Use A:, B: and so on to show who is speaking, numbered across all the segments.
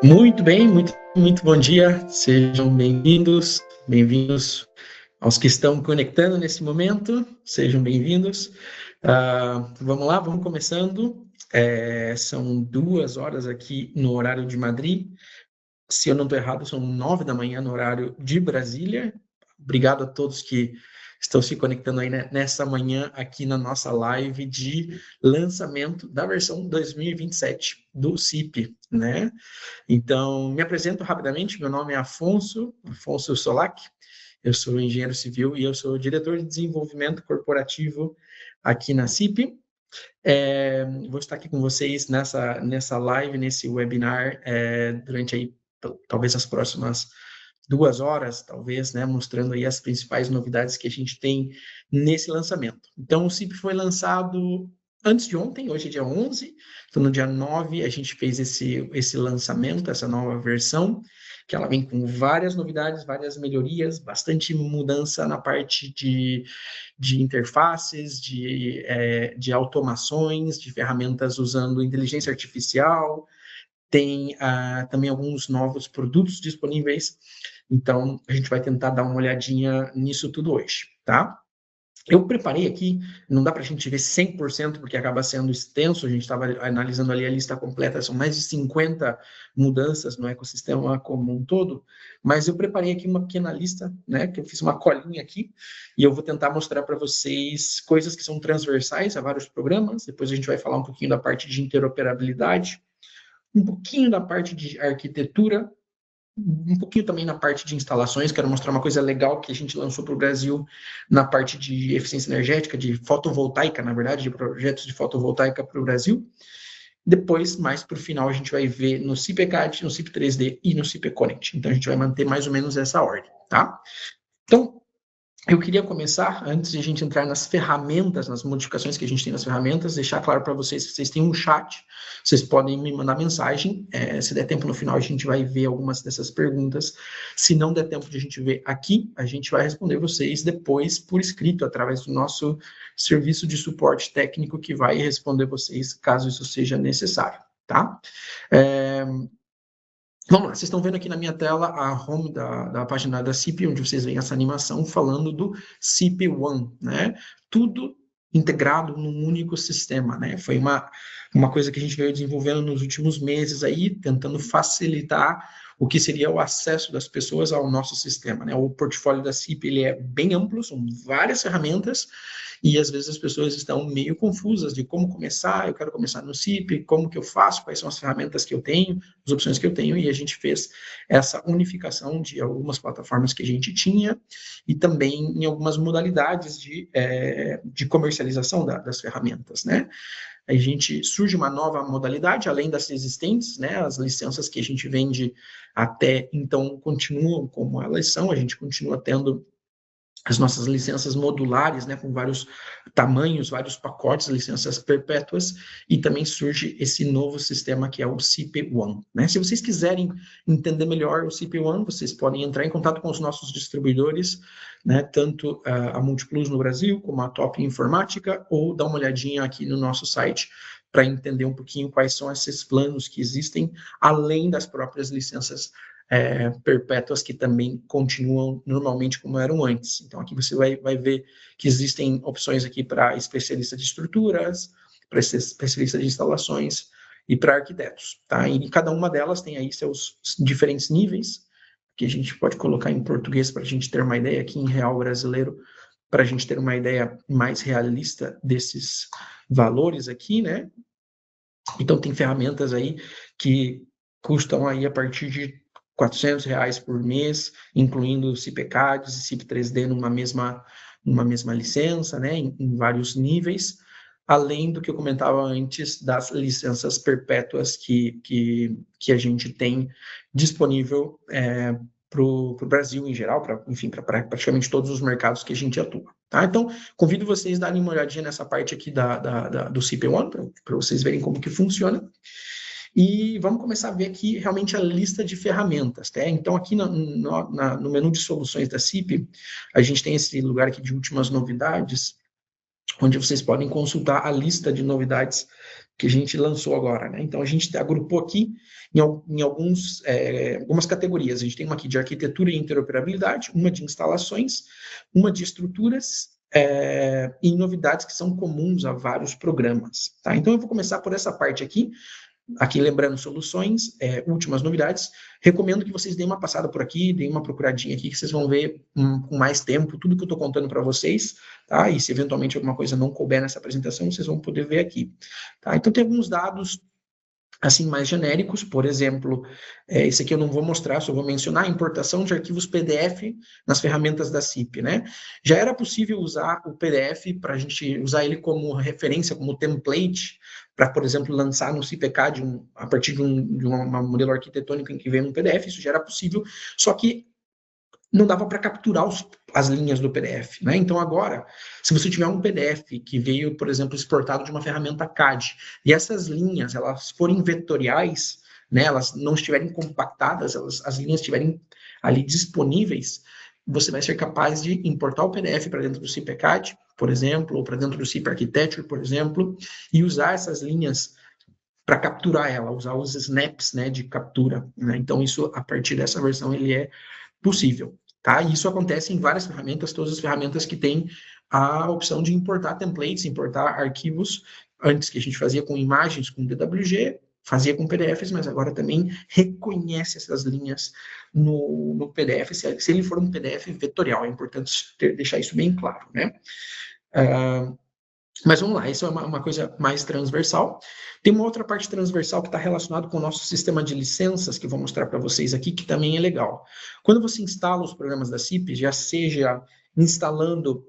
A: Muito bem, muito bom dia. Sejam bem-vindos aos que estão conectando nesse momento. Sejam bem-vindos. Vamos lá, vamos começando. São 2 horas aqui no horário de Madrid. Se eu não estou errado, são 9 da manhã no horário de Brasília. Obrigado a todos que estão se conectando aí nessa manhã aqui na nossa live de lançamento da versão 2027 do CIP, né? Então, me apresento rapidamente, meu nome é Afonso Solac, eu sou engenheiro civil e eu sou diretor de desenvolvimento corporativo aqui na CIP. Vou estar aqui com vocês nessa live, nesse webinar, durante aí, talvez as próximas 2 horas, talvez, né, mostrando aí as principais novidades que a gente tem nesse lançamento. Então, o CIP foi lançado antes de ontem, hoje é dia 11, então no dia 9 a gente fez esse lançamento, essa nova versão, que ela vem com várias novidades, várias melhorias, bastante mudança na parte de interfaces, de automações, de ferramentas usando inteligência artificial, tem também alguns novos produtos disponíveis, então a gente vai tentar dar uma olhadinha nisso tudo hoje, tá? Eu preparei aqui, não dá para a gente ver 100%, porque acaba sendo extenso, a gente estava analisando ali a lista completa, são mais de 50 mudanças no ecossistema como um todo, mas eu preparei aqui uma pequena lista, né, que eu fiz uma colinha aqui, e eu vou tentar mostrar para vocês coisas que são transversais a vários programas, depois a gente vai falar um pouquinho da parte de interoperabilidade, um pouquinho da parte de arquitetura, um pouquinho também na parte de instalações. Quero mostrar uma coisa legal que a gente lançou para o Brasil na parte de eficiência energética, de fotovoltaica, na verdade, de projetos de fotovoltaica para o Brasil. Depois, mais para o final, a gente vai ver no CIP-ECAD, no CIP 3D e no CIP-Connect. Então, a gente vai manter mais ou menos essa ordem, tá? Então, eu queria começar, antes de a gente entrar nas ferramentas, nas modificações que a gente tem nas ferramentas, deixar claro para vocês que vocês têm um chat, vocês podem me mandar mensagem, se der tempo no final a gente vai ver algumas dessas perguntas, se não der tempo de a gente ver aqui, a gente vai responder vocês depois por escrito, através do nosso serviço de suporte técnico que vai responder vocês caso isso seja necessário, tá? Vamos lá, vocês estão vendo aqui na minha tela a home da página da CIP, onde vocês veem essa animação falando do CIP One, né? Tudo integrado num único sistema, né? Foi uma coisa que a gente veio desenvolvendo nos últimos meses aí, tentando facilitar o que seria o acesso das pessoas ao nosso sistema, né? O portfólio da CIP, ele é bem amplo, são várias ferramentas, e às vezes as pessoas estão meio confusas de como começar, eu quero começar no CIP, como que eu faço, quais são as ferramentas que eu tenho, as opções que eu tenho, e a gente fez essa unificação de algumas plataformas que a gente tinha, e também em algumas modalidades de comercialização das ferramentas, né? A gente surge uma nova modalidade, além das existentes, né? As licenças que a gente vende até então continuam como elas são, a gente continua tendo as nossas licenças modulares, né, com vários tamanhos, vários pacotes, licenças perpétuas, e também surge esse novo sistema que é o CIP One, né? Se vocês quiserem entender melhor o CIP One, vocês podem entrar em contato com os nossos distribuidores, né, tanto a Multiplus no Brasil, como a Top Informática, ou dar uma olhadinha aqui no nosso site para entender um pouquinho quais são esses planos que existem, além das próprias licenças perpétuas que também continuam normalmente como eram antes. Então, aqui você vai ver que existem opções aqui para especialista de estruturas, para especialista de instalações e para arquitetos, tá? E cada uma delas tem aí seus diferentes níveis, que a gente pode colocar em português para a gente ter uma ideia aqui em real brasileiro, para a gente ter uma ideia mais realista desses valores aqui, né? Então, tem ferramentas aí que custam aí a partir de R$ 400 por mês, incluindo CIP-ECADs e CIP 3D numa mesma licença, né, em vários níveis, além do que eu comentava antes das licenças perpétuas que a gente tem disponível para o Brasil em geral, para praticamente todos os mercados que a gente atua. Tá? Então, convido vocês a darem uma olhadinha nessa parte aqui do CIP One, para vocês verem como que funciona. E vamos começar a ver aqui realmente a lista de ferramentas, tá? Então, aqui no menu de soluções da CIP, a gente tem esse lugar aqui de últimas novidades, onde vocês podem consultar a lista de novidades que a gente lançou agora, né? Então, a gente agrupou aqui em algumas categorias. A gente tem uma aqui de arquitetura e interoperabilidade, uma de instalações, uma de estruturas e novidades que são comuns a vários programas, tá? Então, eu vou começar por essa parte aqui. Aqui, lembrando, soluções, últimas novidades. Recomendo que vocês deem uma passada por aqui, deem uma procuradinha aqui, que vocês vão ver com mais tempo tudo que eu estou contando para vocês, tá? E se eventualmente alguma coisa não couber nessa apresentação, vocês vão poder ver aqui, tá? Então, tem alguns dados assim, mais genéricos, por exemplo, esse aqui eu não vou mostrar, só vou mencionar a importação de arquivos PDF nas ferramentas da CIP, né? Já era possível usar o PDF para a gente usar ele como referência, como template, para, por exemplo, lançar no CIPECAD a partir de um modelo arquitetônico em que vem um PDF, isso já era possível, só que não dava para capturar as linhas do PDF, né? Então agora, se você tiver um PDF que veio, por exemplo, exportado de uma ferramenta CAD, e essas linhas, elas forem vetoriais, né, elas não estiverem compactadas, as linhas estiverem ali disponíveis, você vai ser capaz de importar o PDF para dentro do CIPECAD, por exemplo, ou para dentro do CIP Architecture, por exemplo, e usar essas linhas para capturar ela, usar os snaps, né, de captura, né? Então isso, a partir dessa versão, ele é possível, tá? E isso acontece em várias ferramentas, todas as ferramentas que têm a opção de importar templates, importar arquivos, antes que a gente fazia com imagens, com DWG, fazia com PDFs, mas agora também reconhece essas linhas no PDF, se ele for um PDF vetorial, é importante deixar isso bem claro, né? Mas vamos lá, isso é uma coisa mais transversal. Tem uma outra parte transversal que está relacionada com o nosso sistema de licenças, que eu vou mostrar para vocês aqui, que também é legal. Quando você instala os programas da CIP, já seja instalando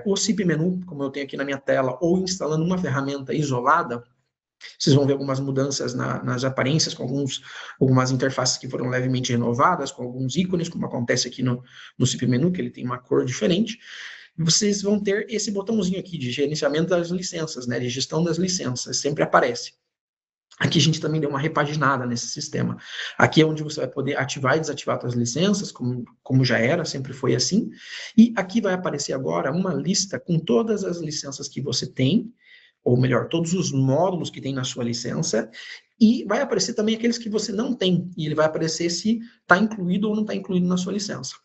A: o CIP Menu, como eu tenho aqui na minha tela, ou instalando uma ferramenta isolada, vocês vão ver algumas mudanças nas aparências, com algumas interfaces que foram levemente renovadas, com alguns ícones, como acontece aqui no CIP Menu, que ele tem uma cor diferente. Vocês vão ter esse botãozinho aqui de gerenciamento das licenças, né, de gestão das licenças, sempre aparece. Aqui a gente também deu uma repaginada nesse sistema. Aqui é onde você vai poder ativar e desativar suas licenças, como já era, sempre foi assim. E aqui vai aparecer agora uma lista com todas as licenças que você tem, ou melhor, todos os módulos que tem na sua licença, e vai aparecer também aqueles que você não tem, e ele vai aparecer se está incluído ou não está incluído na sua licença.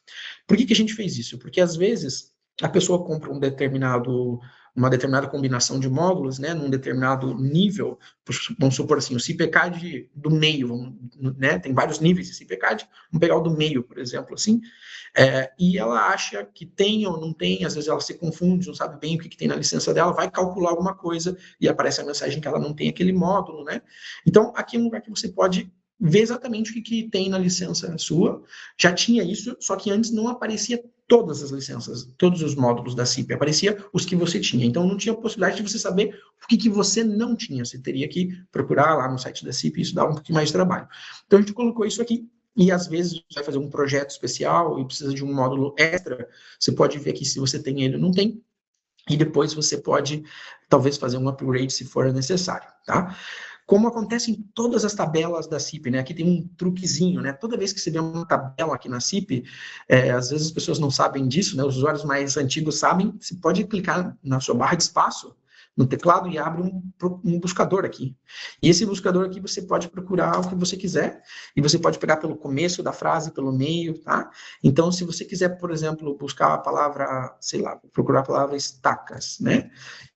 A: Por que a gente fez isso? Porque às vezes a pessoa compra uma determinada combinação de módulos, né, num determinado nível, vamos supor assim, o CIPECAD do meio, né, tem vários níveis de CIPECAD, vamos pegar o do meio, por exemplo, assim, e ela acha que tem ou não tem, às vezes ela se confunde, não sabe bem o que tem na licença dela, vai calcular alguma coisa e aparece a mensagem que ela não tem aquele módulo, né? Então, aqui é um lugar que você pode ver exatamente o que tem na licença sua. Já tinha isso, só que antes não aparecia todas as licenças, todos os módulos da CIP, aparecia os que você tinha. Então, não tinha possibilidade de você saber o que você não tinha. Você teria que procurar lá no site da CIP, isso dá um pouquinho mais de trabalho. Então, a gente colocou isso aqui. E, às vezes, você vai fazer um projeto especial e precisa de um módulo extra, você pode ver aqui se você tem ele ou não tem. E depois você pode, talvez, fazer um upgrade se for necessário, tá? Como acontece em todas as tabelas da CIP, né? Aqui tem um truquezinho, né? Toda vez que você vê uma tabela aqui na CIP, às vezes as pessoas não sabem disso, né? Os usuários mais antigos sabem, você pode clicar na sua barra de espaço, no teclado, e abre um buscador aqui. E esse buscador aqui você pode procurar o que você quiser, e você pode pegar pelo começo da frase, pelo meio, tá? Então, se você quiser, por exemplo, buscar a palavra, sei lá, procurar a palavra estacas, né?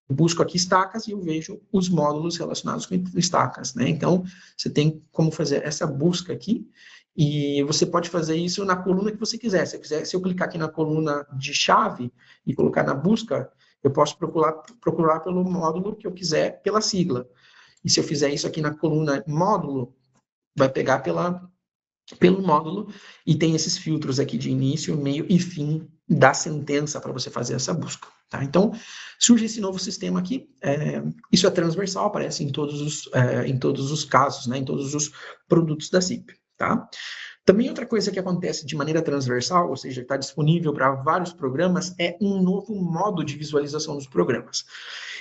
A: Eu busco aqui estacas e eu vejo os módulos relacionados com estacas, né? Então, você tem como fazer essa busca aqui, e você pode fazer isso na coluna que você quiser. Se eu clicar aqui na coluna de chave e colocar na busca, eu posso procurar pelo módulo que eu quiser, pela sigla. E se eu fizer isso aqui na coluna módulo, vai pegar pelo módulo, e tem esses filtros aqui de início, meio e fim da sentença para você fazer essa busca, tá? Então, surge esse novo sistema aqui, isso é transversal, aparece em todos os casos, né, em todos os produtos da CIP, tá? Também outra coisa que acontece de maneira transversal, ou seja, está disponível para vários programas, é um novo modo de visualização dos programas.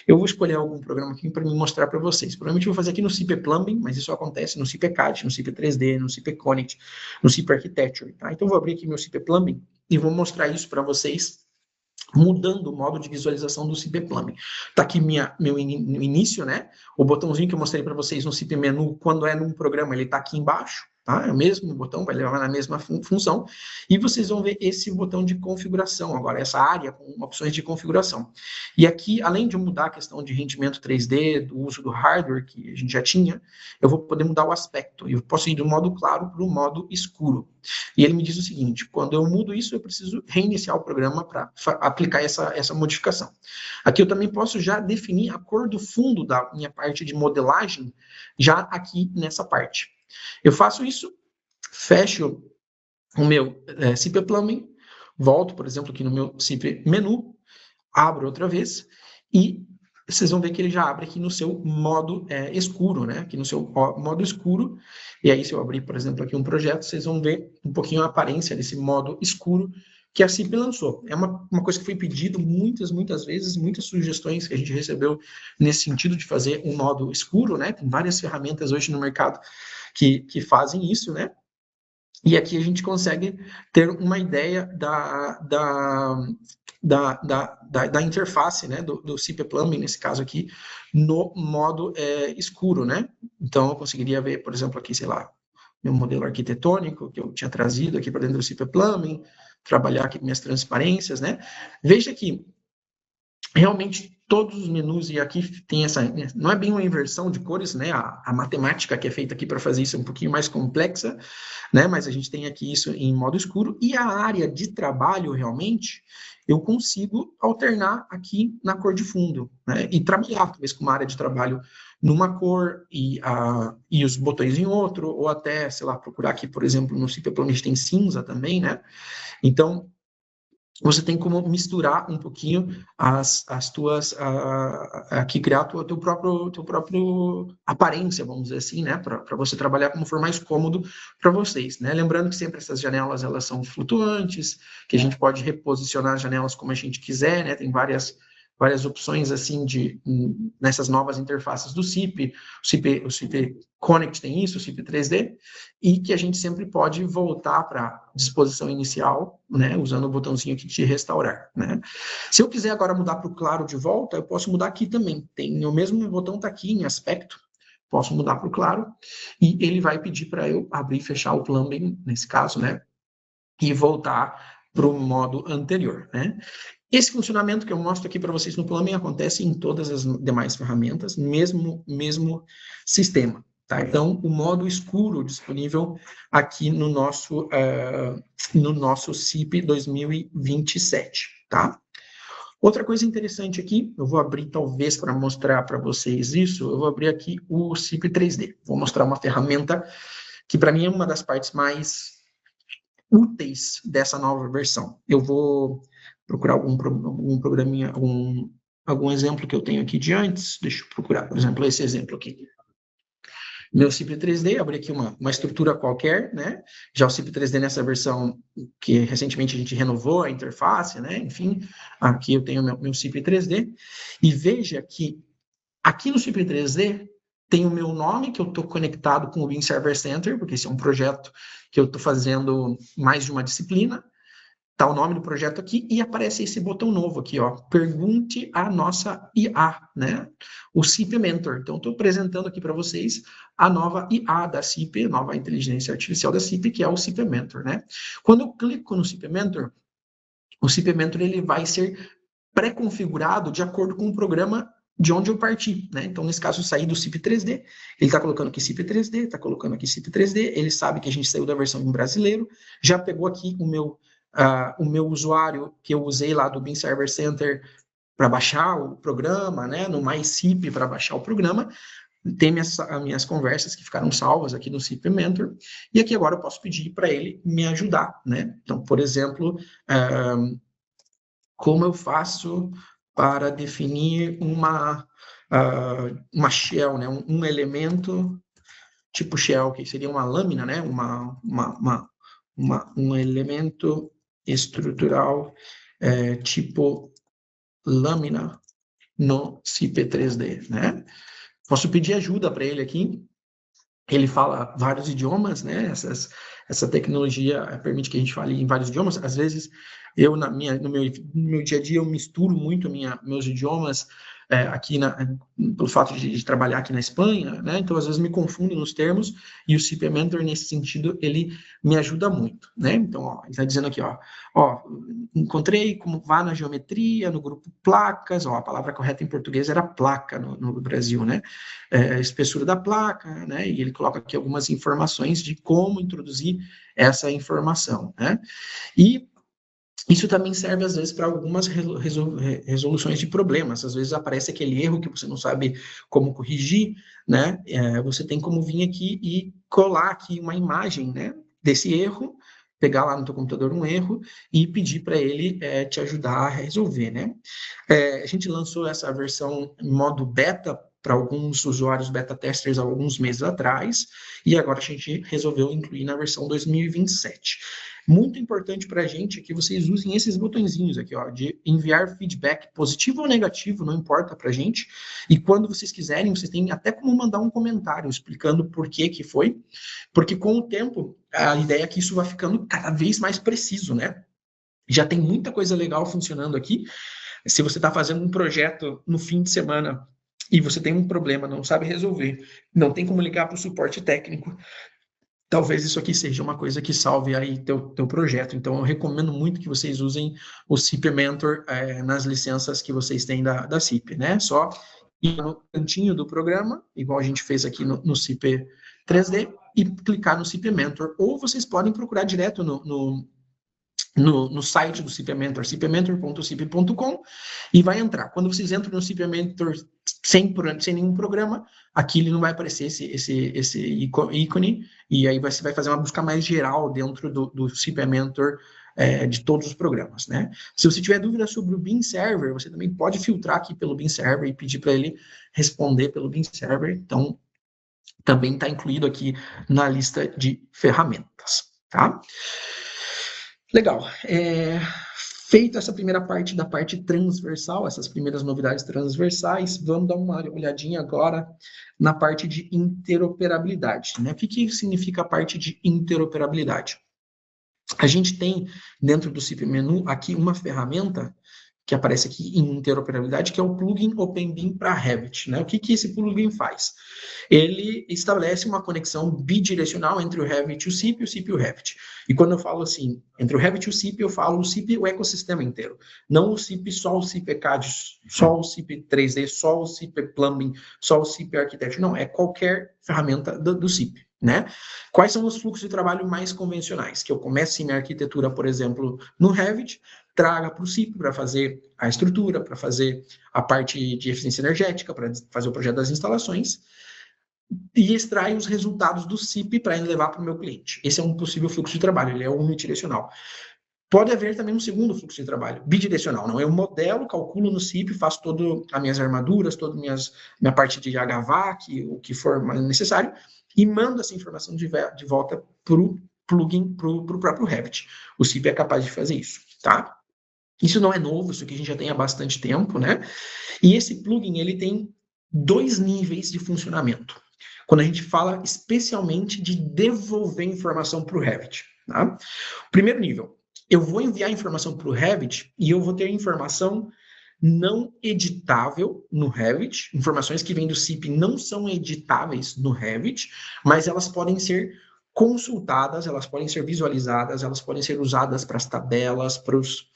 A: Eu vou escolher algum programa aqui para me mostrar para vocês. Provavelmente eu vou fazer aqui no CIP Plumbing, mas isso acontece no CIP CAD, no CIP 3D, no CIP Connect, no CIP Architecture, tá? Então, eu vou abrir aqui meu CIP Plumbing e vou mostrar isso para vocês mudando o modo de visualização do CP Plumbing. Está aqui meu início, né? O botãozinho que eu mostrei para vocês no CP Menu, quando é num programa, ele está aqui embaixo, tá? É o mesmo botão, vai levar na mesma função. E vocês vão ver esse botão de configuração agora, essa área com opções de configuração. E aqui, além de mudar a questão de rendimento 3D, do uso do hardware, que a gente já tinha, eu vou poder mudar o aspecto. Eu posso ir do modo claro para o modo escuro. E ele me diz o seguinte: quando eu mudo isso, eu preciso reiniciar o programa para aplicar essa modificação. Aqui eu também posso já definir a cor do fundo da minha parte de modelagem, já aqui nessa parte. Eu faço isso, fecho o meu CP Plumbing, volto, por exemplo, aqui no meu CP Menu, abro outra vez e vocês vão ver que ele já abre aqui no seu modo escuro, né? Aqui no seu modo escuro. E aí, se eu abrir, por exemplo, aqui um projeto, vocês vão ver um pouquinho a aparência desse modo escuro que a CIP lançou. É uma coisa que foi pedido muitas vezes, muitas sugestões que a gente recebeu nesse sentido de fazer um modo escuro, né? Tem várias ferramentas hoje no mercado que fazem isso, né? E aqui a gente consegue ter uma ideia da interface, né, do CP Plumbing, nesse caso aqui, no modo escuro, né? Então, eu conseguiria ver, por exemplo, aqui, sei lá, meu modelo arquitetônico, que eu tinha trazido aqui para dentro do CP Plumbing, trabalhar aqui minhas transparências, né? Veja que realmente todos os menus, e aqui tem essa, não é bem uma inversão de cores, né? A matemática que é feita aqui para fazer isso é um pouquinho mais complexa, né? Mas a gente tem aqui isso em modo escuro, e a área de trabalho, realmente, eu consigo alternar aqui na cor de fundo, né? E trabalhar, talvez, com uma área de trabalho numa cor e os botões em outro, ou até, sei lá, procurar aqui, por exemplo, no CP Plumbing tem cinza também, né? Então, você tem como misturar um pouquinho as tuas, aqui criar a teu próprio aparência, vamos dizer assim, né, para você trabalhar como for mais cômodo para vocês, né, lembrando que sempre essas janelas, elas são flutuantes, que a gente pode reposicionar as janelas como a gente quiser, né, tem várias opções, assim, nessas novas interfaces do CIP, o CIP Connect tem isso, o CIP 3D, e que a gente sempre pode voltar para a disposição inicial, né, usando o botãozinho aqui de restaurar, né. Se eu quiser agora mudar para o claro de volta, eu posso mudar aqui também, tem o mesmo botão está aqui em aspecto, posso mudar para o claro, e ele vai pedir para eu abrir e fechar o plumbing, nesse caso, né, e voltar para o modo anterior, né. Esse funcionamento que eu mostro aqui para vocês no Plumbing acontece em todas as demais ferramentas, mesmo sistema. Tá? Então, o modo escuro disponível aqui no nosso CIP 2027. Tá? Outra coisa interessante aqui, eu vou abrir talvez para mostrar para vocês isso, eu vou abrir aqui o CIP 3D. Vou mostrar uma ferramenta que para mim é uma das partes mais úteis dessa nova versão. Eu vou procurar algum programinha, algum exemplo que eu tenho aqui de antes. Deixa eu procurar, por exemplo, esse exemplo aqui. Meu CIP 3D, abri aqui uma estrutura qualquer, né? Já o CIP 3D nessa versão que recentemente a gente renovou a interface, né? Enfim, aqui eu tenho meu CIP 3D. E veja que aqui no CIP 3D tem o meu nome, que eu estou conectado com o Beam Server Center, porque esse é um projeto que eu estou fazendo mais de uma disciplina. Está o nome do projeto aqui e aparece esse botão novo aqui, ó. Pergunte a nossa IA, né? O CIP Mentor. Então, estou apresentando aqui para vocês a nova IA da CIP, a nova inteligência artificial da CIP, que é o CIP Mentor, né? Quando eu clico no CIP Mentor, o CIP Mentor ele vai ser pré-configurado de acordo com o programa de onde eu parti, né? Então, nesse caso, eu saí do CIP 3D, ele está colocando aqui CIP 3D, está colocando aqui CIP 3D, ele sabe que a gente saiu da versão em brasileiro, já pegou aqui o meu usuário que eu usei lá do Beam Server Center para baixar o programa, né? No MyCIP para baixar o programa, tem minhas conversas que ficaram salvas aqui no CIP Mentor, e aqui agora eu posso pedir para ele me ajudar, né? Então, por exemplo, como eu faço para definir uma shell, né? Um elemento tipo shell, que seria uma lâmina, né? Um elemento estrutural tipo lâmina no CP3D, né? Posso pedir ajuda para ele aqui, Ele fala vários idiomas, né? Essa tecnologia permite que a gente fale em vários idiomas. Às vezes, eu, no meu dia a dia, eu misturo muito meus idiomas aqui, pelo fato de trabalhar aqui na Espanha, né? Então, às vezes, me confundo nos termos, e o CP Mentor, nesse sentido, ele me ajuda muito, né? Então, ó, ele está dizendo aqui, ó, encontrei como vá na geometria, no grupo placas, ó, a palavra correta em português era placa no Brasil, né? Espessura da placa, né? E ele coloca aqui algumas informações de como introduzir essa informação, né? E isso também serve, às vezes, para algumas resoluções de problemas. Às vezes aparece aquele erro que você não sabe como corrigir, né? Você tem como vir aqui e colar aqui uma imagem, né, desse erro, pegar lá no teu computador um erro e pedir para ele te ajudar a resolver, né? A gente lançou essa versão em modo beta para alguns usuários beta testers há alguns meses atrás, e agora a gente resolveu incluir na versão 2027. Muito importante para a gente é que vocês usem esses botõezinhos aqui, ó, de enviar feedback positivo ou negativo, não importa para a gente. E quando vocês quiserem, vocês têm até como mandar um comentário explicando por que foi, porque com o tempo a ideia é que isso vai ficando cada vez mais preciso, né? Já tem muita coisa legal funcionando aqui. Se você está fazendo um projeto no fim de semana e você tem um problema, não sabe resolver, não tem como ligar para o suporte técnico, talvez isso aqui seja uma coisa que salve aí teu projeto. Então, eu recomendo muito que vocês usem o CIP Mentor nas licenças que vocês têm da CIP, né? Só ir no cantinho do programa, igual a gente fez aqui no CIP 3D, e clicar no CIP Mentor. Ou vocês podem procurar direto no site do CIP Mentor, cipmentor.cip.com, e vai entrar. Quando vocês entram no CIP Mentor sem nenhum programa, aqui ele não vai aparecer esse ícone, e aí você vai fazer uma busca mais geral dentro do CIP Mentor de todos os programas, né? Se você tiver dúvida sobre o Beam Server, você também pode filtrar aqui pelo Beam Server e pedir para ele responder pelo Beam Server. Então, também está incluído aqui na lista de ferramentas, tá? Legal. Feita essa primeira parte da parte transversal, essas primeiras novidades transversais, vamos dar uma olhadinha agora na parte de interoperabilidade, né? O que significa a parte de interoperabilidade? A gente tem dentro do CIP Menu aqui uma ferramenta que aparece aqui em interoperabilidade, que é o plugin OpenBeam para Revit, né? O que esse plugin faz? Ele estabelece uma conexão bidirecional entre o Revit e o CIP e o Revit. E quando eu falo assim, entre o Revit e o CIP, eu falo o CIP, o ecossistema inteiro. Não o CIP, só o CIP CAD, só o CIP 3D, só o CIP Plumbing, só o CIP Architecture. Não, é qualquer ferramenta do CIP. Né? Quais são os fluxos de trabalho mais convencionais? Que eu comece minha arquitetura, por exemplo, no Revit, traga para o CIP para fazer a estrutura, para fazer a parte de eficiência energética, para fazer o projeto das instalações, e extrai os resultados do CIP para levar para o meu cliente. Esse é um possível fluxo de trabalho, ele é unidirecional. Pode haver também um segundo fluxo de trabalho, bidirecional. Não, eu modelo, calculo no CIP, faço todas as minhas armaduras, toda minha parte de HVAC, o que for necessário, e mando essa informação de volta para o plugin, para o próprio Revit. O CIP é capaz de fazer isso, tá? Isso não é novo, isso aqui a gente já tem há bastante tempo, né? E esse plugin, ele tem 2 níveis de funcionamento. Quando a gente fala especialmente de devolver informação para o Revit, tá? Primeiro nível, eu vou enviar informação para o Revit e eu vou ter informação não editável no Revit. Informações que vêm do CIP não são editáveis no Revit, mas elas podem ser consultadas, elas podem ser visualizadas, elas podem ser usadas para as tabelas, para os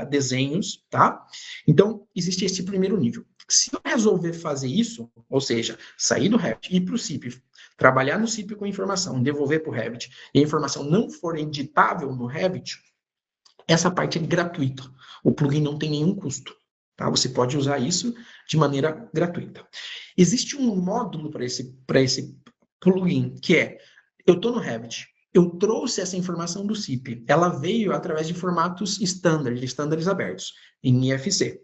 A: desenhos, tá? Então, existe esse primeiro nível. Se eu resolver fazer isso, ou seja, sair do Revit e ir para o CIP, trabalhar no CIP com informação, devolver para o Revit, e a informação não for editável no Revit, essa parte é gratuita. O plugin não tem nenhum custo. Tá? Você pode usar isso de maneira gratuita. Existe um módulo para esse plugin, que é, eu estou no Revit, eu trouxe essa informação do CIP, ela veio através de formatos estándares abertos, em IFC.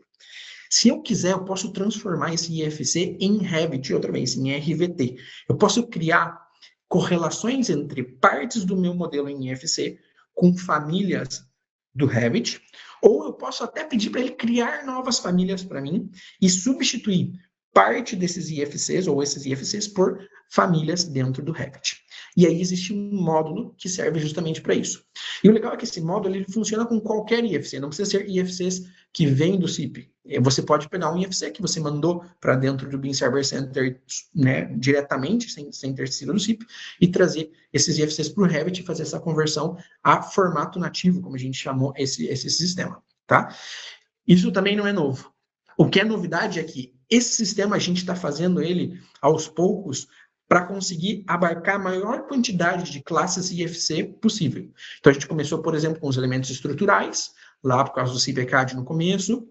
A: Se eu quiser, eu posso transformar esse IFC em Revit, outra vez, em RVT. Eu posso criar correlações entre partes do meu modelo em IFC com famílias do Revit, ou eu posso até pedir para ele criar novas famílias para mim e substituir parte desses IFCs, ou esses IFCs, por famílias dentro do Revit. E aí existe um módulo que serve justamente para isso. E o legal é que esse módulo ele funciona com qualquer IFC, não precisa ser IFCs que vêm do CIP. Você pode pegar um IFC que você mandou para dentro do BIM Server Center, né, diretamente, sem ter sido do CIP, e trazer esses IFCs para o Revit e fazer essa conversão a formato nativo, como a gente chamou esse sistema. Tá? Isso também não é novo. O que é novidade é que esse sistema a gente está fazendo ele aos poucos para conseguir abarcar a maior quantidade de classes IFC possível. Então a gente começou, por exemplo, com os elementos estruturais, lá por causa do CIP-CAD no começo,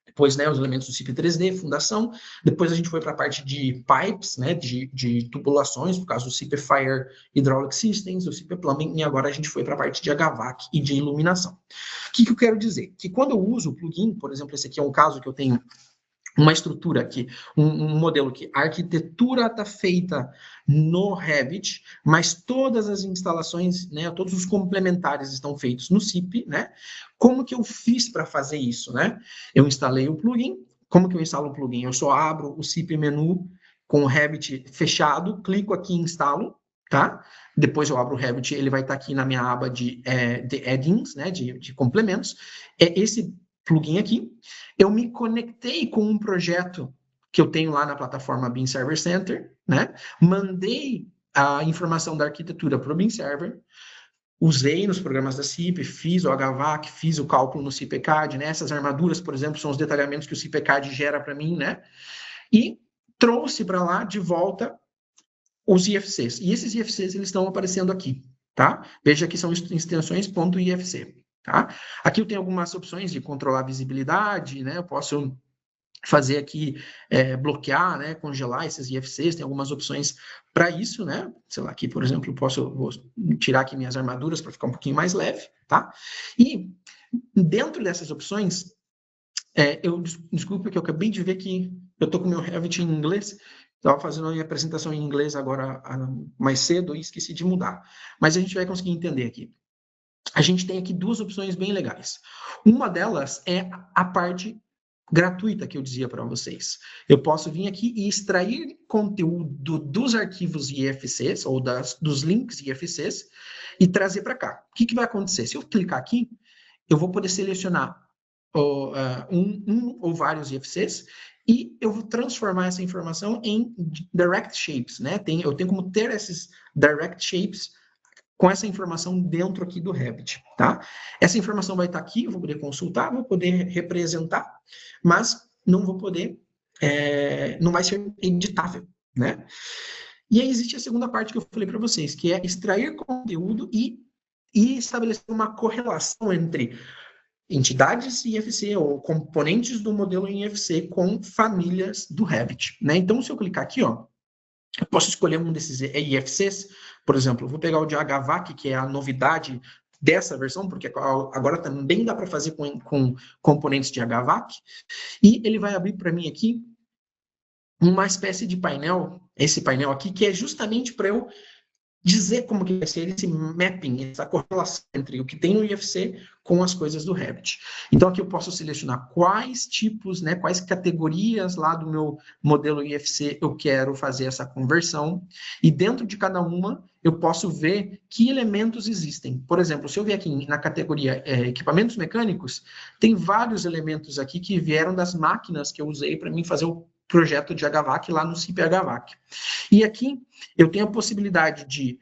A: depois, né, os elementos do CIP 3D, fundação, depois a gente foi para a parte de pipes, né, de tubulações, por causa do CIP Fire Hydraulic Systems, do CIP Plumbing, e agora a gente foi para a parte de HVAC e de iluminação. O que eu quero dizer? Que quando eu uso o plugin, por exemplo, esse aqui é um caso que eu tenho uma estrutura aqui, um modelo que a arquitetura está feita no Revit, mas todas as instalações, né, todos os complementares estão feitos no CIP, né? Como que eu fiz para fazer isso, né? Eu instalei o plugin. Como que eu instalo o plugin? Eu só abro o CIP menu com o Revit fechado, clico aqui e instalo, tá? Depois eu abro o Revit, ele vai estar aqui na minha aba de add-ins, né, de complementos. É esse plugin aqui. Eu me conectei com um projeto que eu tenho lá na plataforma BIM Server Center, né? Mandei a informação da arquitetura para o BIM Server, usei nos programas da CIP, fiz o HVAC, fiz o cálculo no CIP-CAD, né? Essas armaduras, por exemplo, são os detalhamentos que o CIP-CAD gera para mim, né? E trouxe para lá de volta os IFCs. E esses IFCs, eles estão aparecendo aqui, tá? Veja que são extensões .ifc. Tá? Aqui eu tenho algumas opções de controlar a visibilidade, né? Eu posso fazer aqui, bloquear, né? Congelar esses IFCs, tem algumas opções para isso, né? Sei lá, aqui, por exemplo, vou tirar aqui minhas armaduras para ficar um pouquinho mais leve, tá? E dentro dessas opções, desculpa que eu acabei de ver que eu estou com o meu Revit em inglês, estava fazendo a minha apresentação em inglês agora mais cedo e esqueci de mudar. Mas a gente vai conseguir entender aqui. A gente tem aqui duas opções bem legais. Uma delas é a parte gratuita que eu dizia para vocês. Eu posso vir aqui e extrair conteúdo dos arquivos IFCs ou dos links IFCs e trazer para cá. O que vai acontecer? Se eu clicar aqui, eu vou poder selecionar um ou vários IFCs e eu vou transformar essa informação em direct shapes, né? Eu tenho como ter esses direct shapes com essa informação dentro aqui do Revit, tá? Essa informação vai estar aqui, eu vou poder consultar, vou poder representar, mas não vou poder, não vai ser editável, né? E aí existe a segunda parte que eu falei para vocês, que é extrair conteúdo e estabelecer uma correlação entre entidades IFC ou componentes do modelo IFC com famílias do Revit, né? Então, se eu clicar aqui, ó, eu posso escolher um desses IFCs, por exemplo, eu vou pegar o de HVAC, que é a novidade dessa versão, porque agora também dá para fazer com componentes de HVAC, e ele vai abrir para mim aqui uma espécie de painel, esse painel aqui, que é justamente para eu dizer como que vai ser esse mapping, essa correlação entre o que tem no IFC com as coisas do Revit. Então, aqui eu posso selecionar quais tipos, né, quais categorias lá do meu modelo IFC eu quero fazer essa conversão, e dentro de cada uma eu posso ver que elementos existem. Por exemplo, se eu vier aqui na categoria equipamentos mecânicos, tem vários elementos aqui que vieram das máquinas que eu usei para mim fazer o projeto de HVAC lá no CIP HVAC. E aqui eu tenho a possibilidade de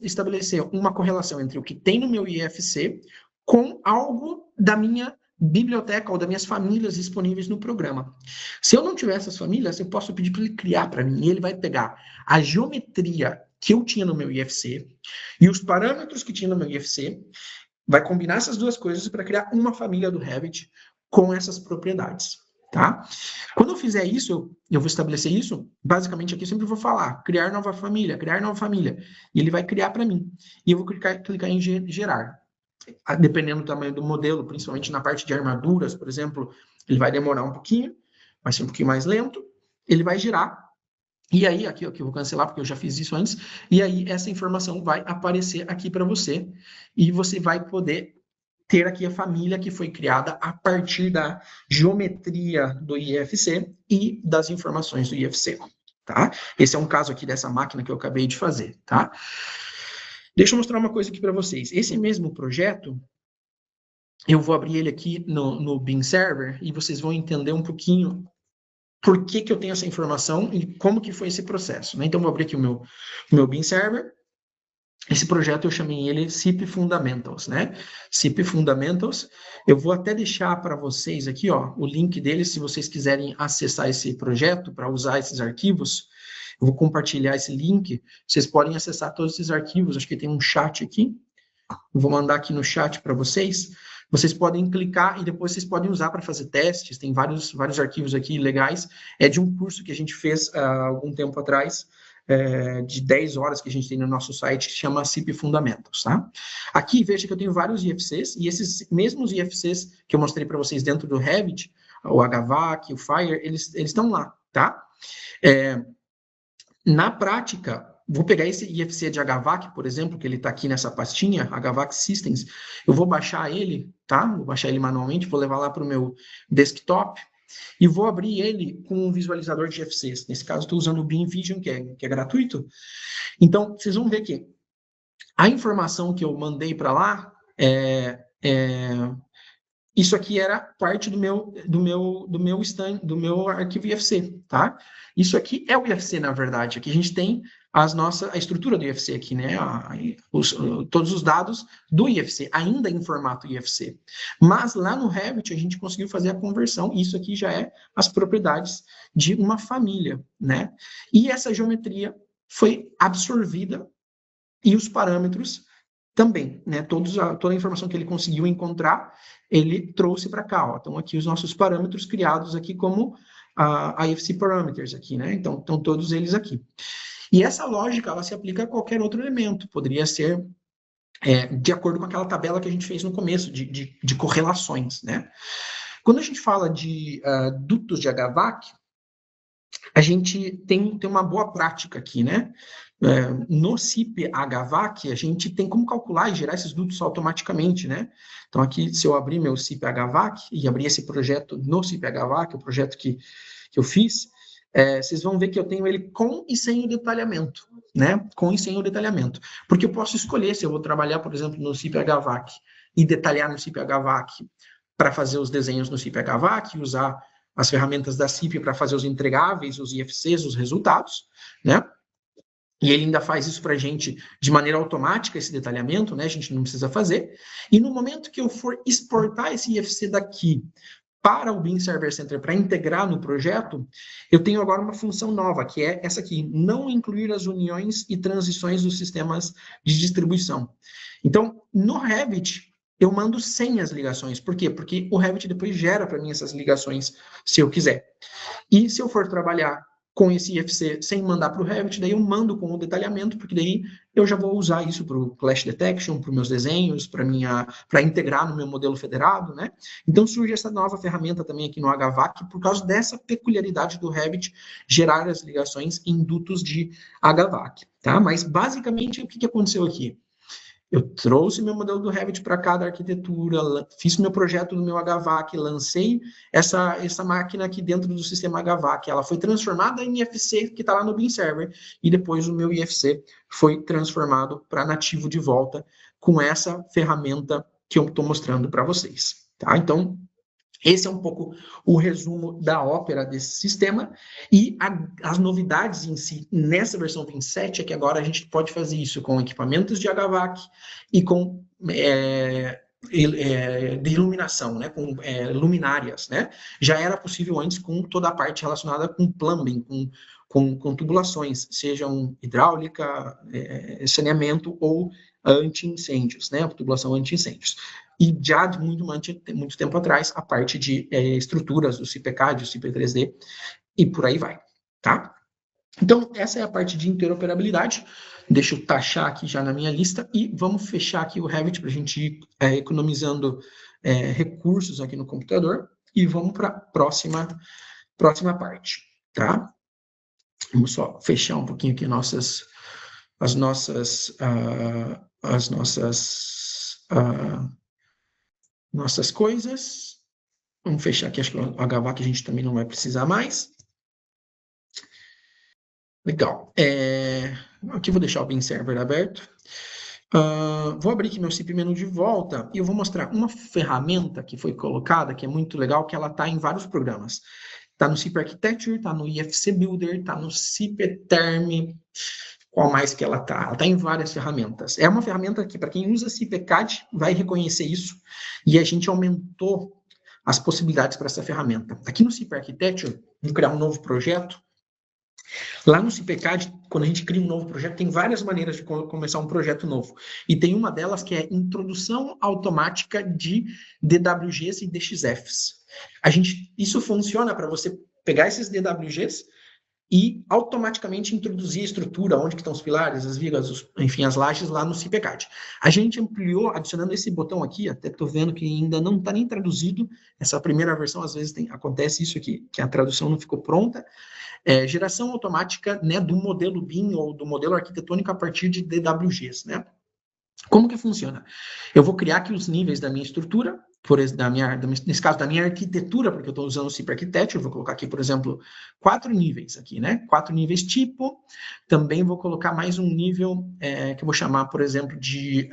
A: estabelecer uma correlação entre o que tem no meu IFC com algo da minha biblioteca ou das minhas famílias disponíveis no programa. Se eu não tiver essas famílias, eu posso pedir para ele criar para mim, e ele vai pegar a geometria que eu tinha no meu IFC e os parâmetros que tinha no meu IFC, vai combinar essas duas coisas para criar uma família do Revit com essas propriedades. Tá? Quando eu fizer isso, eu vou estabelecer isso, basicamente aqui eu sempre vou falar, criar nova família, e ele vai criar para mim. E eu vou clicar em gerar. Dependendo do tamanho do modelo, principalmente na parte de armaduras, por exemplo, ele vai demorar um pouquinho, vai ser um pouquinho mais lento, ele vai girar, e aí, aqui eu vou cancelar, porque eu já fiz isso antes, e aí essa informação vai aparecer aqui para você, e você vai poder ter aqui a família que foi criada a partir da geometria do IFC e das informações do IFC, tá? Esse é um caso aqui dessa máquina que eu acabei de fazer, tá? Deixa eu mostrar uma coisa aqui para vocês. Esse mesmo projeto, eu vou abrir ele aqui no Beam Server e vocês vão entender um pouquinho por que eu tenho essa informação e como que foi esse processo, né? Então, vou abrir aqui o meu Beam Server. Esse projeto eu chamei ele CIP Fundamentals, né? CIP Fundamentals. Eu vou até deixar para vocês aqui, ó, o link dele, se vocês quiserem acessar esse projeto para usar esses arquivos. Eu vou compartilhar esse link. Vocês podem acessar todos esses arquivos. Acho que tem um chat aqui. Eu vou mandar aqui no chat para vocês. Vocês podem clicar e depois vocês podem usar para fazer testes. Tem vários arquivos aqui legais. É de um curso que a gente fez há algum tempo atrás, de 10 horas que a gente tem no nosso site, que chama CIP Fundamentals, tá? Aqui, veja que eu tenho vários IFCs, e esses mesmos IFCs que eu mostrei para vocês dentro do Revit, o HVAC, o Fire, eles estão lá, tá? Na prática, vou pegar esse IFC de HVAC, por exemplo, que ele está aqui nessa pastinha, HVAC Systems, eu vou baixar ele, tá? Vou baixar ele manualmente, vou levar lá para o meu desktop, e vou abrir ele com um visualizador de IFCs. Nesse caso, estou usando o Beam Vision, que é gratuito. Então, vocês vão ver que a informação que eu mandei para lá, isso aqui era parte do meu arquivo IFC, tá? Isso aqui é o IFC, na verdade. Aqui a gente tem a estrutura do IFC aqui, né? Todos os dados do IFC, ainda em formato IFC. Mas lá no Revit a gente conseguiu fazer a conversão, e isso aqui já é as propriedades de uma família, né? E essa geometria foi absorvida e os parâmetros também, né? Toda a informação que ele conseguiu encontrar, ele trouxe para cá, ó. Então, aqui os nossos parâmetros criados aqui como a IFC Parameters aqui, né? Então, estão todos eles aqui. E essa lógica, ela se aplica a qualquer outro elemento. Poderia ser de acordo com aquela tabela que a gente fez no começo, de correlações, né? Quando a gente fala de dutos de HVAC, a gente tem uma boa prática aqui, né? No CIP HVAC, a gente tem como calcular e gerar esses dutos automaticamente, né? Então, aqui, se eu abrir meu CIP HVAC e abrir esse projeto no CIP HVAC, o projeto que eu fiz, vocês vão ver que eu tenho ele com e sem o detalhamento, né? Com e sem o detalhamento. Porque eu posso escolher se eu vou trabalhar, por exemplo, no CIP HVAC e detalhar no CIP HVAC para fazer os desenhos no CIP HVAC, usar as ferramentas da CIP para fazer os entregáveis, os IFCs, os resultados, né? E ele ainda faz isso para a gente de maneira automática, esse detalhamento, né? A gente não precisa fazer. E no momento que eu for exportar esse IFC daqui para o Beam Server Center, para integrar no projeto, eu tenho agora uma função nova, que é essa aqui, não incluir as uniões e transições dos sistemas de distribuição. Então, no Revit, eu mando sem as ligações. Por quê? Porque o Revit depois gera para mim essas ligações, se eu quiser. E se eu for trabalhar com esse IFC sem mandar para o Revit, daí eu mando com o detalhamento, porque daí eu já vou usar isso para o Clash Detection, para os meus desenhos, para integrar no meu modelo federado, né? Então surge essa nova ferramenta também aqui no HVAC, por causa dessa peculiaridade do Revit gerar as ligações em dutos de HVAC, tá? Mas basicamente o que aconteceu aqui? Eu trouxe meu modelo do Revit para cá da arquitetura, fiz meu projeto no meu HVAC, lancei essa máquina aqui dentro do sistema HVAC. Ela foi transformada em IFC, que está lá no Beam Server, e depois o meu IFC foi transformado para nativo de volta com essa ferramenta que eu estou mostrando para vocês. Tá? Então, esse é um pouco o resumo da ópera desse sistema, e as novidades em si, nessa versão 27, é que agora a gente pode fazer isso com equipamentos de HVAC e com de iluminação, né, com luminárias, né? Já era possível antes com toda a parte relacionada com plumbing, com tubulações, sejam hidráulica, saneamento ou anti-incêndios, né, tubulação anti-incêndios. E já de muito tempo atrás, a parte de estruturas do CIP-CAD, do CIP3D, e por aí vai, tá? Então, essa é a parte de interoperabilidade. Deixa eu taxar aqui já na minha lista, e vamos fechar aqui o Revit para a gente ir economizando recursos aqui no computador, e vamos para a próxima parte, tá? Vamos só fechar um pouquinho aqui as nossas nossas coisas. Vamos fechar aqui, acho que o HVAC a gente também não vai precisar mais. Legal. Aqui eu vou deixar o Bean Server aberto. Vou abrir aqui meu CP Menu de volta e eu vou mostrar uma ferramenta que foi colocada, que é muito legal, que ela está em vários programas. Está no CP Architecture, está no IFC Builder, está no CPTerm. Qual mais que ela está? Ela está em várias ferramentas. É uma ferramenta que, para quem usa CPCAD, vai reconhecer isso. E a gente aumentou as possibilidades para essa ferramenta. Aqui no CP Architecture, vou criar um novo projeto. Lá no CPCAD, quando a gente cria um novo projeto, tem várias maneiras de começar um projeto novo. E tem uma delas que é introdução automática de DWGs e DXFs. Isso funciona para você pegar esses DWGs e automaticamente introduzir a estrutura, onde que estão os pilares, as vigas, enfim, as lajes lá no CPCAD. A gente ampliou, adicionando esse botão aqui, até estou vendo que ainda não está nem traduzido, essa primeira versão, às vezes acontece isso aqui, que a tradução não ficou pronta, geração automática, né, do modelo BIM ou do modelo arquitetônico a partir de DWGs, né? Como que funciona? Eu vou criar aqui os níveis da minha estrutura, nesse caso da minha arquitetura, porque eu estou usando o CP Architecture, eu vou colocar aqui, por exemplo, 4 níveis aqui, né? 4 níveis tipo. Também vou colocar mais um nível que eu vou chamar, por exemplo, de,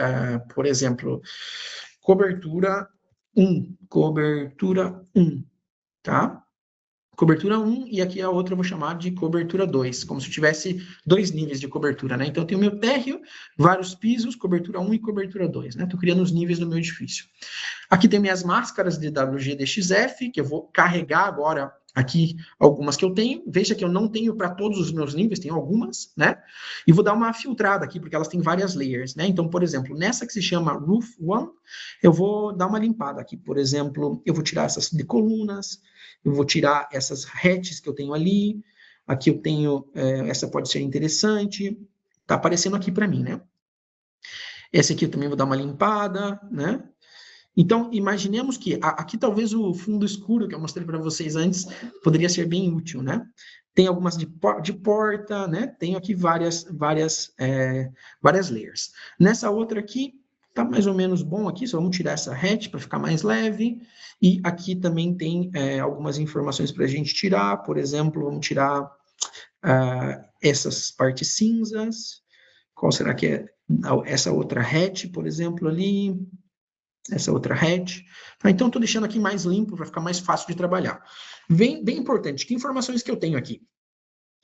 A: cobertura 1. Cobertura 1, tá? Cobertura 1, e aqui a outra eu vou chamar de cobertura 2, como se eu tivesse 2 níveis de cobertura, né? Então, eu tenho o meu térreo, vários pisos, cobertura 1 e cobertura 2, né? Estou criando os níveis do meu edifício. Aqui tem minhas máscaras de WG-DXF, que eu vou carregar agora aqui algumas que eu tenho. Veja que eu não tenho para todos os meus níveis, tenho algumas, né? E vou dar uma filtrada aqui, porque elas têm várias layers, né? Então, por exemplo, nessa que se chama Roof 1, eu vou dar uma limpada aqui. Por exemplo, eu vou tirar essas de colunas, eu vou tirar essas hatches que eu tenho ali. Aqui eu tenho, essa pode ser interessante. Tá aparecendo aqui para mim, né? Esse aqui eu também vou dar uma limpada, né? Então, imaginemos que aqui talvez o fundo escuro que eu mostrei para vocês antes poderia ser bem útil, né? Tem algumas de porta, né? Tenho aqui várias layers. Nessa outra aqui, tá mais ou menos bom aqui, só vamos tirar essa hatch para ficar mais leve. E aqui também tem algumas informações para a gente tirar, por exemplo, vamos tirar essas partes cinzas. Qual será que é? Essa outra hatch, por exemplo, ali. Essa outra hatch. Então, estou deixando aqui mais limpo para ficar mais fácil de trabalhar. Bem importante, que informações que eu tenho aqui?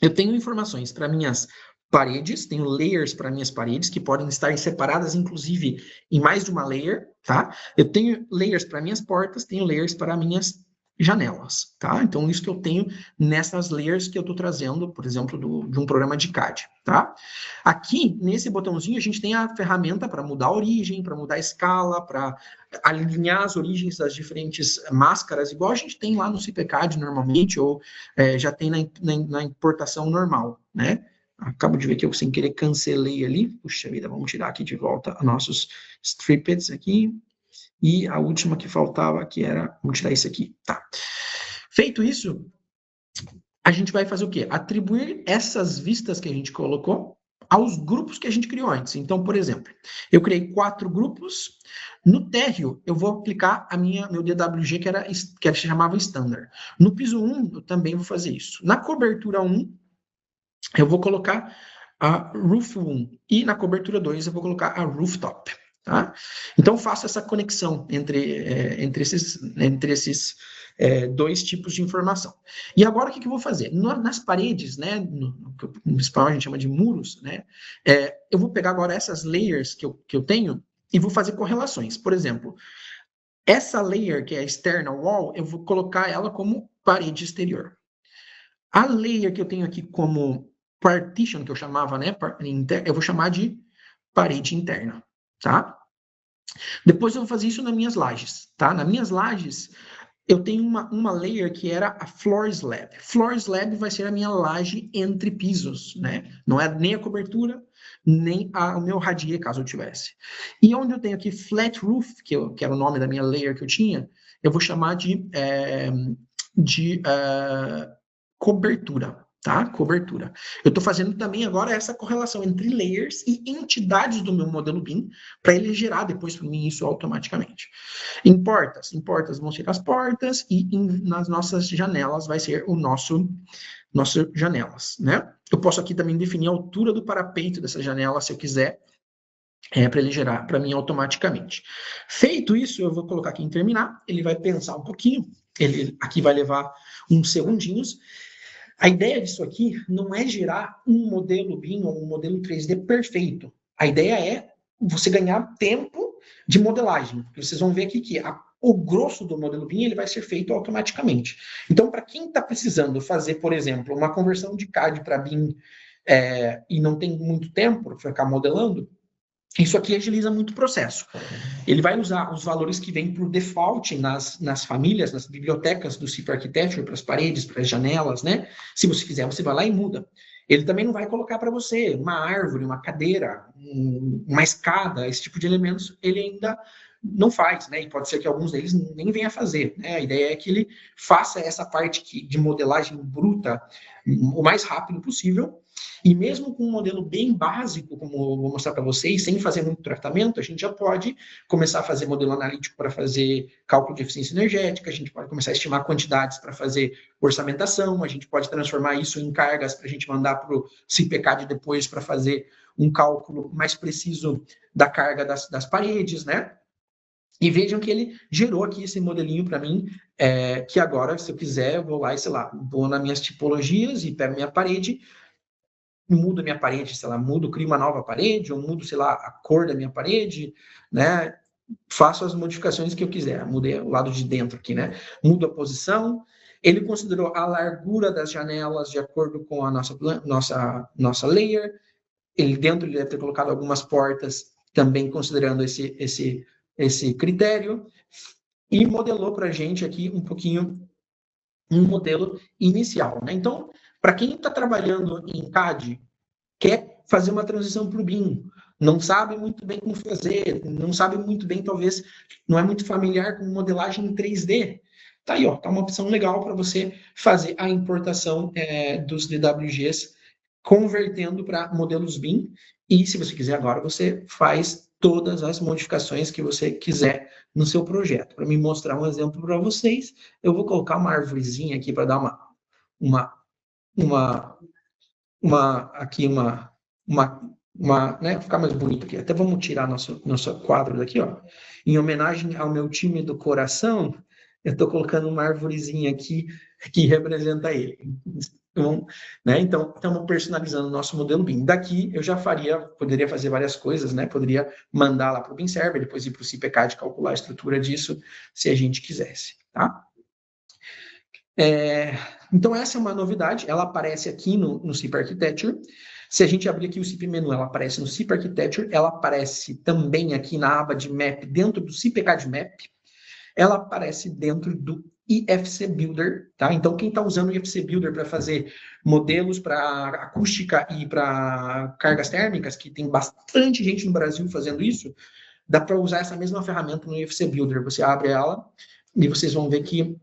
A: Eu tenho informações para minhas paredes, tenho layers para minhas paredes, que podem estar separadas, inclusive, em mais de uma layer, tá? Eu tenho layers para minhas portas, tenho layers para minhas janelas, tá? Então, isso que eu tenho nessas layers que eu estou trazendo, por exemplo, de um programa de CAD, tá? Aqui, nesse botãozinho, a gente tem a ferramenta para mudar a origem, para mudar a escala, para alinhar as origens das diferentes máscaras, igual a gente tem lá no CPCAD normalmente, ou já tem na importação normal, né? Acabo de ver que eu, sem querer, cancelei ali. Puxa vida, vamos tirar aqui de volta nossos strippets aqui. E a última que faltava, que era... Vamos tirar isso aqui. Tá. Feito isso, a gente vai fazer o quê? Atribuir essas vistas que a gente colocou aos grupos que a gente criou antes. Então, por exemplo, eu criei 4 grupos. No térreo, eu vou aplicar meu DWG, que se chamava Standard. No piso 1, eu também vou fazer isso. Na cobertura 1, eu vou colocar a Roof 1. E na cobertura 2, eu vou colocar a Rooftop. Tá? Então, faço essa conexão entre esses 2 tipos de informação. E agora, o que eu vou fazer? Nas paredes, né, no principal a gente chama de muros, né, eu vou pegar agora essas layers que eu tenho e vou fazer correlações. Por exemplo, essa layer, que é a external wall, eu vou colocar ela como parede exterior. A layer que eu tenho aqui como partition, que eu chamava, né, eu vou chamar de parede interna, tá? Depois eu vou fazer isso nas minhas lajes, tá? Nas minhas lajes, eu tenho uma layer que era a floor slab. Floor slab vai ser a minha laje entre pisos, né? Não é nem a cobertura, nem o meu radier, caso eu tivesse. E onde eu tenho aqui flat roof, que era o nome da minha layer que eu tinha, eu vou chamar de cobertura, tá? Cobertura. Eu estou fazendo também agora essa correlação entre layers e entidades do meu modelo BIM, para ele gerar depois para mim isso automaticamente. Em portas vão ser as portas, e nas nossas janelas vai ser o nossas janelas, né? Eu posso aqui também definir a altura do parapeito dessa janela, se eu quiser, para ele gerar para mim automaticamente. Feito isso, eu vou colocar aqui em terminar, ele vai pensar um pouquinho, ele aqui vai levar uns segundinhos. A ideia disso aqui não é gerar um modelo BIM ou um modelo 3D perfeito. A ideia é você ganhar tempo de modelagem. Vocês vão ver aqui que o grosso do modelo BIM ele vai ser feito automaticamente. Então, para quem está precisando fazer, por exemplo, uma conversão de CAD para BIM e não tem muito tempo para ficar modelando, isso aqui agiliza muito o processo. Ele vai usar os valores que vêm por default nas famílias, nas bibliotecas do CIP Architecture, para as paredes, para as janelas, né? Se você quiser, você vai lá e muda. Ele também não vai colocar para você uma árvore, uma cadeira, uma escada, esse tipo de elementos, ele ainda não faz, né? E pode ser que alguns deles nem venha fazer, né? A ideia é que ele faça essa parte de modelagem bruta o mais rápido possível. E mesmo com um modelo bem básico, como eu vou mostrar para vocês, sem fazer muito tratamento, a gente já pode começar a fazer modelo analítico para fazer cálculo de eficiência energética, a gente pode começar a estimar quantidades para fazer orçamentação, a gente pode transformar isso em cargas para a gente mandar para o CIPCAD depois para fazer um cálculo mais preciso da carga das paredes, né? E vejam que ele gerou aqui esse modelinho para mim, que agora, se eu quiser, eu vou lá e, sei lá, vou nas minhas tipologias e pego minha parede, mudo a minha parede, sei lá, crio uma nova parede, ou mudo, sei lá, a cor da minha parede, né? Faço as modificações que eu quiser. Mudei o lado de dentro aqui, né? Mudo a posição. Ele considerou a largura das janelas de acordo com a nossa layer. Ele deve ter colocado algumas portas também considerando esse critério. E modelou para a gente aqui um pouquinho um modelo inicial, né? Então, para quem está trabalhando em CAD, quer fazer uma transição para o BIM, não sabe muito bem como fazer, não sabe muito bem, talvez, não é muito familiar com modelagem em 3D, tá aí, ó, tá uma opção legal para você fazer a importação dos DWGs, convertendo para modelos BIM, e se você quiser agora, você faz todas as modificações que você quiser no seu projeto. Para me mostrar um exemplo para vocês, eu vou colocar uma arvorezinha aqui para dar né, ficar mais bonito aqui. Até vamos tirar nosso quadro daqui, ó. Em homenagem ao meu time do coração, eu estou colocando uma arvorezinha aqui que representa ele. Então, né, então, estamos personalizando o nosso modelo BIM. Daqui eu já poderia fazer várias coisas, né? Poderia mandar lá para o BIM Server, depois ir para o CIPCAD calcular a estrutura disso, se a gente quisesse, tá? Então, essa é uma novidade, ela aparece aqui no CIP Architecture. Se a gente abrir aqui o CIP Menu, ela aparece no CIP Architecture, ela aparece também aqui na aba de Map, dentro do CIPCAD Map, ela aparece dentro do IFC Builder, tá? Então, quem está usando o IFC Builder para fazer modelos para acústica e para cargas térmicas, que tem bastante gente no Brasil fazendo isso, dá para usar essa mesma ferramenta no IFC Builder. Você abre ela e vocês vão ver que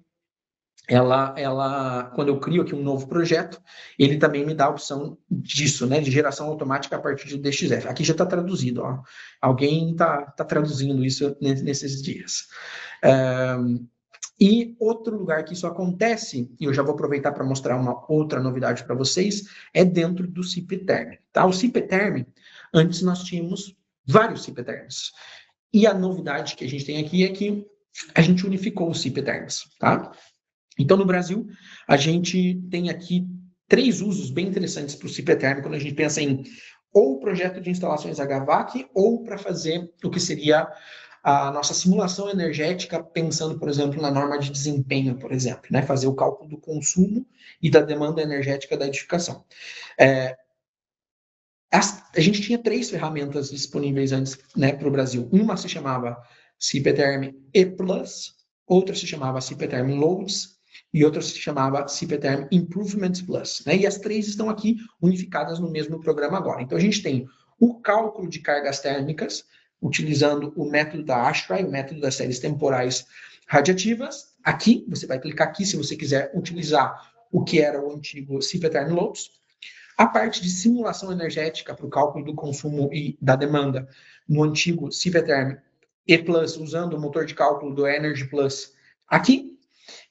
A: quando eu crio aqui um novo projeto, ele também me dá a opção disso, né, de geração automática a partir de DXF. Aqui já está traduzido, ó. Alguém está traduzindo isso nesses dias. E outro lugar que isso acontece, e eu já vou aproveitar para mostrar uma outra novidade para vocês, é dentro do CIPterm. Tá? O CIPterm, antes nós tínhamos vários CIPterms. E a novidade que a gente tem aqui é que a gente unificou os CIPterms, tá? Então, no Brasil, a gente tem aqui 3 usos bem interessantes para o CIPterm, quando a gente pensa em ou projeto de instalações HVAC, ou para fazer o que seria a nossa simulação energética, pensando, por exemplo, na norma de desempenho, por exemplo, né? Fazer o cálculo do consumo e da demanda energética da edificação. A gente tinha 3 ferramentas disponíveis antes, né, para o Brasil. Uma se chamava CIPterm E+, outra se chamava CIPterm Loads, e outra se chamava CIPterm Improvements Plus, né? E as 3 estão aqui unificadas no mesmo programa agora. Então, a gente tem o cálculo de cargas térmicas, utilizando o método da ASHRAE, o método das séries temporais radiativas. Aqui, você vai clicar aqui se você quiser utilizar o que era o antigo CPTern Loads, a parte de simulação energética para o cálculo do consumo e da demanda no antigo CPTern E+, usando o motor de cálculo do Energy Plus aqui,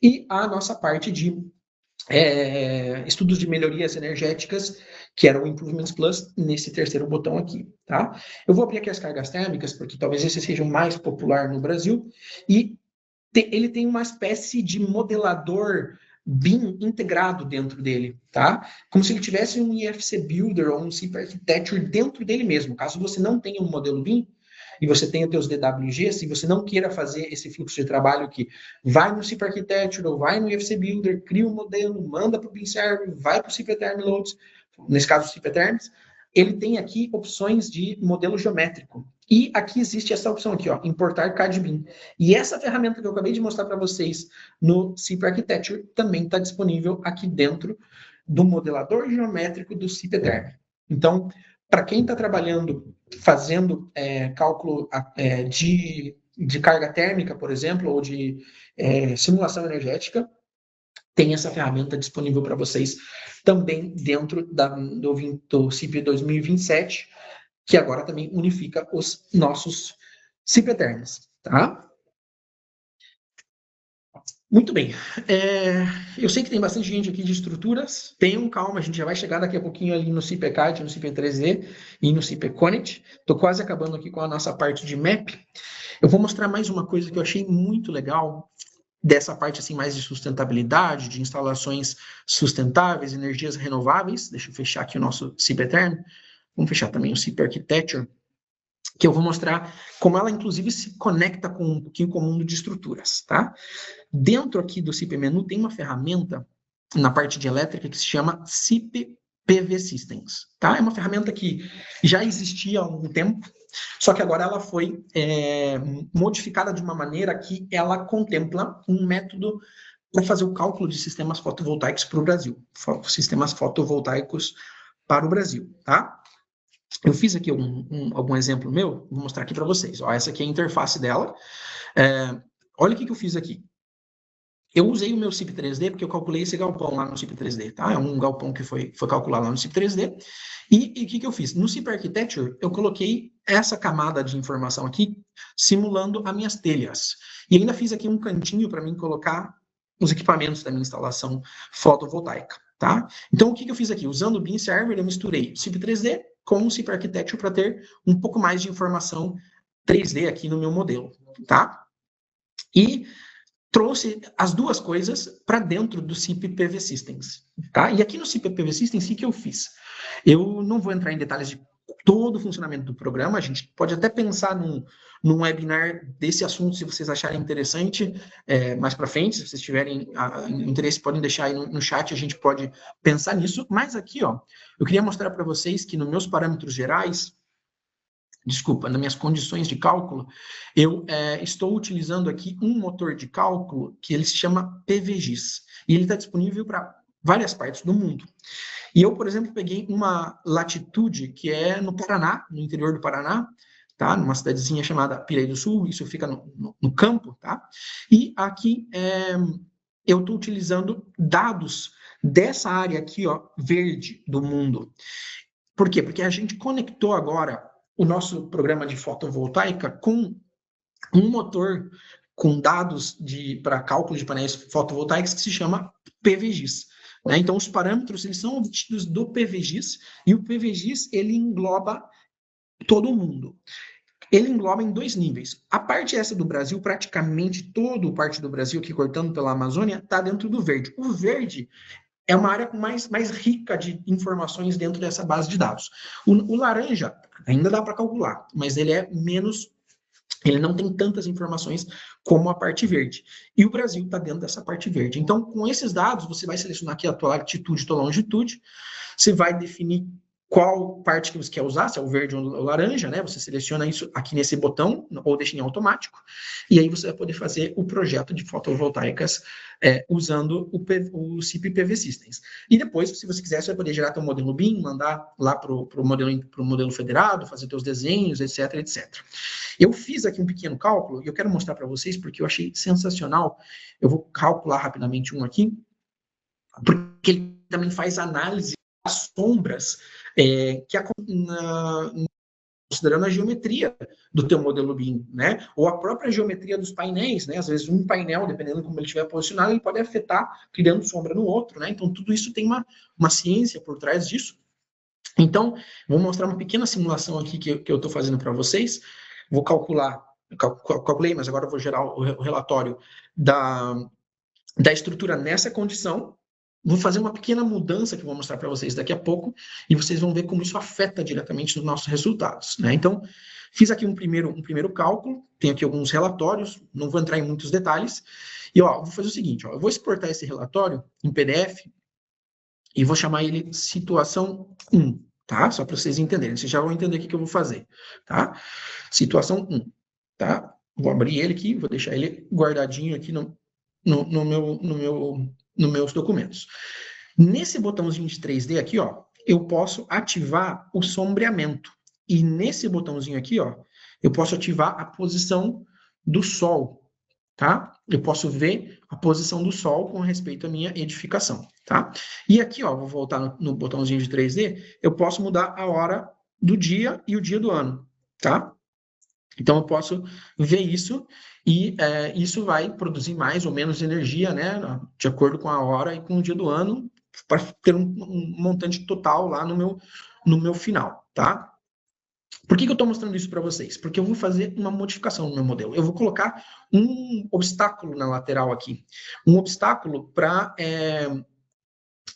A: e a nossa parte de estudos de melhorias energéticas, que era o Improvements Plus, nesse terceiro botão aqui, tá? Eu vou abrir aqui as cargas térmicas, porque talvez esse seja o mais popular no Brasil, e ele tem uma espécie de modelador BIM integrado dentro dele, tá? Como se ele tivesse um IFC Builder ou um CIP Architecture dentro dele mesmo. Caso você não tenha um modelo BIM, e você tenha teus DWG, se você não queira fazer esse fluxo de trabalho que vai no CIP Architecture ou vai no IFC Builder, cria um modelo, manda para o BIM Server, vai para o CPTern Loads, nesse caso o CPTerms, ele tem aqui opções de modelo geométrico. E aqui existe essa opção aqui, ó, importar CAD/BIM. E essa ferramenta que eu acabei de mostrar para vocês no CIP Architecture também está disponível aqui dentro do modelador geométrico do CPTerm. Então, para quem está trabalhando, fazendo cálculo de carga térmica, por exemplo, ou de simulação energética, tem essa ferramenta disponível para vocês também dentro do CIP 2027, que agora também unifica os nossos CPTerms, tá? Muito bem. Eu sei que tem bastante gente aqui de estruturas. Tenham calma, a gente já vai chegar daqui a pouquinho ali no CPCAD, no CP3D e no CPConnect. Estou quase acabando aqui com a nossa parte de map. Eu vou mostrar mais uma coisa que eu achei muito legal dessa parte assim mais de sustentabilidade, de instalações sustentáveis, energias renováveis. Deixa eu fechar aqui o nosso CPTerm. Vamos fechar também o CIP Architecture, que eu vou mostrar como ela, inclusive, se conecta com um pouquinho com o mundo de estruturas, tá? Dentro aqui do CIP Menu tem uma ferramenta na parte de elétrica que se chama CIP PV Systems, tá? É uma ferramenta que já existia há algum tempo, só que agora ela foi modificada de uma maneira que ela contempla um método para fazer o cálculo de sistemas fotovoltaicos para o Brasil, sistemas fotovoltaicos para o Brasil, tá? Eu fiz aqui algum exemplo meu, vou mostrar aqui para vocês. Ó, essa aqui é a interface dela. Olha o que eu fiz aqui. Eu usei o meu CIP 3D porque eu calculei esse galpão lá no CIP 3D, tá? É um galpão que foi calculado lá no CIP 3D. E o que eu fiz? No CIP Architecture, eu coloquei essa camada de informação aqui, simulando as minhas telhas. E ainda fiz aqui um cantinho para mim colocar os equipamentos da minha instalação fotovoltaica, tá? Então, o que eu fiz aqui? Usando o BIM Server, eu misturei o CIP 3D com o CIP Architecture para ter um pouco mais de informação 3D aqui no meu modelo, tá? E trouxe as duas coisas para dentro do CIP PV Systems, tá? E aqui no CIP PV Systems, o que eu fiz? Eu não vou entrar em detalhes de todo o funcionamento do programa, a gente pode até pensar num webinar desse assunto, se vocês acharem interessante, mais para frente, se vocês tiverem interesse, podem deixar aí no chat, a gente pode pensar nisso, mas aqui, ó, eu queria mostrar para vocês que nos meus parâmetros gerais, nas minhas condições de cálculo, eu estou utilizando aqui um motor de cálculo que ele se chama PVGIS, e ele está disponível para várias partes do mundo. E eu, por exemplo, peguei uma latitude que é no Paraná, no interior do Paraná, tá? Numa cidadezinha chamada Piraí do Sul, isso fica no campo, tá? E aqui eu estou utilizando dados dessa área aqui, ó, verde do mundo. Por quê? Porque a gente conectou agora o nosso programa de fotovoltaica com um motor com dados para cálculo de painéis fotovoltaicos que se chama PVGIS. Né? Então, os parâmetros eles são obtidos do PVGIS e o PVGIS ele engloba todo o mundo. Ele engloba em dois níveis. A parte essa do Brasil, praticamente toda a parte do Brasil, aqui cortando pela Amazônia, está dentro do verde. O verde é uma área mais rica de informações dentro dessa base de dados. O laranja ainda dá para calcular, mas ele é menos, ele não tem tantas informações como a parte verde. E o Brasil está dentro dessa parte verde. Então, com esses dados, você vai selecionar aqui a tua latitude e tua longitude, você vai definir qual parte que você quer usar, se é o verde ou o laranja, né? Você seleciona isso aqui nesse botão, ou deixa em automático, e aí você vai poder fazer o projeto de fotovoltaicas usando o CIP PV Systems. E depois, se você quiser, você vai poder gerar teu modelo BIM, mandar lá para o modelo federado, fazer teus desenhos, etc, etc. Eu fiz aqui um pequeno cálculo, e eu quero mostrar para vocês, porque eu achei sensacional. Eu vou calcular rapidamente um aqui. porque ele também faz análise das sombras considerando a geometria do teu modelo BIM, né? Ou a própria geometria dos painéis, né? Às vezes um painel, dependendo de como ele estiver posicionado, ele pode afetar criando sombra no outro, né? Então tudo isso tem uma ciência por trás disso. Então, vou mostrar uma pequena simulação aqui que eu estou fazendo para vocês. Vou calculei, mas agora eu vou gerar o relatório da estrutura nessa condição. Vou fazer uma pequena mudança que eu vou mostrar para vocês daqui a pouco, e vocês vão ver como isso afeta diretamente nos nossos resultados, né? Então, fiz aqui um primeiro cálculo, tenho aqui alguns relatórios, não vou entrar em muitos detalhes, e vou fazer o seguinte, eu vou exportar esse relatório em PDF e vou chamar ele situação 1, tá? Só para vocês entenderem, vocês já vão entender o que eu vou fazer, tá? Situação 1, tá? Vou abrir ele aqui, vou deixar ele guardadinho aqui nos meus documentos. Nesse botãozinho de 3D aqui, eu posso ativar o sombreamento. E nesse botãozinho aqui, eu posso ativar a posição do sol, tá? Eu posso ver a posição do sol com respeito à minha edificação, tá? E aqui, vou voltar no botãozinho de 3D, eu posso mudar a hora do dia e o dia do ano, tá? Então, eu posso ver isso e isso vai produzir mais ou menos energia, né, de acordo com a hora e com o dia do ano, para ter um montante total lá no meu final, tá? Por que eu estou mostrando isso para vocês? Porque eu vou fazer uma modificação no meu modelo. Eu vou colocar um obstáculo na lateral aqui. Um obstáculo para...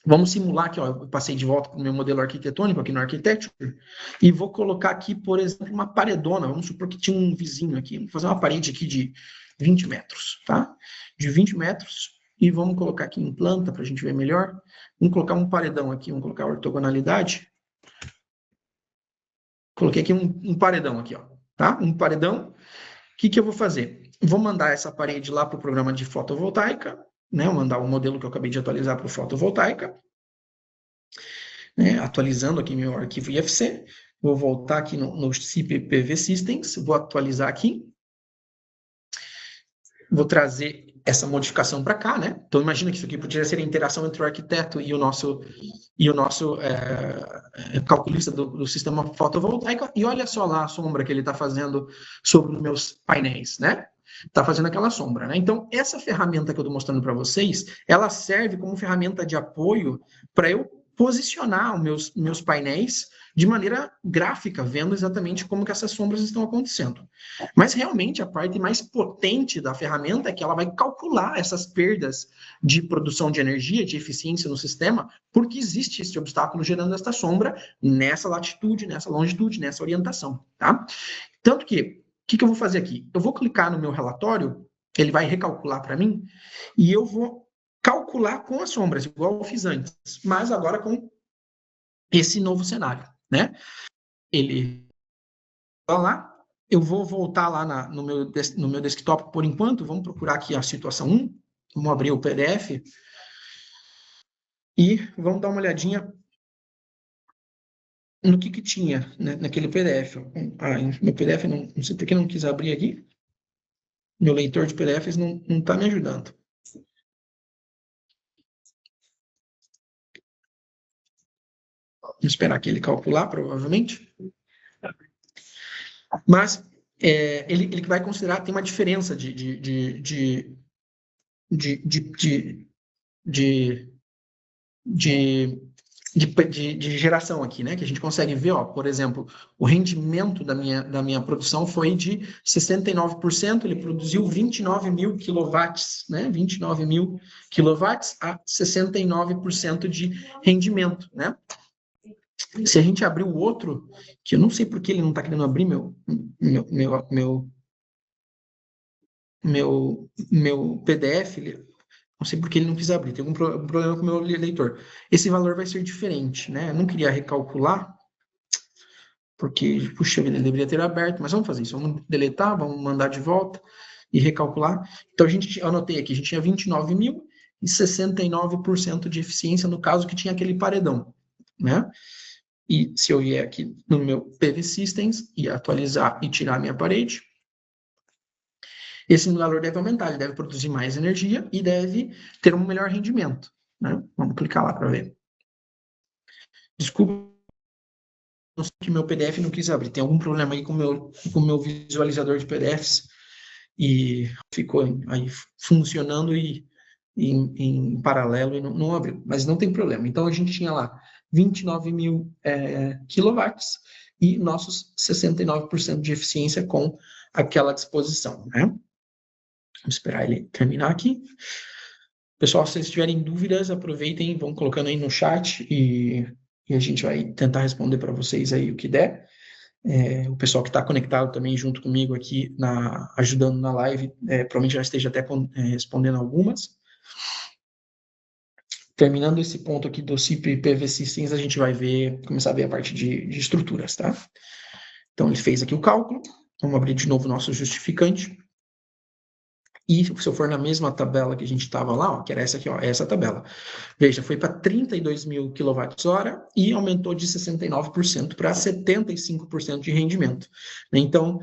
A: vamos simular aqui, eu passei de volta para o meu modelo arquitetônico aqui no Architecture, e vou colocar aqui, por exemplo, uma paredona. Vamos supor que tinha um vizinho aqui. Vou fazer uma parede aqui de 20 metros, tá? De 20 metros, e vamos colocar aqui em planta para a gente ver melhor. Vamos colocar um paredão aqui, vamos colocar a ortogonalidade. Coloquei aqui um paredão aqui, tá? Um paredão. O que eu vou fazer? Vou mandar essa parede lá para o programa de fotovoltaica, né? Vou mandar o modelo que eu acabei de atualizar para o fotovoltaica, né? Atualizando aqui meu arquivo IFC. Vou voltar aqui no CIP PV Systems, vou atualizar aqui. Vou trazer essa modificação para cá, né? Então, imagina que isso aqui poderia ser a interação entre o arquiteto e o nosso calculista do sistema fotovoltaico. E olha só lá a sombra que ele está fazendo sobre os meus painéis, né? Está fazendo aquela sombra, né? Então, essa ferramenta que eu estou mostrando para vocês, ela serve como ferramenta de apoio para eu posicionar os meus painéis de maneira gráfica, vendo exatamente como que essas sombras estão acontecendo. Mas realmente a parte mais potente da ferramenta é que ela vai calcular essas perdas de produção de energia, de eficiência no sistema, porque existe esse obstáculo gerando esta sombra nessa latitude, nessa longitude, nessa orientação, tá? Tanto que, o que eu vou fazer aqui? Eu vou clicar no meu relatório, ele vai recalcular para mim, e eu vou calcular com as sombras, igual eu fiz antes, mas agora com esse novo cenário, né? Ele vai lá, eu vou voltar lá no meu desktop por enquanto, vamos procurar aqui a situação 1, vamos abrir o PDF e vamos dar uma olhadinha no que tinha, né, naquele PDF. Meu PDF, não sei por que não quis abrir aqui, meu leitor de PDFs não está me ajudando. Vamos esperar aqui ele calcular, provavelmente. Mas ele vai considerar, tem uma diferença de geração aqui, né? Que a gente consegue ver, por exemplo, o rendimento da minha produção foi de 69%, ele produziu 29 mil quilowatts, né? 29 mil quilowatts a 69% de rendimento, né? Se a gente abrir o outro, que eu não sei por que ele não está querendo abrir meu PDF, não sei por que ele não quis abrir, tem algum problema com o meu leitor. Esse valor vai ser diferente, né? Eu não queria recalcular, porque, puxa vida, ele deveria ter aberto, mas vamos fazer isso, vamos deletar, vamos mandar de volta e recalcular. Então, eu anotei aqui, a gente tinha 29 mil e 69% de eficiência no caso que tinha aquele paredão, né? E se eu vier aqui no meu PV Systems e atualizar e tirar a minha parede, esse valor deve aumentar, ele deve produzir mais energia e deve ter um melhor rendimento, né? Vamos clicar lá para ver. Desculpa, não sei que meu PDF não quis abrir. Tem algum problema aí com o meu visualizador de PDFs e ficou aí funcionando e em paralelo e não abriu. Mas não tem problema. Então, a gente tinha lá 29 mil quilowatts e nossos 69% de eficiência com aquela disposição, né? Vamos esperar ele terminar aqui. Pessoal, se vocês tiverem dúvidas, aproveitem, vão colocando aí no chat e a gente vai tentar responder para vocês aí o que der. O pessoal que está conectado também junto comigo aqui, ajudando na live, provavelmente já esteja até respondendo algumas. Terminando esse ponto aqui do CIP PV Systems, a gente vai começar a ver a parte de estruturas, tá? Então, ele fez aqui o cálculo. Vamos abrir de novo o nosso justificante. E se eu for na mesma tabela que a gente estava lá, ó, que era essa aqui, ó, essa tabela. Veja, foi para 32 mil kWh e aumentou de 69% para 75% de rendimento. Então,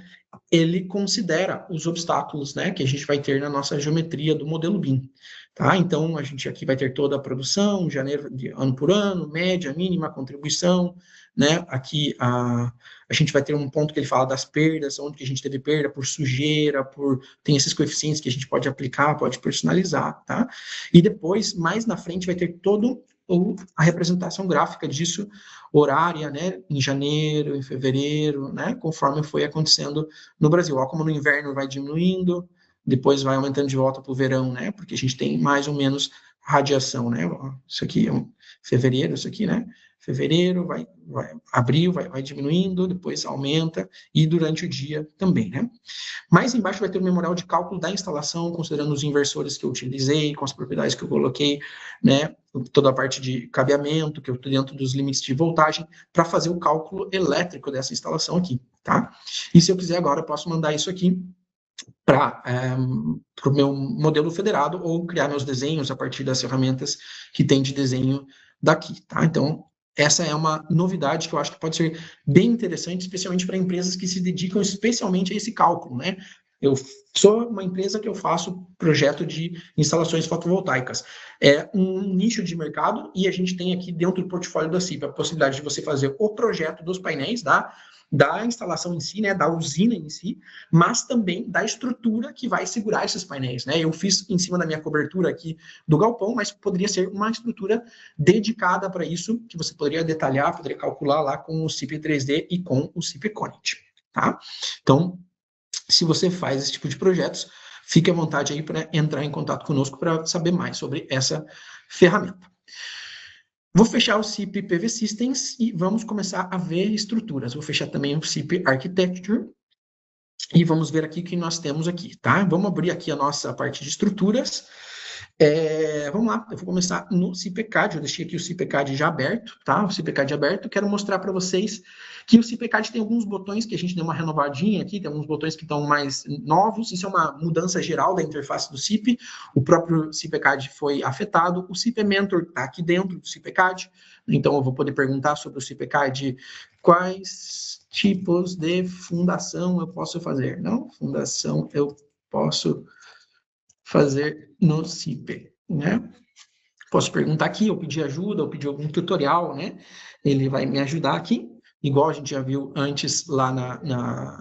A: ele considera os obstáculos, né, que a gente vai ter na nossa geometria do modelo BIM. Tá? Então, a gente aqui vai ter toda a produção, janeiro, de ano por ano, média, mínima, contribuição, né? Aqui a gente vai ter um ponto que ele fala das perdas, onde que a gente teve perda por sujeira, tem esses coeficientes que a gente pode aplicar, pode personalizar, tá? E depois, mais na frente, vai ter todo a representação gráfica disso, horária, né, em janeiro, em fevereiro, né, conforme foi acontecendo no Brasil. Ó, como no inverno vai diminuindo, depois vai aumentando de volta para o verão, né, porque a gente tem mais ou menos radiação, né, ó, isso aqui é fevereiro, isso aqui, né, fevereiro, abril vai diminuindo, depois aumenta, e durante o dia também, né. Mais embaixo vai ter o memorial de cálculo da instalação, considerando os inversores que eu utilizei, com as propriedades que eu coloquei, né, toda a parte de cabeamento, que eu estou dentro dos limites de voltagem, para fazer o cálculo elétrico dessa instalação aqui, tá? E se eu quiser agora, eu posso mandar isso aqui para o meu modelo federado ou criar meus desenhos a partir das ferramentas que tem de desenho daqui, tá? Então, essa é uma novidade que eu acho que pode ser bem interessante, especialmente para empresas que se dedicam especialmente a esse cálculo, né? Eu sou uma empresa que eu faço projeto de instalações fotovoltaicas. É um nicho de mercado e a gente tem aqui dentro do portfólio da CIP a possibilidade de você fazer o projeto dos painéis, da instalação em si, né, da usina em si, mas também da estrutura que vai segurar esses painéis, né? Eu fiz em cima da minha cobertura aqui do galpão, mas poderia ser uma estrutura dedicada para isso, que você poderia detalhar, poderia calcular lá com o CIP 3D e com o CIP Connect, tá? Então, se você faz esse tipo de projetos, fique à vontade aí para entrar em contato conosco para saber mais sobre essa ferramenta. Vou fechar o CIP PV Systems e vamos começar a ver estruturas. Vou fechar também o CIP Architecture e vamos ver aqui o que nós temos aqui, tá? Vamos abrir aqui a nossa parte de estruturas. Vamos lá, eu vou começar no CIPCAD, eu deixei aqui o CIPCAD já aberto, tá? O CIPCAD aberto, quero mostrar para vocês que o CIPCAD tem alguns botões que a gente deu uma renovadinha aqui, tem alguns botões que estão mais novos, isso é uma mudança geral da interface do CIP, o próprio CIPCAD foi afetado, o CIP Mentor está aqui dentro do CIPCAD, então eu vou poder perguntar sobre o CIPCAD quais tipos de fundação eu posso fazer. Não, fundação eu posso fazer no CIP, né? Posso perguntar aqui, ou pedir ajuda, ou pedir algum tutorial, né? Ele vai me ajudar aqui, igual a gente já viu antes lá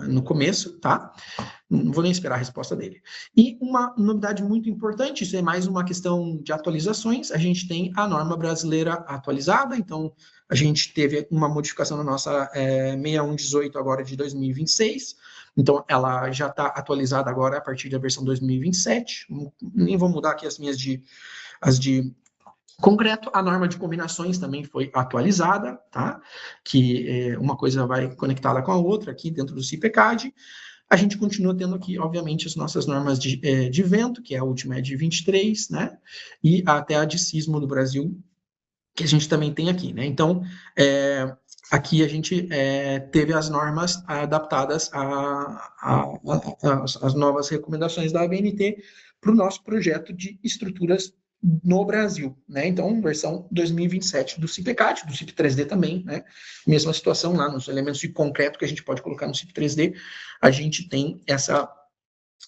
A: no começo, tá? Não vou nem esperar a resposta dele. E uma novidade muito importante, isso é mais uma questão de atualizações, a gente tem a norma brasileira atualizada, então a gente teve uma modificação na nossa 6118 agora de 2026, então ela já está atualizada agora a partir da versão 2027, nem vou mudar aqui as de concreto. A norma de combinações também foi atualizada, tá? Que uma coisa vai conectada com a outra aqui dentro do CIPCAD. A gente continua tendo aqui, obviamente, as nossas normas de vento, que a última é de 23, né? E até a de sismo do Brasil, que a gente também tem aqui, né? Então, aqui a gente teve as normas adaptadas às novas recomendações da ABNT para o nosso projeto de estruturas no Brasil, né? Então, versão 2027 do CIPCAD, do CIP 3D também, né? Mesma situação lá nos elementos de concreto que a gente pode colocar no CIP 3D, a gente tem essa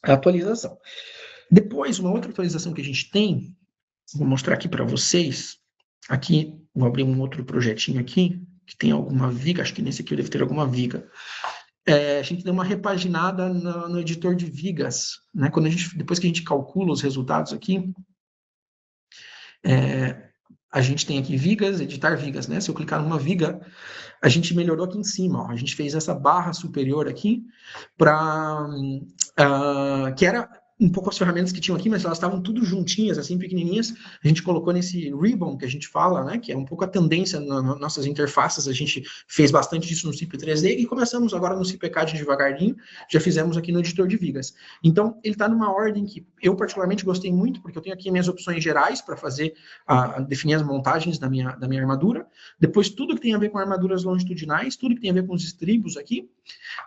A: atualização. Depois, uma outra atualização que a gente tem vou mostrar aqui para vocês. Aqui, vou abrir um outro projetinho aqui, que tem alguma viga, acho que nesse aqui eu devo ter alguma viga. A gente deu uma repaginada no editor de vigas, né? Depois que a gente calcula os resultados aqui, a gente tem aqui vigas, editar vigas, né? Se eu clicar numa viga, a gente melhorou aqui em cima, ó. A gente fez essa barra superior aqui para que era um pouco as ferramentas que tinham aqui, mas elas estavam tudo juntinhas, assim, pequenininhas. A gente colocou nesse ribbon que a gente fala, né, que é um pouco a tendência nas nossas interfaces. A gente fez bastante disso no CIP 3D e começamos agora no CIPCAD devagarinho, já fizemos aqui no editor de vigas. Então, ele está numa ordem que eu particularmente gostei muito, porque eu tenho aqui minhas opções gerais para fazer, definir as montagens da minha armadura. Depois, tudo que tem a ver com armaduras longitudinais, tudo que tem a ver com os estribos aqui.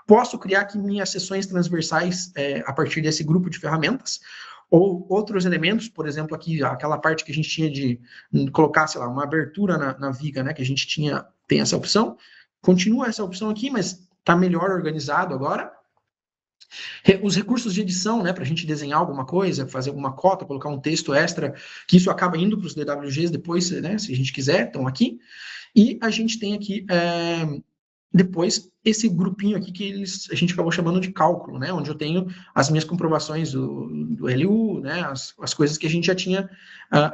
A: Posso criar aqui minhas seções transversais a partir desse grupo de ferramentas, ou outros elementos, por exemplo, aqui, aquela parte que a gente tinha de colocar, sei lá, uma abertura na viga, né, que a gente tem essa opção. Continua essa opção aqui, mas está melhor organizado agora. Os recursos de edição, né, para a gente desenhar alguma coisa, fazer alguma cota, colocar um texto extra, que isso acaba indo para os DWGs depois, né, se a gente quiser, estão aqui. E a gente tem aqui, depois, esse grupinho aqui que a gente acabou chamando de cálculo, né, onde eu tenho as minhas comprovações do LU, né, as coisas que a gente já tinha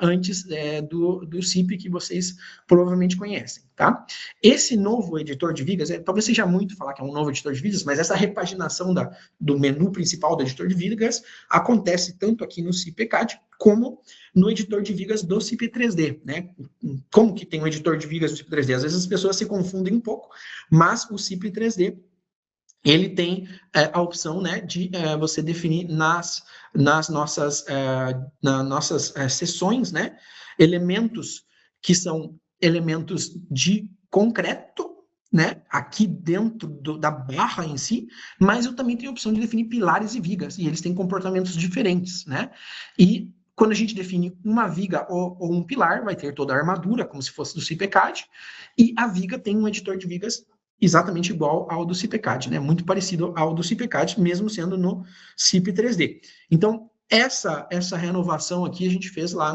A: antes do CIP, que vocês provavelmente conhecem, tá? Esse novo editor de vigas, talvez seja muito falar que é um novo editor de vigas, mas essa repaginação do menu principal do editor de vigas acontece tanto aqui no CIPCAD como no editor de vigas do CIP 3D, né? Como que tem um editor de vigas do CIP 3D? Às vezes as pessoas se confundem um pouco, mas o CIP 3D, ele tem a opção, né, de você definir nas nossas seções, né, elementos que são elementos de concreto, né, aqui dentro da barra em si, mas eu também tenho a opção de definir pilares e vigas, e eles têm comportamentos diferentes, né, e quando a gente define uma viga ou um pilar, vai ter toda a armadura, como se fosse do CIPCAD, e a viga tem um editor de vigas exatamente igual ao do CIPCAD, né? Muito parecido ao do CIPCAD, mesmo sendo no CIP 3D. Então, essa renovação aqui a gente fez lá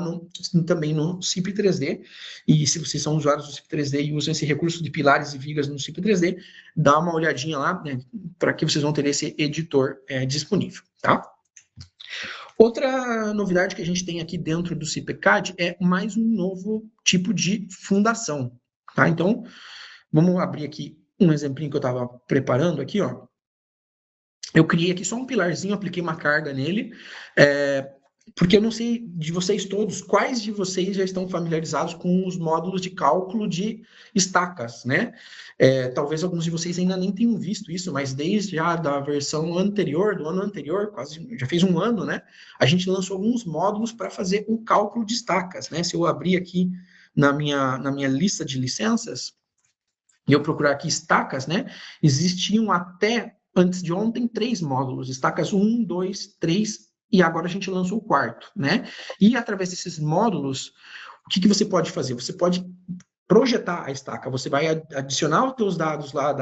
A: também no CIP 3D, e se vocês são usuários do CIP 3D e usam esse recurso de pilares e vigas no CIP 3D, dá uma olhadinha lá, né, para que vocês vão ter esse editor disponível, tá? Outra novidade que a gente tem aqui dentro do CIPCAD é mais um novo tipo de fundação, tá? Então, vamos abrir aqui um exemplinho que eu estava preparando aqui, ó. Eu criei aqui só um pilarzinho, apliquei uma carga nele, porque eu não sei de vocês todos, quais de vocês já estão familiarizados com os módulos de cálculo de estacas, né? Talvez alguns de vocês ainda nem tenham visto isso, mas desde já da versão anterior, do ano anterior, quase já fez um ano, né? A gente lançou alguns módulos para fazer o cálculo de estacas, né? Se eu abrir aqui na minha lista de licenças, e eu procurar aqui estacas, né? Existiam até antes de ontem 3 módulos, estacas 1, 2, 3, e agora a gente lançou o 4º, né? E através desses módulos, o que você pode fazer? Você pode projetar a estaca, você vai adicionar os seus dados lá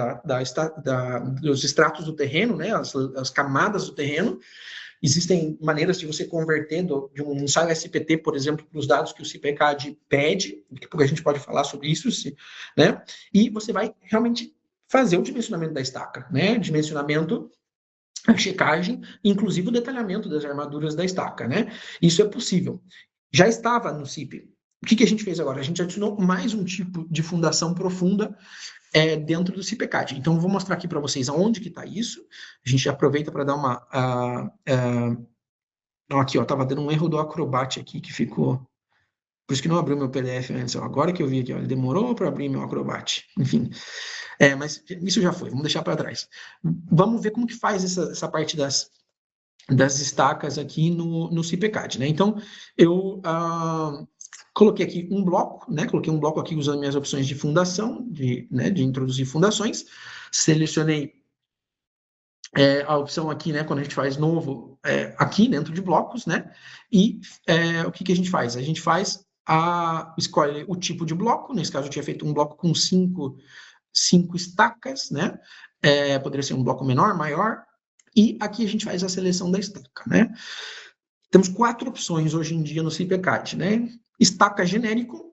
A: dos extratos do terreno, né? As camadas do terreno. Existem maneiras de você converter de um ensaio SPT, por exemplo, para os dados que o CIPCAD pede, porque a gente pode falar sobre isso, né? E você vai realmente fazer o dimensionamento da estaca, né? Dimensionamento, a checagem, inclusive o detalhamento das armaduras da estaca, né? Isso é possível. Já estava no CIP. O que a gente fez agora? A gente adicionou mais um tipo de fundação profunda dentro do CIPCAD. Então, eu vou mostrar aqui para vocês aonde que está isso. A gente aproveita para dar uma... aqui, ó, estava dando um erro do Acrobat aqui, que ficou... Por isso que não abriu meu PDF antes. Ó. Agora que eu vi aqui, ó, ele demorou para abrir meu Acrobat. Enfim, mas isso já foi, vamos deixar para trás. Vamos ver como que faz essa parte das estacas aqui no CIPCAD, né? Então, eu coloquei aqui um bloco, né? Coloquei um bloco aqui usando minhas opções de fundação, de introduzir fundações. Selecionei a opção aqui, né? Quando a gente faz novo, aqui dentro de blocos, né? E o que a gente faz? A gente escolhe o tipo de bloco. Nesse caso, eu tinha feito um bloco com 5 estacas, né? Poderia ser um bloco menor, maior. E aqui a gente faz a seleção da estaca, né? temos 4 opções hoje em dia no CIPCAT, né? Estaca genérico,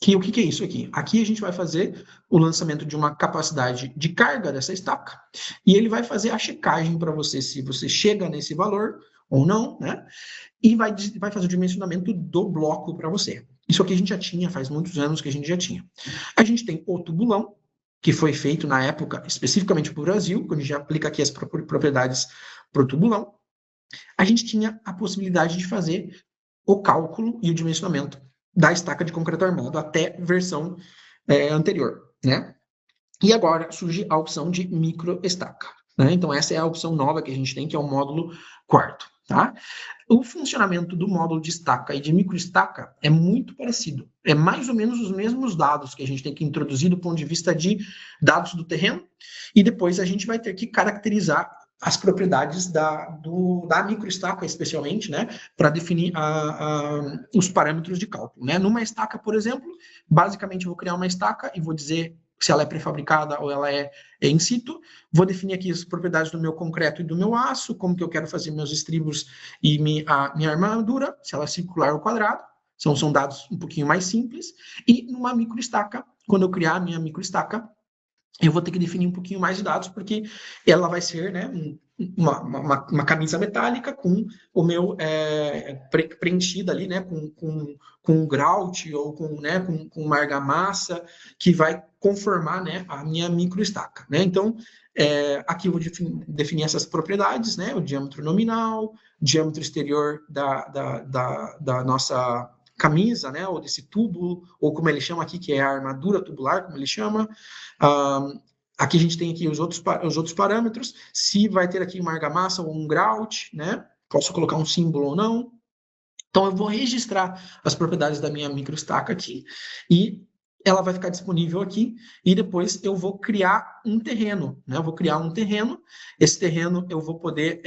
A: que o que é isso aqui? Aqui a gente vai fazer o lançamento de uma capacidade de carga dessa estaca e ele vai fazer a checagem para você se você chega nesse valor ou não, né? E vai fazer o dimensionamento do bloco para você. Isso aqui a gente já tinha, faz muitos anos que a gente já tinha. A gente tem o tubulão, que foi feito na época especificamente para o Brasil, quando a gente aplica aqui as propriedades para o tubulão. A gente tinha a possibilidade de fazer o cálculo e o dimensionamento da estaca de concreto armado até versão anterior, né? E agora surge a opção de microestaca, né? Então essa é a opção nova que a gente tem, que é o módulo quarto, tá? O funcionamento do módulo de estaca e de microestaca é muito parecido. É mais ou menos os mesmos dados que a gente tem que introduzir do ponto de vista de dados do terreno, e depois a gente vai ter que caracterizar as propriedades da microestaca, especialmente, né, para definir os parâmetros de cálculo, né? Numa estaca, por exemplo, basicamente eu vou criar uma estaca e vou dizer se ela é pré-fabricada ou ela é in situ, vou definir aqui as propriedades do meu concreto e do meu aço, como que eu quero fazer meus estribos e a minha armadura, se ela é circular ou quadrada, são dados um pouquinho mais simples, e numa microestaca, quando eu criar a minha microestaca, eu vou ter que definir um pouquinho mais de dados, porque ela vai ser, né, uma camisa metálica com o meu preenchida ali, né, com um grout ou com uma argamassa que vai conformar, né, a minha microestaca, né? Então, aqui eu vou definir essas propriedades, né, o diâmetro nominal, diâmetro exterior da nossa camisa, né, ou desse tubo, ou como ele chama aqui, que é a armadura tubular, como ele chama. Aqui a gente tem aqui os outros parâmetros, se vai ter aqui uma argamassa ou um grout, né? Posso colocar um símbolo ou não. Então, eu vou registrar as propriedades da minha microestaca aqui e ela vai ficar disponível aqui e depois eu vou criar um terreno, né? Eu vou criar um terreno, esse terreno eu vou poder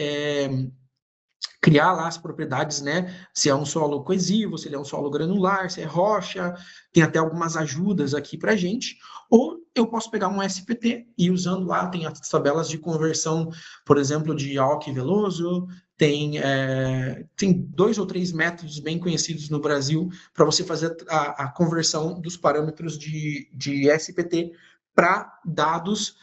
A: criar lá as propriedades, né? Se é um solo coesivo, se ele é um solo granular, se é rocha, tem até algumas ajudas aqui para gente. Ou eu posso pegar um SPT e usando lá, tem as tabelas de conversão, por exemplo, de Alck e Veloso, tem 2 ou 3 métodos bem conhecidos no Brasil para você fazer a conversão dos parâmetros de SPT para dados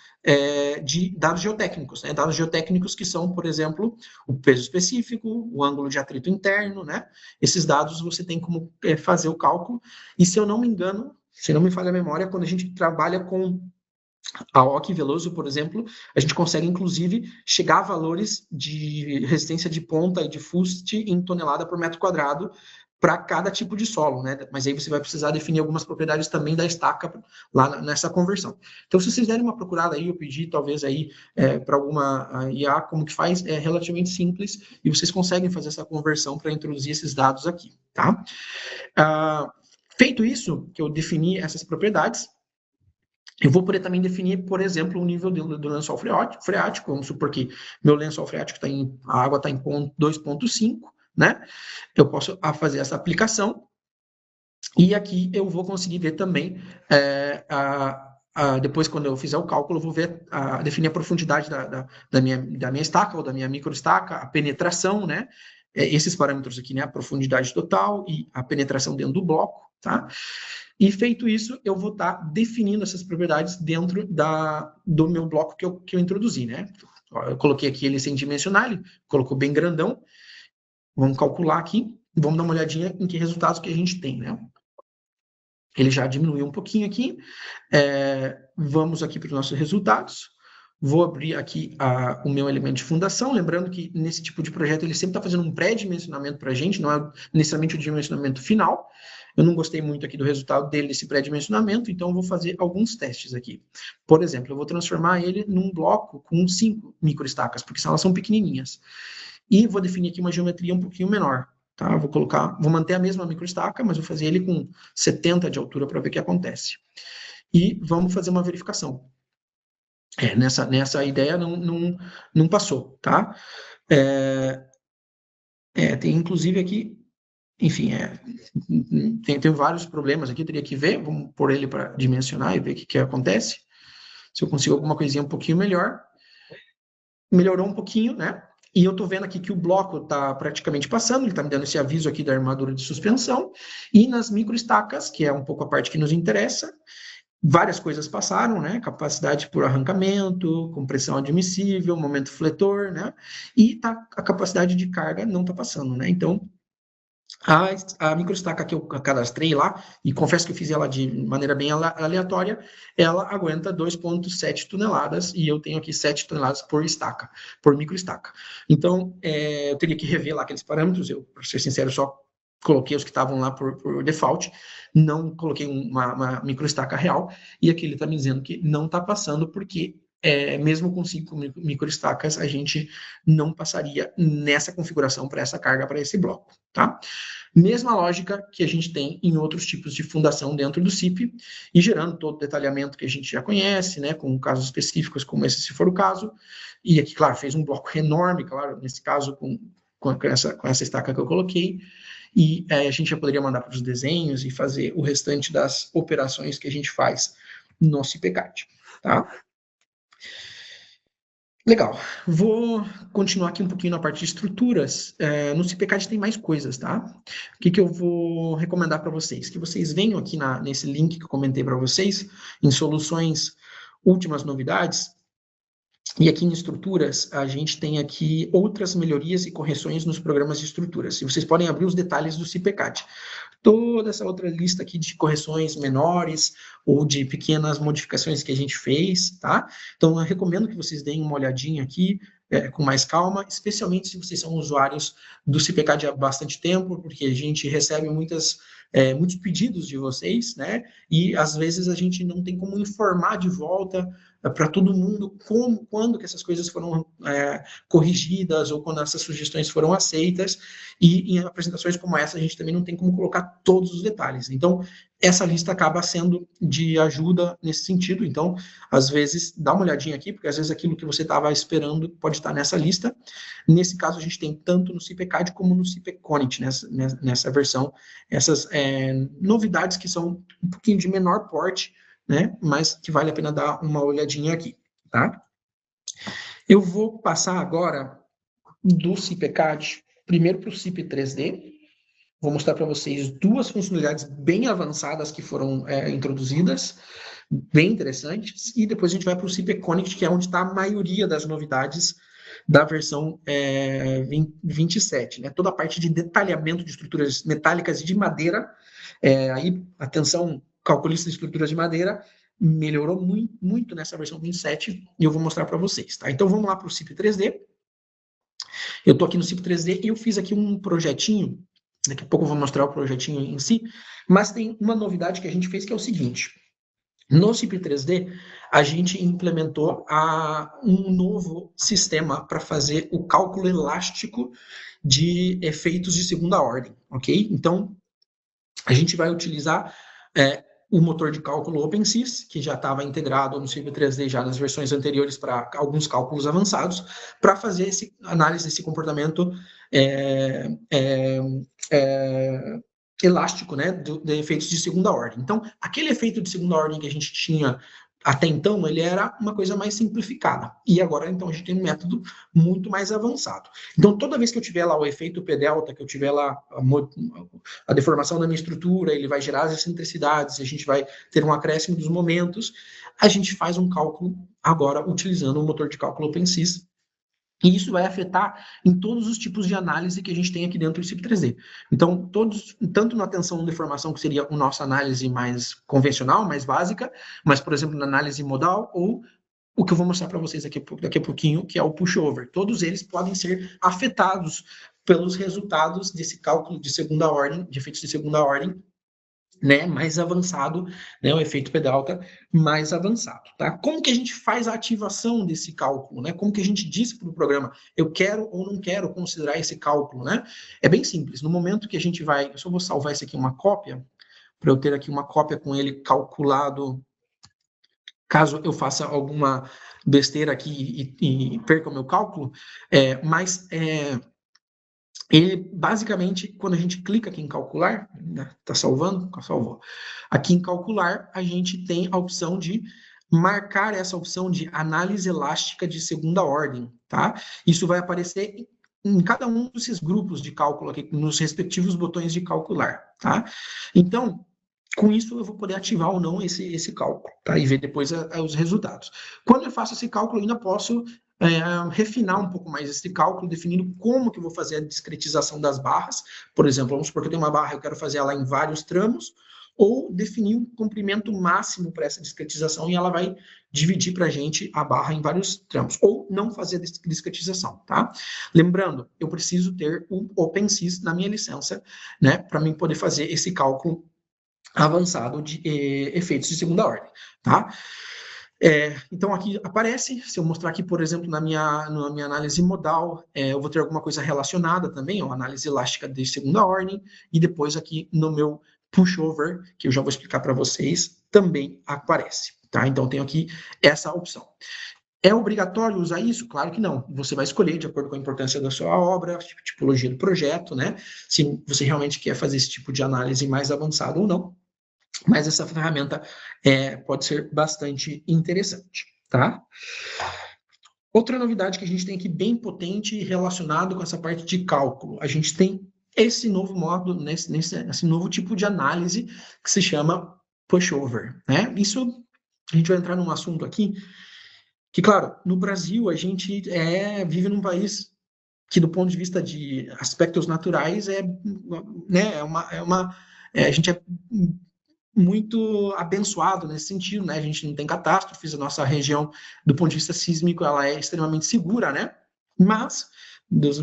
A: de dados geotécnicos, né? Dados geotécnicos que são, por exemplo, o peso específico, o ângulo de atrito interno, né? Esses dados você tem como fazer o cálculo. E se eu não me engano, se não me falha a memória, quando a gente trabalha com a Ock Veloso, por exemplo, a gente consegue, inclusive, chegar a valores de resistência de ponta e de fuste em tonelada por metro quadrado para cada tipo de solo, né? Mas aí você vai precisar definir algumas propriedades também da estaca lá nessa conversão. Então, se vocês derem uma procurada aí, eu pedi talvez aí para alguma IA como que faz, é relativamente simples e vocês conseguem fazer essa conversão para introduzir esses dados aqui, tá? Feito isso, que eu defini essas propriedades, eu vou poder também definir, por exemplo, o nível do lençol freático. Vamos supor que meu lençol freático a água está em 2,5, né? Eu posso fazer essa aplicação e aqui eu vou conseguir ver também, depois quando eu fizer o cálculo, eu vou ver, definir a profundidade da minha estaca ou da minha microestaca, a penetração, né? Esses parâmetros aqui, né? A profundidade total e a penetração dentro do bloco, tá? E feito isso, eu vou estar definindo essas propriedades dentro do meu bloco que eu introduzi, né? Eu coloquei aqui ele sem dimensionar, ele colocou bem grandão. Vamos calcular aqui, vamos dar uma olhadinha em que resultados que a gente tem, né? Ele já diminuiu um pouquinho aqui. Vamos aqui para os nossos resultados. Vou abrir aqui o meu elemento de fundação, lembrando que nesse tipo de projeto ele sempre está fazendo um pré-dimensionamento para a gente, não é necessariamente o dimensionamento final. Eu não gostei muito aqui do resultado dele, desse pré-dimensionamento, então eu vou fazer alguns testes aqui. Por exemplo, eu vou transformar ele num bloco com 5 microestacas, porque elas são pequenininhas. E vou definir aqui uma geometria um pouquinho menor. Tá? Vou manter a mesma microestaca, mas vou fazer ele com 70 de altura para ver o que acontece. E vamos fazer uma verificação. Nessa ideia não passou, tá? Tem inclusive aqui, enfim, tem vários problemas aqui, teria que ver, vamos pôr ele para dimensionar e ver o que acontece. Se eu consigo alguma coisinha um pouquinho melhor. Melhorou um pouquinho, né? E eu estou vendo aqui que o bloco está praticamente passando, ele está me dando esse aviso aqui da armadura de suspensão, e nas microestacas, que é um pouco a parte que nos interessa, várias coisas passaram, né? Capacidade por arrancamento, compressão admissível, momento fletor, né? E a capacidade de carga não está passando, né? Então, a microestaca que eu cadastrei lá, e confesso que eu fiz ela de maneira bem aleatória, ela aguenta 2,7 toneladas, e eu tenho aqui 7 toneladas por estaca, por microestaca. Então, eu teria que rever lá aqueles parâmetros, eu, para ser sincero, só coloquei os que estavam lá por default, não coloquei uma microestaca real, e aqui ele está me dizendo que não está passando, porque mesmo com 5 microestacas, a gente não passaria nessa configuração para essa carga, para esse bloco, tá? Mesma lógica que a gente tem em outros tipos de fundação dentro do CIP, e gerando todo o detalhamento que a gente já conhece, né, com casos específicos como esse, se for o caso, e aqui, claro, fez um bloco enorme, claro, nesse caso, com essa estaca que eu coloquei, e a gente já poderia mandar para os desenhos e fazer o restante das operações que a gente faz no CIPCAD, tá? Legal, vou continuar aqui um pouquinho na parte de estruturas. No CIPCAD tem mais coisas, tá? O que eu vou recomendar para vocês? Que vocês venham aqui nesse link que eu comentei para vocês, em soluções, últimas novidades, e aqui em estruturas, a gente tem aqui outras melhorias e correções nos programas de estruturas. E vocês podem abrir os detalhes do CIPCAD. Toda essa outra lista aqui de correções menores ou de pequenas modificações que a gente fez, tá? Então, eu recomendo que vocês deem uma olhadinha aqui com mais calma, especialmente se vocês são usuários do CIPCAD há bastante tempo, porque a gente recebe muitos pedidos de vocês, né? E às vezes a gente não tem como informar de volta para todo mundo quando que essas coisas foram corrigidas ou quando essas sugestões foram aceitas, e em apresentações como essa a gente também não tem como colocar todos os detalhes. Então, essa lista acaba sendo de ajuda nesse sentido. Então, às vezes, dá uma olhadinha aqui, porque às vezes aquilo que você estava esperando pode estar nessa lista. Nesse caso, a gente tem tanto no CIPCAD como no CIPCONIT, nessa versão, essas novidades que são um pouquinho de menor porte, né? Mas que vale a pena dar uma olhadinha aqui, tá? Eu vou passar agora do CIPCAD primeiro para o CIP 3D. Vou mostrar para vocês duas funcionalidades bem avançadas que foram introduzidas, bem interessantes, e depois a gente vai para o CIPCONIT, que é onde está a maioria das novidades da versão 27, né? Toda a parte de detalhamento de estruturas metálicas e de madeira, aí, atenção, calculista de estruturas de madeira, melhorou muito, muito nessa versão 27, e eu vou mostrar para vocês, tá? Então, vamos lá para o CIP 3D. Eu estou aqui no CIP 3D e eu fiz aqui um projetinho, daqui a pouco eu vou mostrar o projetinho em si, mas tem uma novidade que a gente fez que é o seguinte: no CIP 3D, a gente implementou um novo sistema para fazer o cálculo elástico de efeitos de segunda ordem, ok? Então, a gente vai utilizar o motor de cálculo OpenSys, que já estava integrado no CIP 3D já nas versões anteriores para alguns cálculos avançados, para fazer análise desse comportamento elástico, né, de efeitos de segunda ordem. Então, aquele efeito de segunda ordem que a gente tinha até então, ele era uma coisa mais simplificada. E agora, então, a gente tem um método muito mais avançado. Então, toda vez que eu tiver lá o efeito P delta, que eu tiver lá a deformação da minha estrutura, ele vai gerar as excentricidades, a gente vai ter um acréscimo dos momentos, a gente faz um cálculo agora utilizando o motor de cálculo OpenSys. E isso vai afetar em todos os tipos de análise que a gente tem aqui dentro do CIP 3D. Então, tanto na tensão de deformação, que seria a nossa análise mais convencional, mais básica, mas, por exemplo, na análise modal, ou o que eu vou mostrar para vocês daqui a pouquinho, que é o pushover. Todos eles podem ser afetados pelos resultados desse cálculo de segunda ordem, de efeitos de segunda ordem, né, mais avançado, né, o efeito P delta mais avançado, tá? Como que a gente faz a ativação desse cálculo, né? Como que a gente diz para o programa, eu quero ou não quero considerar esse cálculo, né? É bem simples, no momento que a gente vai, eu só vou salvar esse aqui uma cópia, para eu ter aqui uma cópia com ele calculado, caso eu faça alguma besteira aqui e perca o meu cálculo, mas ele, basicamente, quando a gente clica aqui em calcular, né, tá salvando? Salvou. Aqui em calcular, a gente tem a opção de marcar essa opção de análise elástica de segunda ordem, tá? Isso vai aparecer em cada um desses grupos de cálculo aqui, nos respectivos botões de calcular, tá? Então, com isso, eu vou poder ativar ou não esse cálculo, tá? E ver depois os resultados. Quando eu faço esse cálculo, eu ainda posso refinar um pouco mais esse cálculo, definindo como que eu vou fazer a discretização das barras. Por exemplo, vamos supor que eu tenho uma barra, eu quero fazer ela em vários tramos, ou definir um comprimento máximo para essa discretização e ela vai dividir para a gente a barra em vários tramos, ou não fazer a discretização, tá? Lembrando, eu preciso ter um OpenSys na minha licença, né, para mim poder fazer esse cálculo avançado de efeitos de segunda ordem, tá? Então, aqui aparece, se eu mostrar aqui, por exemplo, na minha análise modal, eu vou ter alguma coisa relacionada também, ó, análise elástica de segunda ordem, e depois aqui no meu pushover, que eu já vou explicar para vocês, também aparece, tá? Então, tenho aqui essa opção. É obrigatório usar isso? Claro que não. Você vai escolher de acordo com a importância da sua obra, tipologia do projeto, né? Se você realmente quer fazer esse tipo de análise mais avançada ou não. Mas essa ferramenta pode ser bastante interessante, tá? Outra novidade que a gente tem aqui bem potente relacionado com essa parte de cálculo, a gente tem esse novo modo, esse novo tipo de análise que se chama pushover, né? Isso, a gente vai entrar num assunto aqui que, claro, no Brasil a gente vive num país que, do ponto de vista de aspectos naturais, né, a gente é muito abençoado nesse sentido, né? A gente não tem catástrofes, a nossa região, do ponto de vista sísmico, ela é extremamente segura, né? Mas,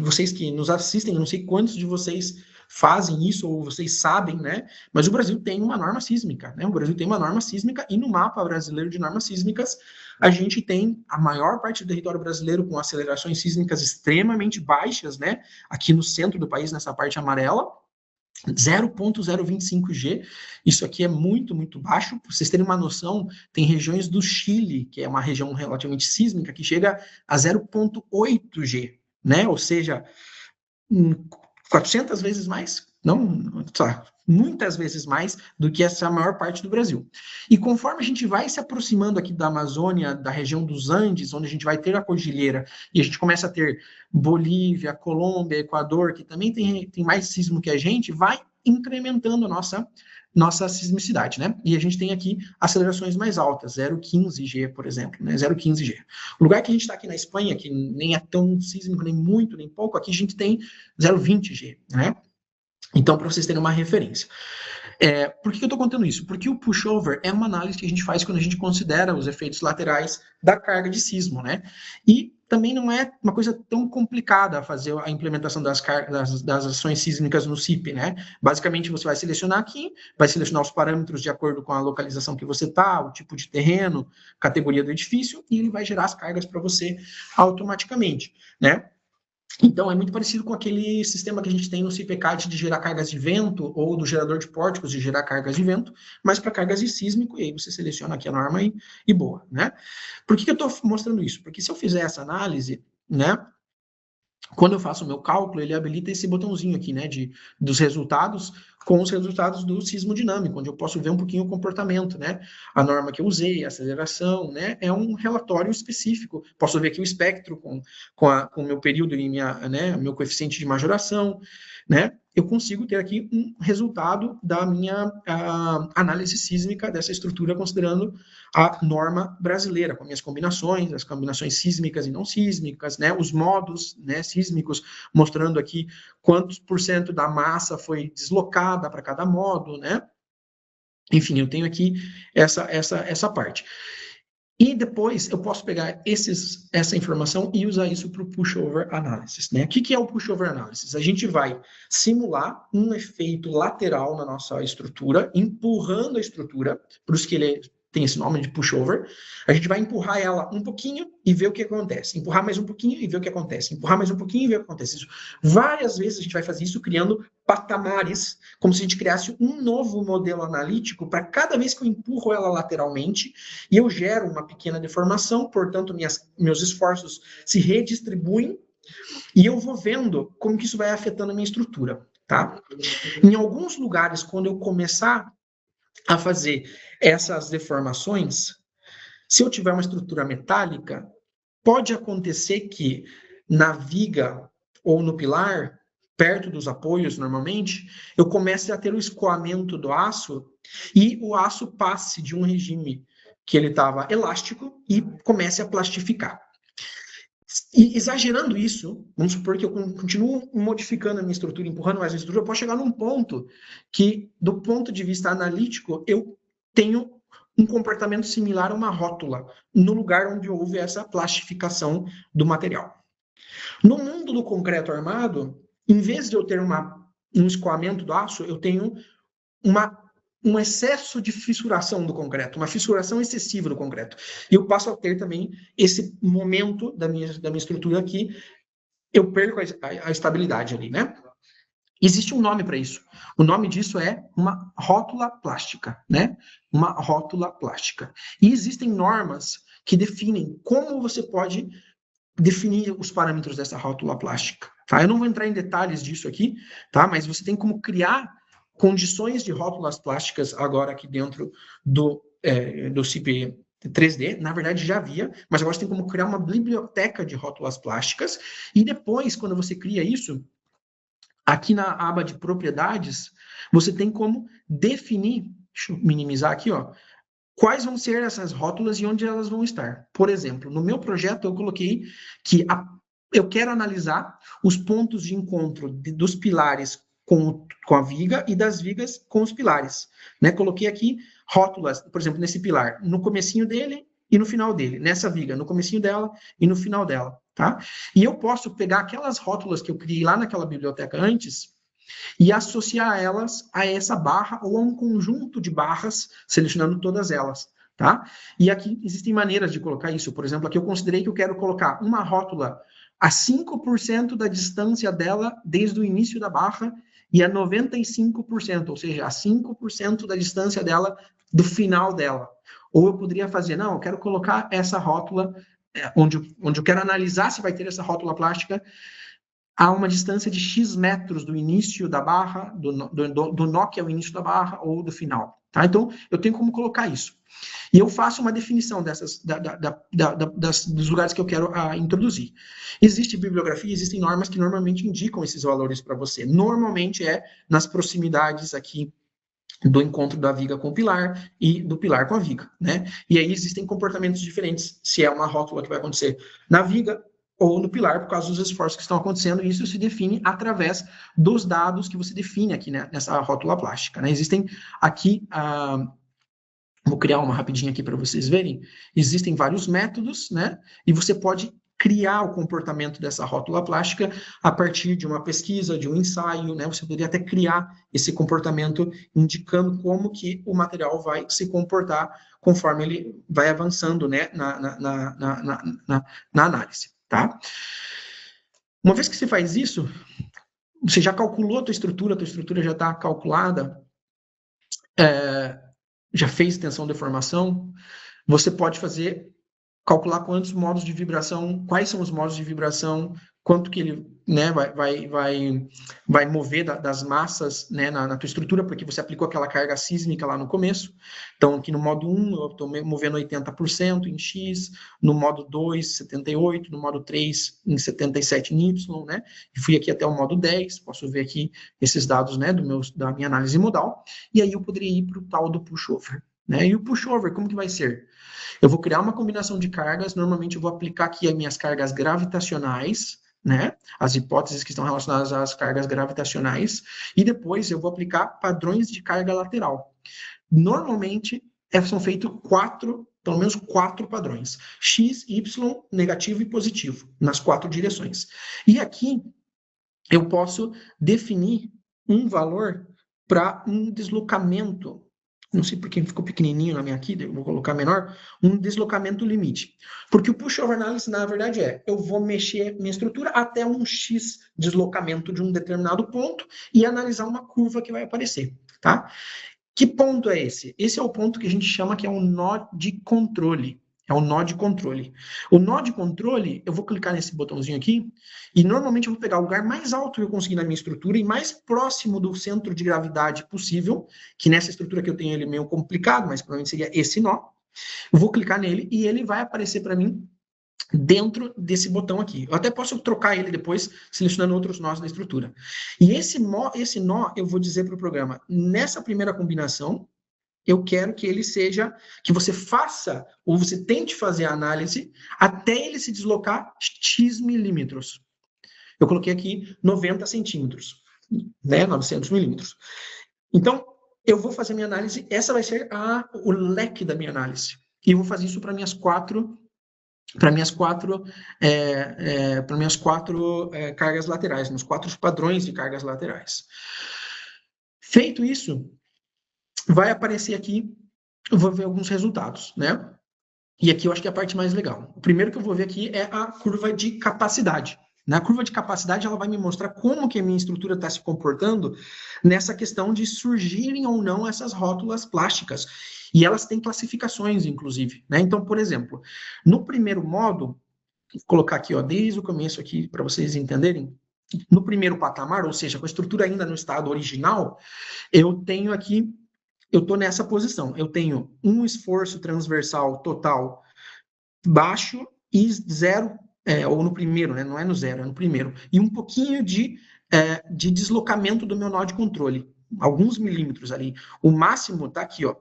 A: vocês que nos assistem, eu não sei quantos de vocês fazem isso ou vocês sabem, né? Mas o Brasil tem uma norma sísmica, né? O Brasil tem uma norma sísmica e no mapa brasileiro de normas sísmicas, a gente tem a maior parte do território brasileiro com acelerações sísmicas extremamente baixas, né? Aqui no centro do país, nessa parte amarela, 0,025 G, isso aqui é muito, muito baixo. Para vocês terem uma noção, tem regiões do Chile, que é uma região relativamente sísmica, que chega a 0,8 G, né? Ou seja, 400 vezes mais, não, muitas vezes mais do que essa maior parte do Brasil. E conforme a gente vai se aproximando aqui da Amazônia, da região dos Andes, onde a gente vai ter a cordilheira, e a gente começa a ter Bolívia, Colômbia, Equador, que também tem mais sismo que a gente, vai incrementando a nossa sismicidade, né? E a gente tem aqui acelerações mais altas, 0,15 G, por exemplo, né? 0,15 G. O lugar que a gente está aqui na Espanha, que nem é tão sísmico, nem muito, nem pouco, aqui a gente tem 0,20 G, né? Então, para vocês terem uma referência. Por que eu estou contando isso? Porque o pushover é uma análise que a gente faz quando a gente considera os efeitos laterais da carga de sismo, né? E também não é uma coisa tão complicada fazer a implementação das ações sísmicas no CIP, né? Basicamente, você vai selecionar aqui, vai selecionar os parâmetros de acordo com a localização que você está, o tipo de terreno, categoria do edifício, e ele vai gerar as cargas para você automaticamente, né? Então, é muito parecido com aquele sistema que a gente tem no CIPCAD de gerar cargas de vento, ou do gerador de pórticos de gerar cargas de vento, mas para cargas de sísmico, e aí você seleciona aqui a norma e boa, né? Por que eu estou mostrando isso? Porque se eu fizer essa análise, né, quando eu faço o meu cálculo, ele habilita esse botãozinho aqui, né, dos resultados, com os resultados do sismo dinâmico, onde eu posso ver um pouquinho o comportamento, né, a norma que eu usei, a aceleração, né, é um relatório específico. Posso ver aqui o espectro com o meu período e meu coeficiente de majoração, né, eu consigo ter aqui um resultado da minha análise sísmica dessa estrutura, considerando a norma brasileira, com minhas combinações, as combinações sísmicas e não sísmicas, né, os modos, né, sísmicos, mostrando aqui quantos por cento da massa foi deslocada para cada modo, né? Enfim, eu tenho aqui essa parte. E depois eu posso pegar essa informação e usar isso para o pushover analysis, né? O que é o pushover analysis? A gente vai simular um efeito lateral na nossa estrutura, empurrando a estrutura, por isso que ele tem esse nome de pushover. A gente vai empurrar ela um pouquinho e ver o que acontece. Empurrar mais um pouquinho e ver o que acontece. Empurrar mais um pouquinho e ver o que acontece. Isso. Várias vezes a gente vai fazer isso criando patamares, como se a gente criasse um novo modelo analítico para cada vez que eu empurro ela lateralmente e eu gero uma pequena deformação, portanto, meus esforços se redistribuem e eu vou vendo como que isso vai afetando a minha estrutura, tá? Em alguns lugares, quando eu começar a fazer essas deformações, Se eu tiver uma estrutura metálica, pode acontecer que na viga ou no pilar, perto dos apoios normalmente, eu comece a ter o escoamento do aço e o aço passe de um regime que ele estava elástico e comece a plastificar. E exagerando isso, vamos supor que eu continuo modificando a minha estrutura, empurrando mais a estrutura, eu posso chegar num ponto que, do ponto de vista analítico, eu tenho um comportamento similar a uma rótula, no lugar onde houve essa plastificação do material. No mundo do concreto armado, em vez de eu ter um escoamento do aço, eu tenho um excesso de fissuração do concreto, uma fissuração excessiva do concreto. E eu passo a ter também esse momento da minha estrutura aqui, eu perco a estabilidade ali, né? Existe um nome para isso. O nome disso é uma rótula plástica, né? Uma rótula plástica. E existem normas que definem como você pode definir os parâmetros dessa rótula plástica, tá? Eu não vou entrar em detalhes disso aqui, tá? Mas você tem como criar condições de rótulas plásticas agora aqui dentro do CIP 3D, na verdade já havia, mas agora você tem como criar uma biblioteca de rótulas plásticas, e depois, quando você cria isso, aqui na aba de propriedades, você tem como definir, deixa eu minimizar aqui, ó, quais vão ser essas rótulas e onde elas vão estar. Por exemplo, no meu projeto eu coloquei que eu quero analisar os pontos de encontro dos pilares com a viga e das vigas com os pilares, né? Coloquei aqui rótulas, por exemplo, nesse pilar, no comecinho dele e no final dele, nessa viga, no comecinho dela e no final dela, tá? E eu posso pegar aquelas rótulas que eu criei lá naquela biblioteca antes e associar elas a essa barra ou a um conjunto de barras, selecionando todas elas, tá? E aqui existem maneiras de colocar isso. Por exemplo, aqui eu considerei que eu quero colocar uma rótula a 5% da distância dela desde o início da barra e a 95%, ou seja, a 5% da distância dela do final dela. Ou eu poderia fazer, não, eu quero colocar essa rótula, onde eu quero analisar se vai ter essa rótula plástica, a uma distância de X metros do início da barra, do nó que é o início da barra, ou do final. Tá? Então, eu tenho como colocar isso. E eu faço uma definição dos lugares que eu quero introduzir. Existe bibliografia, existem normas que normalmente indicam esses valores para você. Normalmente é nas proximidades aqui do encontro da viga com o pilar e do pilar com a viga, né? E aí existem comportamentos diferentes, se é uma rótula que vai acontecer na viga ou no pilar, por causa dos esforços que estão acontecendo, e isso se define através dos dados que você define aqui, né, nessa rótula plástica, né? Existem aqui, vou criar uma rapidinha aqui para vocês verem, existem vários métodos, né, e você pode criar o comportamento dessa rótula plástica a partir de uma pesquisa, de um ensaio, né, você poderia até criar esse comportamento indicando como que o material vai se comportar conforme ele vai avançando, né, na análise. Tá? Uma vez que você faz isso, você já calculou a tua estrutura já está calculada, já fez tensão deformação, você pode calcular quantos modos de vibração, quais são os modos de vibração, quanto que ele, né, vai mover das massas, né, na tua estrutura, porque você aplicou aquela carga sísmica lá no começo. Então, aqui no modo 1, eu estou movendo 80% em X, no modo 2, 78%, no modo 3, em 77% em Y, né? E fui aqui até o modo 10, posso ver aqui esses dados, né, da minha análise modal, e aí eu poderia ir para o tal do pushover, né? E o pushover, como que vai ser? Eu vou criar uma combinação de cargas, normalmente eu vou aplicar aqui as minhas cargas gravitacionais, né? As hipóteses que estão relacionadas às cargas gravitacionais, e depois eu vou aplicar padrões de carga lateral. Normalmente, são feitos pelo menos quatro padrões. X, Y, negativo e positivo, nas 4 direções. E aqui, eu posso definir um valor para um deslocamento, não sei porque ficou pequenininho na minha aqui, eu vou colocar menor, um deslocamento limite. Porque o pushover analysis, na verdade, eu vou mexer minha estrutura até um X deslocamento de um determinado ponto e analisar uma curva que vai aparecer, tá? Que ponto é esse? Esse é o ponto que a gente chama que é um nó de controle. É um nó de controle. O nó de controle, eu vou clicar nesse botãozinho aqui, e normalmente eu vou pegar o lugar mais alto que eu conseguir na minha estrutura e mais próximo do centro de gravidade possível, que nessa estrutura que eu tenho ele é meio complicado, mas provavelmente seria esse nó, Eu vou clicar nele e ele vai aparecer para mim dentro desse botão aqui. Eu até posso trocar ele depois, selecionando outros nós da estrutura. E esse nó eu vou dizer para o programa, nessa primeira combinação, eu quero que ele seja, que você faça, ou você tente fazer a análise, até ele se deslocar X milímetros. Eu coloquei aqui 90 centímetros, né, 900 milímetros. Então, eu vou fazer minha análise, essa vai ser o leque da minha análise. E eu vou fazer isso para minhas quatro cargas laterais, nos 4 padrões de cargas laterais. Feito isso, vai aparecer aqui, eu vou ver alguns resultados, né? E aqui eu acho que é a parte mais legal. O primeiro que eu vou ver aqui é a curva de capacidade. Na curva de capacidade, ela vai me mostrar como que a minha estrutura está se comportando nessa questão de surgirem ou não essas rótulas plásticas. E elas têm classificações, inclusive, né? Então, por exemplo, no primeiro modo, vou colocar aqui, ó, desde o começo aqui, para vocês entenderem, no primeiro patamar, ou seja, com a estrutura ainda no estado original, eu tenho aqui, eu estou nessa posição, eu tenho um esforço transversal total baixo e zero, ou no primeiro, né? Não é no zero, é no primeiro, e um pouquinho de deslocamento do meu nó de controle, alguns milímetros ali. O máximo está aqui, ó.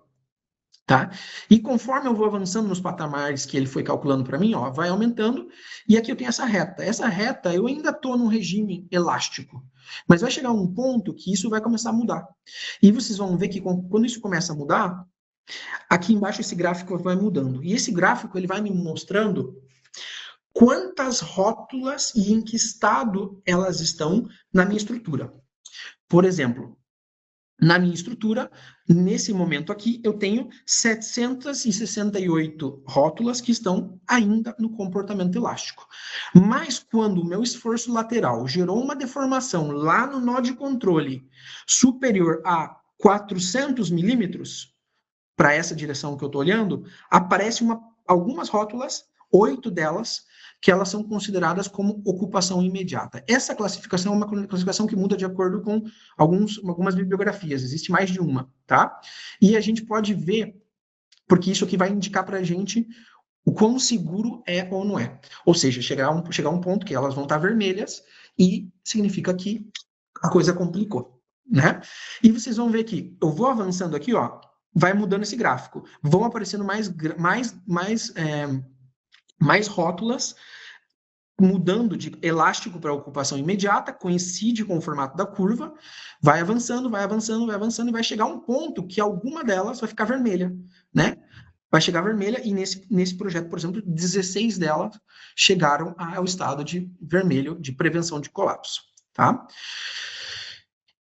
A: Tá? E conforme eu vou avançando nos patamares que ele foi calculando para mim, ó, vai aumentando, e aqui eu tenho essa reta. Essa reta eu ainda estou num regime elástico, mas vai chegar um ponto que isso vai começar a mudar. E vocês vão ver que quando isso começa a mudar, aqui embaixo esse gráfico vai mudando. E esse gráfico ele vai me mostrando quantas rótulas e em que estado elas estão na minha estrutura. Por exemplo, na minha estrutura, nesse momento aqui, eu tenho 768 rótulas que estão ainda no comportamento elástico. Mas quando o meu esforço lateral gerou uma deformação lá no nó de controle superior a 400 milímetros, para essa direção que eu estou olhando, aparecem algumas rótulas, 8 delas, que elas são consideradas como ocupação imediata. Essa classificação é uma classificação que muda de acordo com algumas bibliografias, existe mais de uma, tá? E a gente pode ver, porque isso aqui vai indicar para a gente o quão seguro é ou não é. Ou seja, chegar a um ponto que elas vão estar vermelhas e significa que a coisa complicou, né? E vocês vão ver que eu vou avançando aqui, ó, vai mudando esse gráfico. Vão aparecendo mais rótulas, mudando de elástico para ocupação imediata, coincide com o formato da curva, vai avançando, vai avançando, vai avançando, e vai chegar a um ponto que alguma delas vai ficar vermelha, né? Vai chegar vermelha, e nesse projeto, por exemplo, 16 delas chegaram ao estado de vermelho, de prevenção de colapso, tá?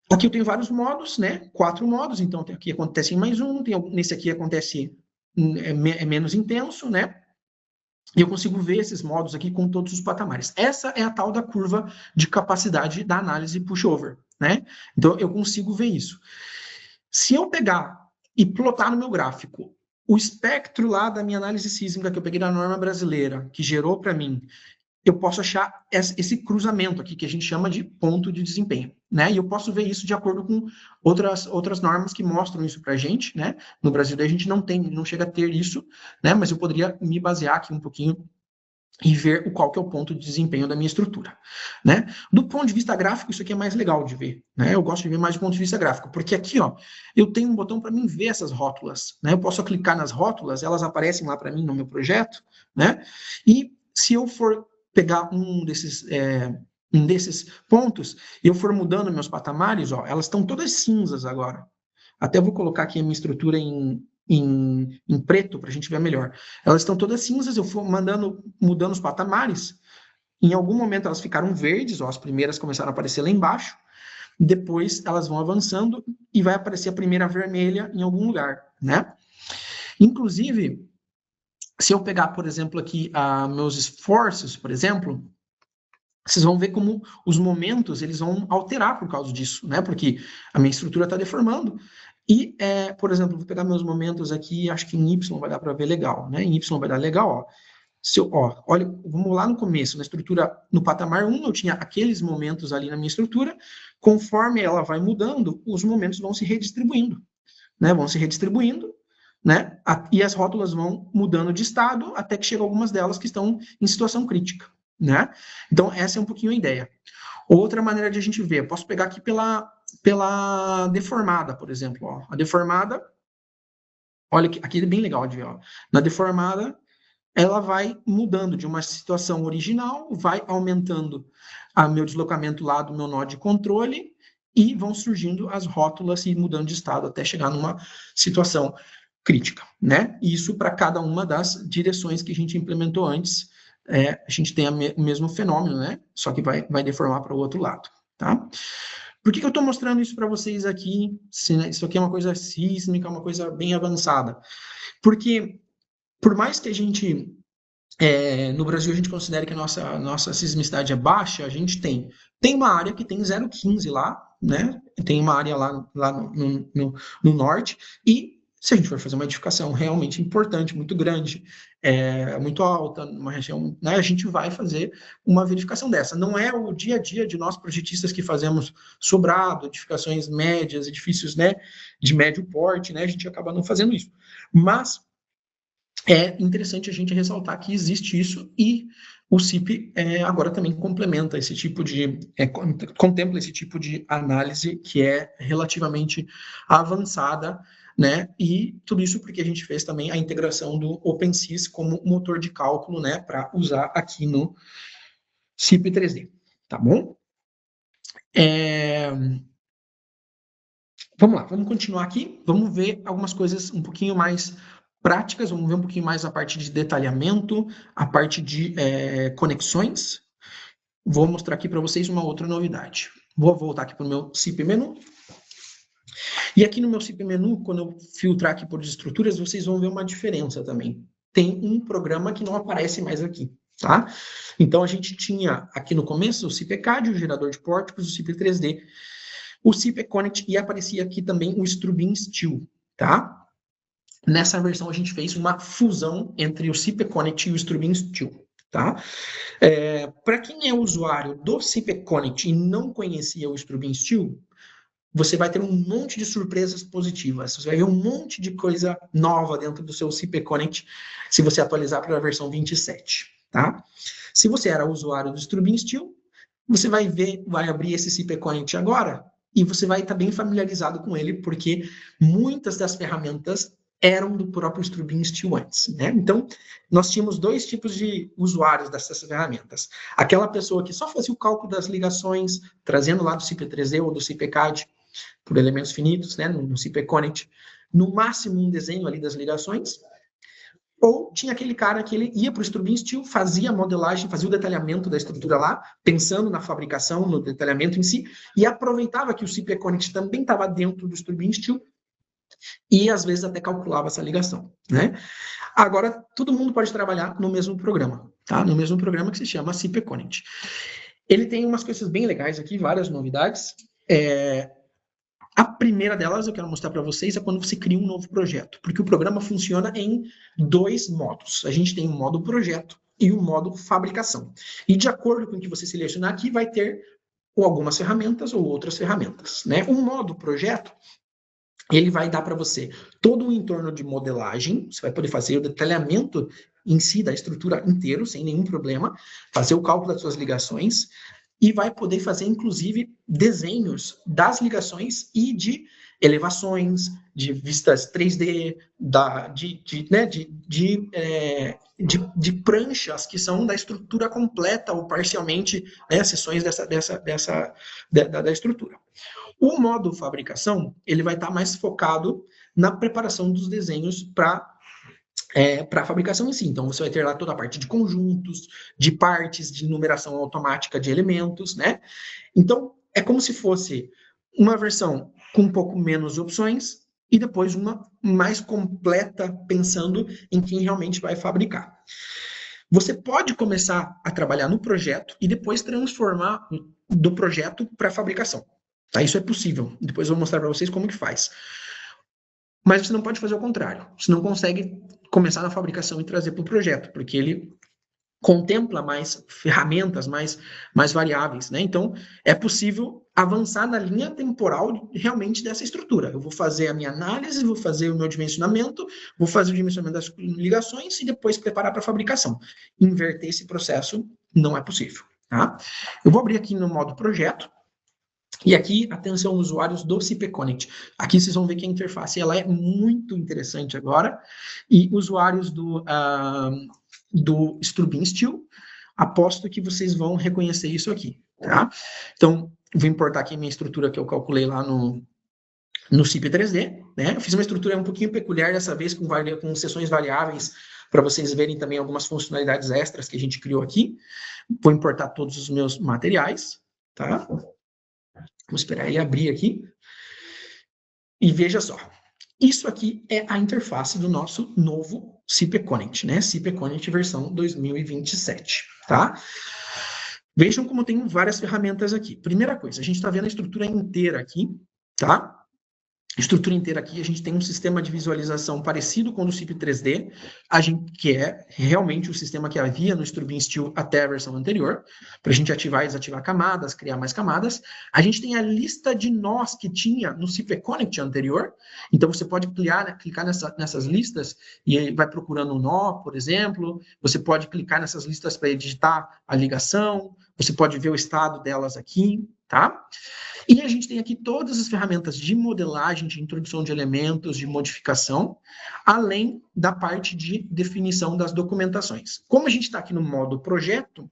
A: Aqui eu tenho vários modos, né? 4 modos, então aqui acontece em mais um, nesse aqui acontece menos intenso, né? E eu consigo ver esses modos aqui com todos os patamares. Essa é a tal da curva de capacidade da análise pushover, né? Então, eu consigo ver isso. Se eu pegar e plotar no meu gráfico o espectro lá da minha análise sísmica que eu peguei da norma brasileira, que gerou para mim, eu posso achar esse cruzamento aqui, que a gente chama de ponto de desempenho, né? E eu posso ver isso de acordo com outras normas que mostram isso para a gente, né? No Brasil, daí a gente não chega a ter isso, né? Mas eu poderia me basear aqui um pouquinho e ver qual que é o ponto de desempenho da minha estrutura, né? Do ponto de vista gráfico, isso aqui é mais legal de ver, né? Eu gosto de ver mais do ponto de vista gráfico, porque aqui, ó, eu tenho um botão para mim ver essas rótulas, né? Eu posso clicar nas rótulas, elas aparecem lá para mim no meu projeto, né? E se eu for pegar um desses pontos e eu for mudando meus patamares, ó, elas estão todas cinzas agora. Até vou colocar aqui a minha estrutura em preto para a gente ver melhor. Elas estão todas cinzas, eu for mudando os patamares. Em algum momento elas ficaram verdes, ó, as primeiras começaram a aparecer lá embaixo. Depois elas vão avançando e vai aparecer a primeira vermelha em algum lugar, né? Inclusive, se eu pegar, por exemplo, aqui meus esforços, por exemplo, vocês vão ver como os momentos eles vão alterar por causa disso, né? Porque a minha estrutura está deformando. E, por exemplo, vou pegar meus momentos aqui, acho que em Y vai dar para ver legal, né? Em Y vai dar legal, ó. Olha, vamos lá no começo, na estrutura, no patamar 1, eu tinha aqueles momentos ali na minha estrutura, conforme ela vai mudando, os momentos vão se redistribuindo, né? Vão se redistribuindo, né? E as rótulas vão mudando de estado até que chegam algumas delas que estão em situação crítica, né? Então, essa é um pouquinho a ideia. Outra maneira de a gente ver, posso pegar aqui pela deformada, por exemplo. Ó. A deformada, olha aqui é bem legal de ver. Ó. Na deformada, ela vai mudando de uma situação original, vai aumentando o meu deslocamento lá do meu nó de controle e vão surgindo as rótulas e mudando de estado até chegar numa situação crítica, né? Isso para cada uma das direções que a gente implementou antes, a gente tem o mesmo fenômeno, né? Só que vai deformar para o outro lado, tá? Por que eu estou mostrando isso para vocês aqui? Isso aqui é uma coisa sísmica, uma coisa bem avançada. Porque, por mais que a gente, no Brasil, a gente considere que a nossa sismicidade é baixa, a gente tem uma área que tem 0,15 lá, né? Tem uma área lá no norte, e se a gente for fazer uma edificação realmente importante, muito grande, muito alta, numa região, né, a gente vai fazer uma verificação dessa. Não é o dia a dia de nós projetistas que fazemos sobrado, edificações médias, edifícios, né, de médio porte, né, a gente acaba não fazendo isso. Mas é interessante a gente ressaltar que existe isso e o CIP agora também complementa esse tipo de, contempla esse tipo de análise que é relativamente avançada, né? E tudo isso porque a gente fez também a integração do OpenSys como motor de cálculo, né? Para usar aqui no CIP 3D, tá bom? Vamos lá, vamos continuar aqui, vamos ver algumas coisas um pouquinho mais práticas, vamos ver um pouquinho mais a parte de detalhamento, a parte de conexões. Vou mostrar aqui para vocês uma outra novidade. Vou voltar aqui para o meu CIP menu. E aqui no meu CIP menu, quando eu filtrar aqui por estruturas, vocês vão ver uma diferença também. Tem um programa que não aparece mais aqui, tá? Então, a gente tinha aqui no começo o CIP-CAD, o gerador de pórticos, o CIP 3D, o CIP Connect e aparecia aqui também o Strubin Steel, tá? Nessa versão a gente fez uma fusão entre o CIP Connect e o Strubin Steel, tá? Para quem é usuário do CIP Connect e não conhecia o Strubin Steel, você vai ter um monte de surpresas positivas. Você vai ver um monte de coisa nova dentro do seu CIP Connect se você atualizar para a versão 27, tá? Se você era usuário do Strubin Steel, você vai abrir esse CIP Connect agora e você vai estar bem familiarizado com ele, porque muitas das ferramentas eram do próprio Strubin Steel antes, né? Então, nós tínhamos dois tipos de usuários dessas ferramentas. Aquela pessoa que só fazia o cálculo das ligações, trazendo lá do CP3D ou do CP-CAD, por elementos finitos, né, no CIP Connect, no máximo um desenho ali das ligações, ou tinha aquele cara que ele ia para o Strubin Steel, fazia a modelagem, fazia o detalhamento da estrutura lá, pensando na fabricação, no detalhamento em si, e aproveitava que o CIP Connect também estava dentro do Strubin Steel, e às vezes até calculava essa ligação, né? Agora, todo mundo pode trabalhar no mesmo programa, tá? No mesmo programa que se chama CIP Connect. Ele tem umas coisas bem legais aqui, várias novidades. A primeira delas eu quero mostrar para vocês é quando você cria um novo projeto, porque o programa funciona em dois modos. A gente tem o modo projeto e o modo fabricação. E de acordo com o que você selecionar aqui, vai ter ou algumas ferramentas ou outras ferramentas, né? O modo projeto, ele vai dar para você todo o entorno de modelagem, você vai poder fazer o detalhamento em si da estrutura inteiro, sem nenhum problema, fazer o cálculo das suas ligações, e vai poder fazer, inclusive, desenhos das ligações e de elevações, de vistas 3D, de pranchas que são da estrutura completa ou parcialmente, né, seções da estrutura. O modo fabricação, ele vai estar mais focado na preparação dos desenhos para a fabricação em si. Então, você vai ter lá toda a parte de conjuntos, de partes, de numeração automática de elementos, né? Então, é como se fosse uma versão com um pouco menos opções e depois uma mais completa, pensando em quem realmente vai fabricar. Você pode começar a trabalhar no projeto e depois transformar do projeto para a fabricação. Tá? Isso é possível. Depois eu vou mostrar para vocês como que faz. Mas você não pode fazer o contrário. Você não consegue começar na fabricação e trazer para o projeto, porque ele contempla mais ferramentas, mais variáveis, né? Então, é possível avançar na linha temporal realmente dessa estrutura. Eu vou fazer a minha análise, vou fazer o meu dimensionamento, vou fazer o dimensionamento das ligações e depois preparar para a fabricação. Inverter esse processo não é possível, tá? Eu vou abrir aqui no modo projeto. E aqui, atenção, usuários do CPConnect. Aqui vocês vão ver que a interface ela é muito interessante agora. E usuários do Strubin Steel, aposto que vocês vão reconhecer isso aqui, tá? Então, vou importar aqui a minha estrutura que eu calculei lá no CIP 3D, né? Eu fiz uma estrutura um pouquinho peculiar dessa vez, com seções variáveis, para vocês verem também algumas funcionalidades extras que a gente criou aqui. Vou importar todos os meus materiais, tá? Vamos esperar ele abrir aqui. E veja só. Isso aqui é a interface do nosso novo CPConnect, né? CPConnect versão 2027, tá? Vejam como tem várias ferramentas aqui. Primeira coisa, a gente está vendo a estrutura inteira aqui, tá? Estrutura inteira aqui, a gente tem um sistema de visualização parecido com o do CIP 3D, que é realmente o sistema que havia no Strubin Steel até a versão anterior, para a gente ativar e desativar camadas, criar mais camadas. A gente tem a lista de nós que tinha no CPConnect anterior, então você pode clicar nessas listas e vai procurando um nó, por exemplo, você pode clicar nessas listas para editar a ligação, você pode ver o estado delas aqui, tá? E a gente tem aqui todas as ferramentas de modelagem, de introdução de elementos, de modificação, além da parte de definição das documentações. Como a gente está aqui no modo projeto,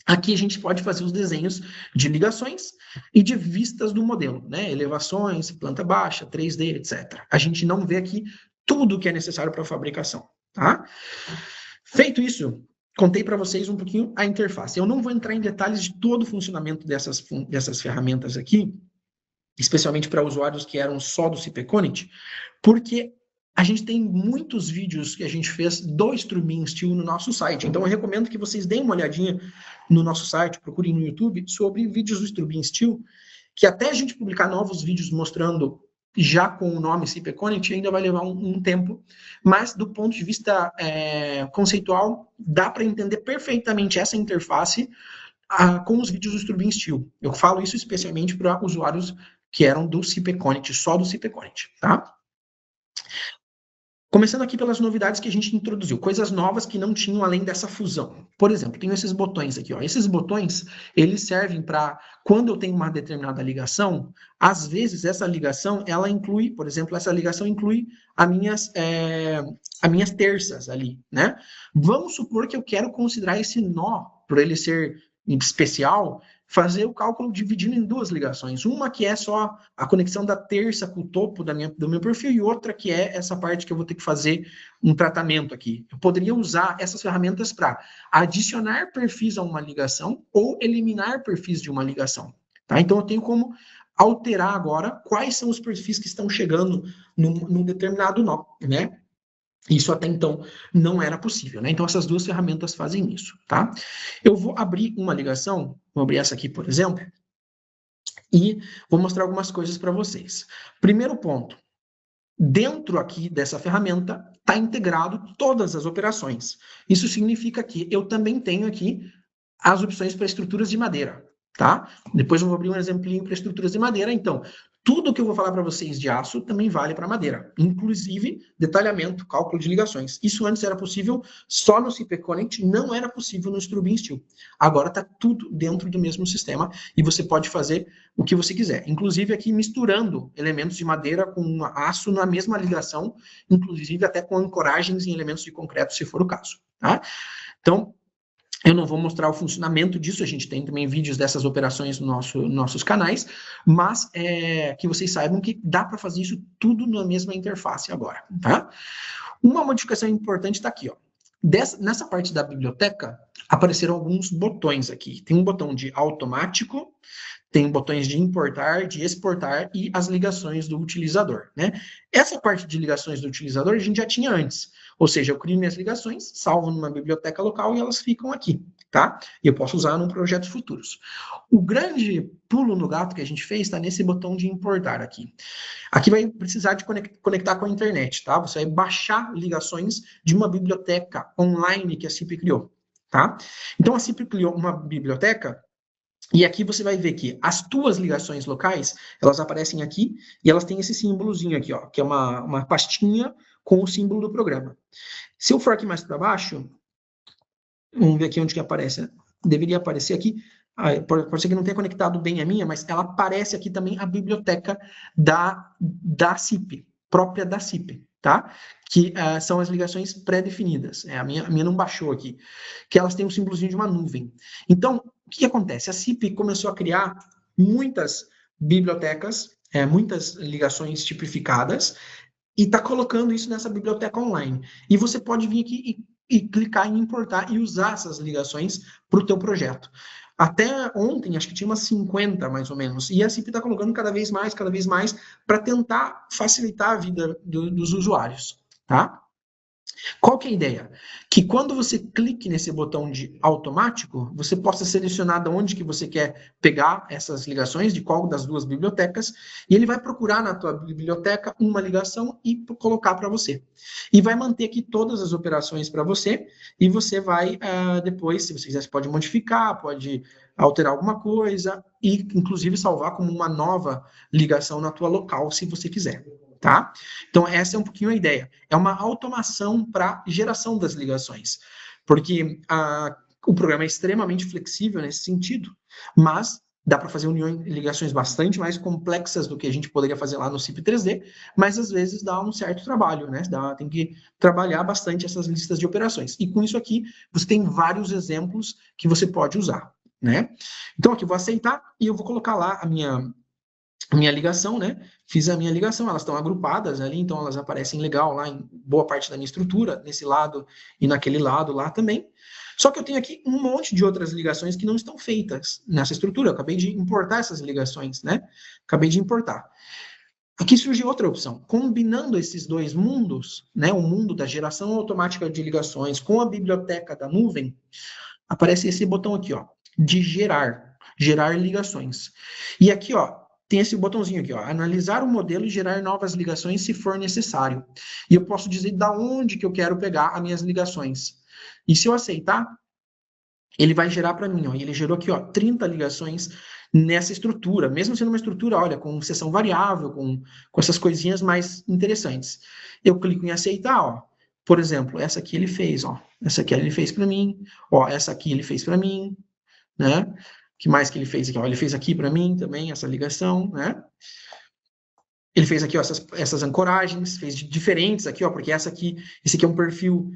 A: aqui a gente pode fazer os desenhos de ligações e de vistas do modelo, né? Elevações, planta baixa, 3D, etc. A gente não vê aqui tudo que é necessário para a fabricação, tá? Feito isso, contei para vocês um pouquinho a interface. Eu não vou entrar em detalhes de todo o funcionamento dessas ferramentas aqui, especialmente para usuários que eram só do CPConnect, porque a gente tem muitos vídeos que a gente fez do Strubin Steel no nosso site. Então, eu recomendo que vocês deem uma olhadinha no nosso site, procurem no YouTube, sobre vídeos do Strubin Steel, que até a gente publicar novos vídeos mostrando já com o nome CPConnect ainda vai levar um tempo, mas do ponto de vista conceitual, dá para entender perfeitamente essa interface com os vídeos do Strubin Steel. Eu falo isso especialmente para usuários que eram do CPConnect, só do CPConnect, tá? Começando aqui pelas novidades que a gente introduziu, coisas novas que não tinham além dessa fusão. Por exemplo, tenho esses botões aqui, ó. Esses botões, eles servem para, quando eu tenho uma determinada ligação, às vezes essa ligação, ela inclui, por exemplo, essa ligação inclui as minhas terças ali, né? Vamos supor que eu quero considerar esse nó, por ele ser especial, fazer o cálculo dividindo em duas ligações. Uma que é só a conexão da terça com o topo do meu perfil e outra que é essa parte que eu vou ter que fazer um tratamento aqui. Eu poderia usar essas ferramentas para adicionar perfis a uma ligação ou eliminar perfis de uma ligação. Tá? Então, eu tenho como alterar agora quais são os perfis que estão chegando num determinado nó, né? Isso até então não era possível, né? Então essas duas ferramentas fazem isso, tá? Eu vou abrir uma ligação, vou abrir essa aqui, por exemplo, e vou mostrar algumas coisas para vocês. Primeiro ponto, dentro aqui dessa ferramenta está integrado todas as operações. Isso significa que eu também tenho aqui as opções para estruturas de madeira, tá? Depois eu vou abrir um exemplinho para estruturas de madeira, então tudo que eu vou falar para vocês de aço também vale para madeira, inclusive detalhamento, cálculo de ligações. Isso antes era possível só no CPConnect, não era possível no Strubin Steel. Agora está tudo dentro do mesmo sistema e você pode fazer o que você quiser. Inclusive aqui misturando elementos de madeira com aço na mesma ligação, inclusive até com ancoragens em elementos de concreto, se for o caso. Tá? Então, eu não vou mostrar o funcionamento disso, a gente tem também vídeos dessas operações nos nossos canais, mas que vocês saibam que dá para fazer isso tudo na mesma interface agora, tá? Uma modificação importante está aqui, ó. Nessa parte da biblioteca, apareceram alguns botões aqui. Tem um botão de automático, tem botões de importar, de exportar e as ligações do utilizador, né? Essa parte de ligações do utilizador a gente já tinha antes. Ou seja, eu crio minhas ligações, salvo numa biblioteca local e elas ficam aqui, tá? E eu posso usar em projetos futuros. O grande pulo no gato que a gente fez está nesse botão de importar aqui. Aqui vai precisar de conectar com a internet, tá? Você vai baixar ligações de uma biblioteca online que a CIP criou. tá? Então, a CIP criou uma biblioteca, e aqui você vai ver que as tuas ligações locais, elas aparecem aqui, e elas têm esse símbolozinho aqui, ó, que é uma pastinha com o símbolo do programa. Se eu for aqui mais para baixo, vamos ver aqui onde que aparece. Deveria aparecer aqui. Pode ser que não tenha conectado bem a minha, mas ela aparece aqui também a biblioteca da CIP, própria da CIP, tá? Que são as ligações pré-definidas. A minha não baixou aqui. Que elas têm um símbolozinho de uma nuvem. Então, o que acontece? A CIP começou a criar muitas bibliotecas, muitas ligações tipificadas, e está colocando isso nessa biblioteca online. E você pode vir aqui e clicar em importar e usar essas ligações para o teu projeto. Até ontem, acho que tinha umas 50, mais ou menos. E a CIP está colocando cada vez mais, para tentar facilitar a vida dos usuários, tá? Qual que é a ideia? Que quando você clique nesse botão de automático, você possa selecionar de onde que você quer pegar essas ligações, de qual das duas bibliotecas, e ele vai procurar na tua biblioteca uma ligação e colocar para você. E vai manter aqui todas as operações para você, e você vai depois, se você quiser, você pode modificar, pode alterar alguma coisa, e inclusive salvar como uma nova ligação na tua local, se você quiser. Tá? Então, essa é um pouquinho a ideia. É uma automação para geração das ligações, porque o programa é extremamente flexível nesse sentido, mas dá para fazer ligações bastante mais complexas do que a gente poderia fazer lá no CIP 3D, mas às vezes dá um certo trabalho, né? Tem que trabalhar bastante essas listas de operações. E com isso aqui, você tem vários exemplos que você pode usar, né? Então, aqui eu vou aceitar e eu vou colocar lá a minha ligação, né? Fiz a minha ligação, elas estão agrupadas ali, então elas aparecem legal lá em boa parte da minha estrutura, nesse lado e naquele lado lá também. Só que eu tenho aqui um monte de outras ligações que não estão feitas nessa estrutura. Eu acabei de importar essas ligações, né? Acabei de importar. Aqui surge outra opção. Combinando esses dois mundos, né? O mundo da geração automática de ligações com a biblioteca da nuvem, aparece esse botão aqui, ó, de gerar ligações. E aqui, ó, tem esse botãozinho aqui, ó, analisar o modelo e gerar novas ligações se for necessário. E eu posso dizer da onde que eu quero pegar as minhas ligações. E se eu aceitar, ele vai gerar para mim, ó, e ele gerou aqui, ó, 30 ligações nessa estrutura, mesmo sendo uma estrutura, olha, com seção variável, com essas coisinhas mais interessantes. Eu clico em aceitar, ó. Por exemplo, essa aqui ele fez, ó. Essa aqui ele fez para mim, ó, essa aqui ele fez para mim, né? O que mais que ele fez aqui? Ó, ele fez aqui para mim também, essa ligação, né? Ele fez aqui, ó, essas ancoragens, fez diferentes aqui, ó, porque esse aqui é um perfil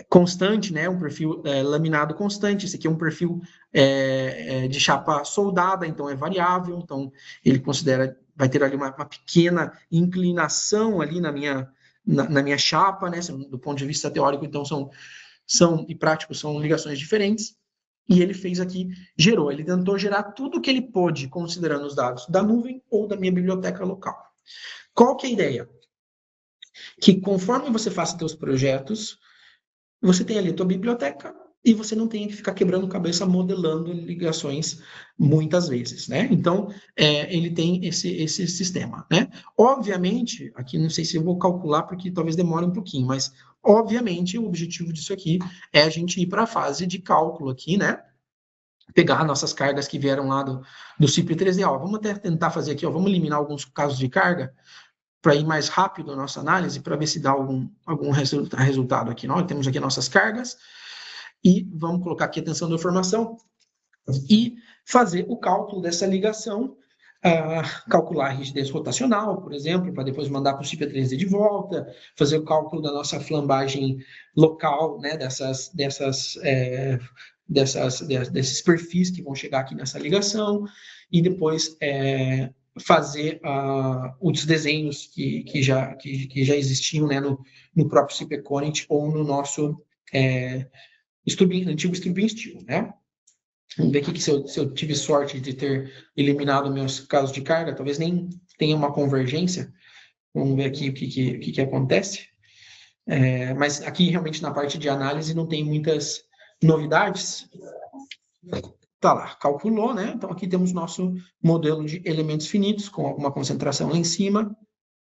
A: constante, né? Um perfil laminado constante. Esse aqui é um perfil de chapa soldada, então é variável. Então ele vai ter ali uma pequena inclinação ali na minha chapa, né? Do ponto de vista teórico, então e prático são ligações diferentes. E ele fez aqui, ele tentou gerar tudo que ele pôde, considerando os dados da nuvem ou da minha biblioteca local. Qual que é a ideia? Que conforme você faça seus projetos, você tem ali a tua biblioteca e você não tem que ficar quebrando cabeça modelando ligações muitas vezes, né? Então, ele tem esse sistema, né? Obviamente, aqui não sei se eu vou calcular porque talvez demore um pouquinho, mas obviamente o objetivo disso aqui é a gente ir para a fase de cálculo aqui, né? Pegar nossas cargas que vieram lá do CIP 3D, ó, vamos até tentar fazer aqui, ó, vamos eliminar alguns casos de carga para ir mais rápido a nossa análise, para ver se dá algum resultado aqui. Nós temos aqui nossas cargas, e vamos colocar aqui a tensão da informação, e fazer o cálculo dessa ligação, calcular a rigidez rotacional, por exemplo, para depois mandar para o CIP3D de volta, fazer o cálculo da nossa flambagem local, né, desses perfis que vão chegar aqui nessa ligação, e depois fazer os desenhos que já existiam, né, no próprio CIP-Econit ou no nosso antigo Stubin Steel, né? Vamos ver aqui se eu tive sorte de ter eliminado meus casos de carga, talvez nem tenha uma convergência. Vamos ver aqui o que acontece. Mas aqui, realmente, na parte de análise, não tem muitas novidades. Tá lá, calculou, né? Então, aqui temos nosso modelo de elementos finitos, com alguma concentração lá em cima.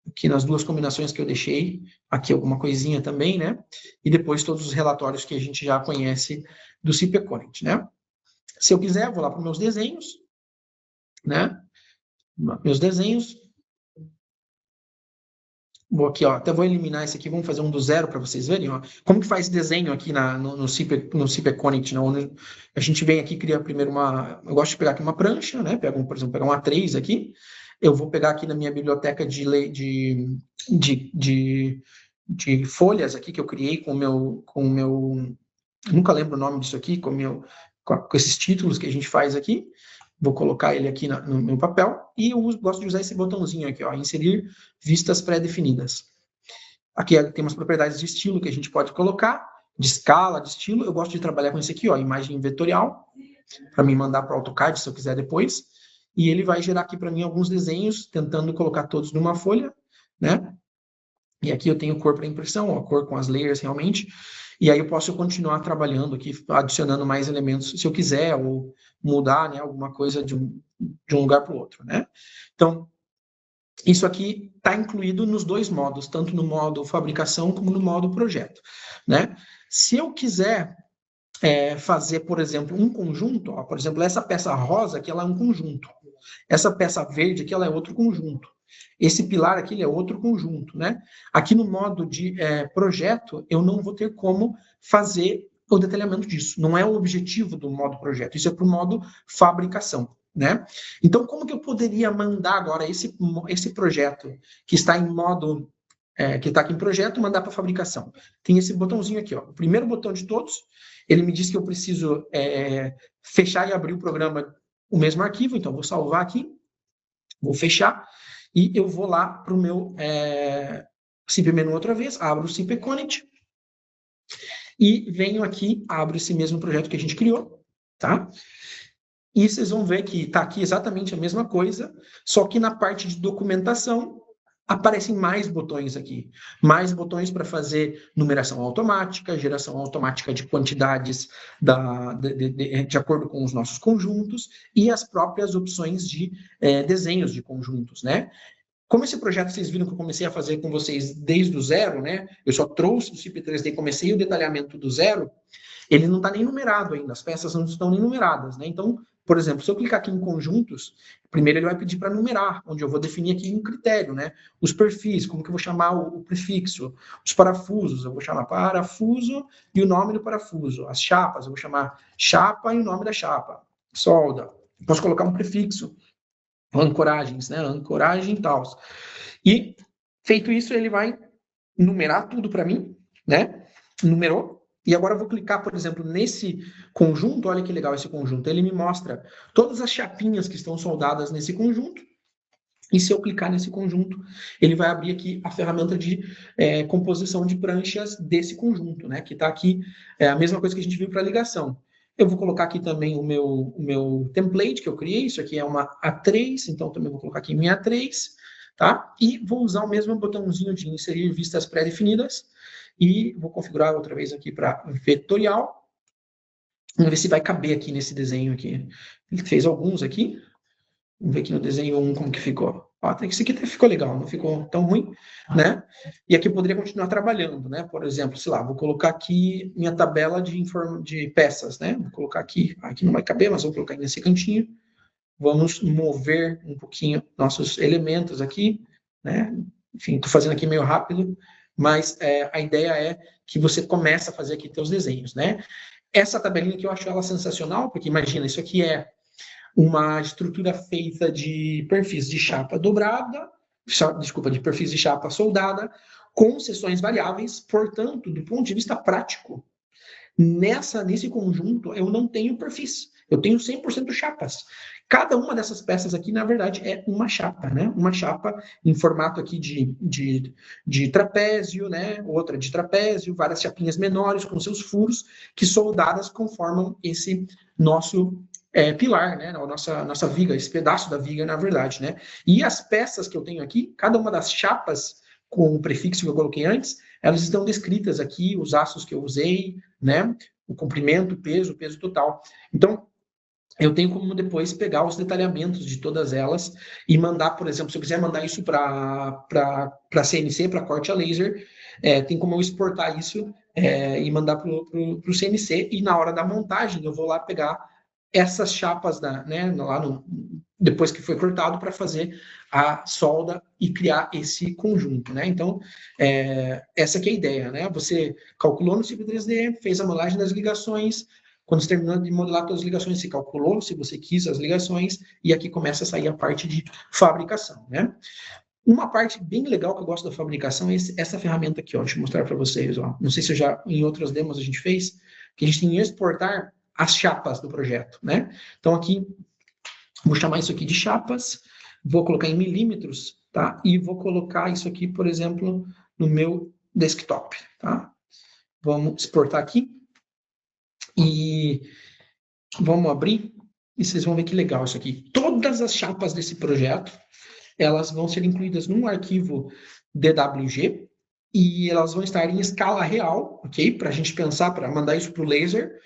A: aqui nas duas combinações que eu deixei, aqui alguma coisinha também, né? E depois todos os relatórios que a gente já conhece do CPConnect, né? Se eu quiser, vou lá para os meus desenhos, né? Meus desenhos. Vou aqui, ó, até vou eliminar esse aqui, vamos fazer um do zero para vocês verem, ó. Como que faz desenho aqui no CPConnect, né? Onde a gente vem aqui, cria primeiro eu gosto de pegar aqui uma prancha, né? Por exemplo, pegar um A3 aqui, eu vou pegar aqui na minha biblioteca de folhas aqui que eu criei nunca lembro o nome disso aqui, com esses títulos que a gente faz aqui. Vou colocar ele aqui no meu papel e eu gosto de usar esse botãozinho aqui, ó, inserir vistas pré-definidas. Aqui tem umas propriedades de estilo que a gente pode colocar, de escala, de estilo. Eu gosto de trabalhar com esse aqui, ó, imagem vetorial, para mim mandar para o AutoCAD se eu quiser depois. E ele vai gerar aqui para mim alguns desenhos, tentando colocar todos numa folha, né? E aqui eu tenho cor para impressão, a cor com as layers realmente. E aí eu posso continuar trabalhando aqui, adicionando mais elementos se eu quiser, ou mudar, né, alguma coisa de um lugar para o outro, né? Então, isso aqui está incluído nos dois modos, tanto no modo fabricação como no modo projeto, né? Se eu quiser fazer, por exemplo, um conjunto, ó, por exemplo, essa peça rosa aqui, ela é um conjunto. Essa peça verde aqui, ela é outro conjunto. Esse pilar aqui, ele é outro conjunto, né? Aqui no modo de projeto, eu não vou ter como fazer o detalhamento disso. Não é o objetivo do modo projeto. Isso é para o modo fabricação, né? Então, como que eu poderia mandar agora esse projeto que está em modo que está aqui em projeto, mandar para fabricação? Tem esse botãozinho aqui, ó. O primeiro botão de todos, ele me diz que eu preciso fechar e abrir o programa, o mesmo arquivo, então vou salvar aqui, vou fechar, e eu vou lá para o meu CPMenu outra vez, abro o CPConnect, e venho aqui, abro esse mesmo projeto que a gente criou, tá? E vocês vão ver que está aqui exatamente a mesma coisa, só que na parte de documentação aparecem mais botões aqui. Mais botões para fazer numeração automática, geração automática de quantidades de acordo com os nossos conjuntos e as próprias opções de desenhos de conjuntos, né? Como esse projeto vocês viram que eu comecei a fazer com vocês desde o zero, né? Eu só trouxe o CP3D e comecei o detalhamento do zero, ele não está nem numerado ainda, as peças não estão nem numeradas, né? Então, por exemplo, se eu clicar aqui em conjuntos, primeiro ele vai pedir para numerar, onde eu vou definir aqui um critério, né? Os perfis, como que eu vou chamar o prefixo, os parafusos, eu vou chamar parafuso e o nome do parafuso, as chapas, eu vou chamar chapa e o nome da chapa, solda, posso colocar um prefixo, ancoragens, né? Ancoragem e tal. E, feito isso, ele vai numerar tudo para mim, né? Numerou. E agora eu vou clicar, por exemplo, nesse conjunto. Olha que legal esse conjunto. Ele me mostra todas as chapinhas que estão soldadas nesse conjunto. E se eu clicar nesse conjunto, ele vai abrir aqui a ferramenta de composição de pranchas desse conjunto, né? Que está aqui, a mesma coisa que a gente viu para ligação. Eu vou colocar aqui também o meu template que eu criei. Isso aqui é uma A3, então também vou colocar aqui minha A3, tá? E vou usar o mesmo botãozinho de inserir vistas pré-definidas. E vou configurar outra vez aqui para vetorial. Vamos ver se vai caber aqui nesse desenho aqui. Ele fez alguns aqui. Vamos ver aqui no desenho 1 como que ficou. Ó, esse aqui até ficou legal, não ficou tão ruim, né? E aqui eu poderia continuar trabalhando, né? Por exemplo, sei lá, vou colocar aqui minha tabela de peças, né? Vou colocar aqui não vai caber, mas vou colocar nesse cantinho. Vamos mover um pouquinho nossos elementos aqui, né? Enfim, estou fazendo aqui meio rápido, mas a ideia é que você comece a fazer aqui seus desenhos, né? Essa tabelinha aqui eu acho ela sensacional, porque imagina, isso aqui é uma estrutura feita de perfis de chapa dobrada, de perfis de chapa soldada, com seções variáveis, portanto, do ponto de vista prático, nesse conjunto eu não tenho perfis, eu tenho 100% chapas. Cada uma dessas peças aqui, na verdade, é uma chapa, né? Uma chapa em formato aqui de trapézio, né? Outra de trapézio, várias chapinhas menores com seus furos que soldadas conformam esse nosso pilar, né? A nossa viga, esse pedaço da viga, na verdade, né? E as peças que eu tenho aqui, cada uma das chapas com o prefixo que eu coloquei antes, elas estão descritas aqui, os aços que eu usei, né? O comprimento, o peso total. Então, eu tenho como depois pegar os detalhamentos de todas elas e mandar, por exemplo, se eu quiser mandar isso para CNC, para corte a laser, tem como eu exportar isso e mandar para o CNC, e na hora da montagem eu vou lá pegar essas chapas depois que foi cortado para fazer a solda e criar esse conjunto, né? Então, essa que é a ideia, né? Você calculou no ciclo 3D, fez a modelagem das ligações, quando você terminou de modelar todas as ligações, você calculou, se você quis, as ligações, e aqui começa a sair a parte de fabricação, né? Uma parte bem legal que eu gosto da fabricação é essa ferramenta aqui, ó. Deixa eu mostrar para vocês, ó. Não sei se em outras demos a gente fez, que a gente tem que exportar as chapas do projeto, né? Então aqui, vou chamar isso aqui de chapas, vou colocar em milímetros, tá? E vou colocar isso aqui, por exemplo, no meu desktop, tá? Vamos exportar aqui. E vamos abrir e vocês vão ver que legal isso aqui. Todas as chapas desse projeto, elas vão ser incluídas num arquivo DWG e elas vão estar em escala real, ok? Para a gente pensar, para mandar isso para o laser.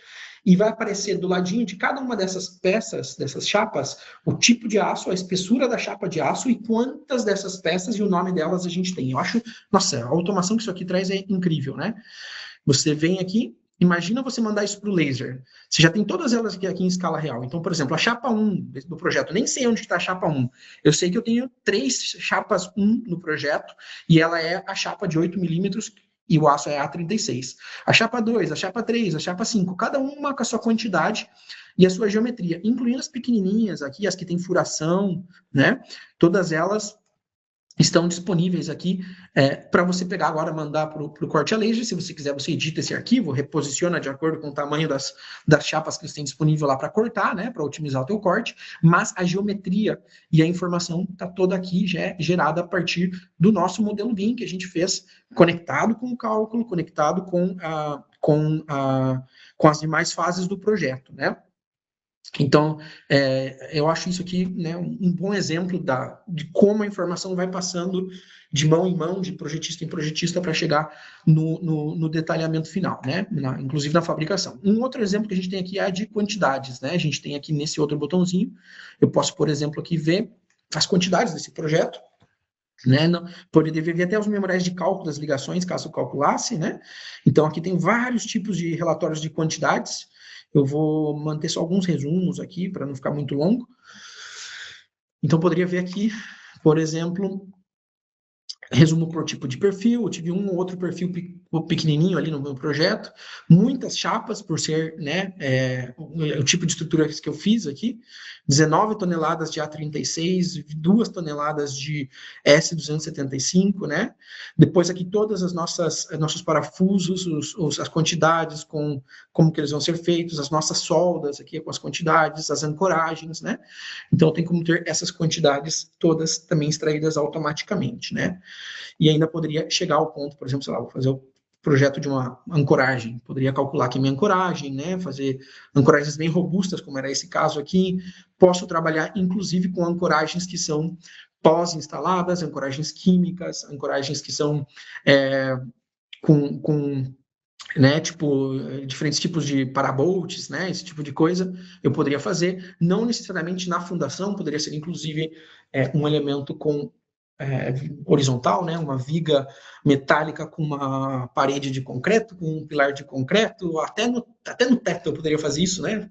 A: E vai aparecer do ladinho de cada uma dessas peças, dessas chapas, o tipo de aço, a espessura da chapa de aço e quantas dessas peças e o nome delas a gente tem. Eu acho, nossa, a automação que isso aqui traz é incrível, né? Você vem aqui, imagina você mandar isso para o laser. Você já tem todas elas aqui em escala real. Então, por exemplo, a chapa 1 do projeto, nem sei onde está a chapa 1. Eu sei que eu tenho 3 chapas 1 no projeto, e ela é a chapa de 8 milímetros, e o aço é A36. A chapa 2, a chapa 3, a chapa 5, cada uma com a sua quantidade e a sua geometria, incluindo as pequenininhas aqui, as que têm furação, né? Todas elas estão disponíveis aqui para você pegar agora, mandar para o corte a laser. Se você quiser, você edita esse arquivo, reposiciona de acordo com o tamanho das chapas que você tem disponível lá para cortar, né, para otimizar o teu corte, mas a geometria e a informação está toda aqui já gerada a partir do nosso modelo BIM que a gente fez, conectado com o cálculo, conectado com as demais fases do projeto, né? Então, eu acho isso aqui, né, um bom exemplo de como a informação vai passando de mão em mão, de projetista em projetista, para chegar no detalhamento final, né, inclusive na fabricação. Um outro exemplo que a gente tem aqui é a de quantidades, né? A gente tem aqui nesse outro botãozinho, eu posso, por exemplo, aqui ver as quantidades desse projeto, né? Poderia ver até os memoriais de cálculo das ligações, caso eu calculasse, né? Então, aqui tem vários tipos de relatórios de quantidades. Eu vou manter só alguns resumos aqui, para não ficar muito longo. Então, poderia ver aqui, por exemplo, resumo por tipo de perfil. Eu tive um ou outro perfil pequenininho ali no meu projeto, muitas chapas por ser, né, o tipo de estrutura que eu fiz aqui, 19 toneladas de A36, 2 toneladas de S275, né? Depois aqui todas as nossos parafusos, as quantidades como que eles vão ser feitos, as nossas soldas aqui com as quantidades, as ancoragens, né? Então tem como ter essas quantidades todas também extraídas automaticamente, né? E ainda poderia chegar ao ponto, por exemplo, sei lá, vou fazer o projeto de uma ancoragem, poderia calcular aqui minha ancoragem, né, fazer ancoragens bem robustas, como era esse caso aqui. Posso trabalhar, inclusive, com ancoragens que são pós-instaladas, ancoragens químicas, ancoragens que são com né, tipo, diferentes tipos de parabolts, né, esse tipo de coisa, eu poderia fazer, não necessariamente na fundação, poderia ser, inclusive, um elemento com horizontal, né, uma viga metálica com uma parede de concreto, com um pilar de concreto, até no teto eu poderia fazer isso, né,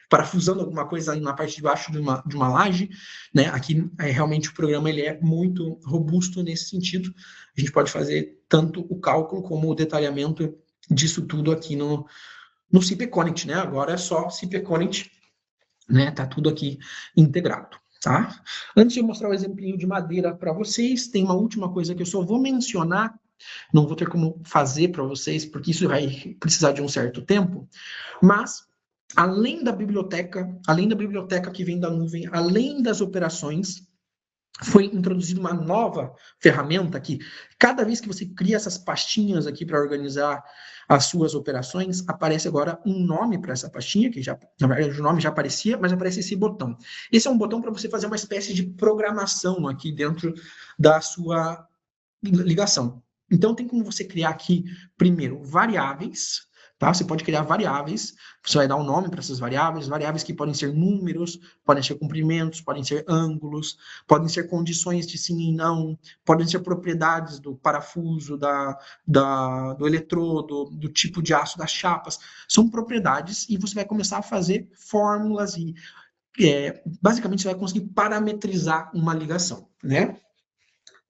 A: parafusando alguma coisa na parte de baixo de uma laje, né, aqui realmente o programa ele é muito robusto nesse sentido, a gente pode fazer tanto o cálculo como o detalhamento disso tudo aqui no CP-Connect, né, agora é só CP-Connect, né, tá tudo aqui integrado. Tá? Antes de eu mostrar o exemplinho de madeira para vocês, tem uma última coisa que eu só vou mencionar, não vou ter como fazer para vocês, porque isso vai precisar de um certo tempo, mas além da biblioteca que vem da nuvem, além das operações, foi introduzida uma nova ferramenta que cada vez que você cria essas pastinhas aqui para organizar as suas operações, aparece agora um nome para essa pastinha, que já, na verdade, o nome já aparecia, mas aparece esse botão. Esse é um botão para você fazer uma espécie de programação aqui dentro da sua ligação. Então, tem como você criar aqui, primeiro, variáveis, tá? Você pode criar variáveis, você vai dar um nome para essas variáveis que podem ser números, podem ser comprimentos, podem ser ângulos, podem ser condições de sim e não, podem ser propriedades do parafuso, do eletrodo, do tipo de aço das chapas. São propriedades e você vai começar a fazer fórmulas e basicamente você vai conseguir parametrizar uma ligação, né?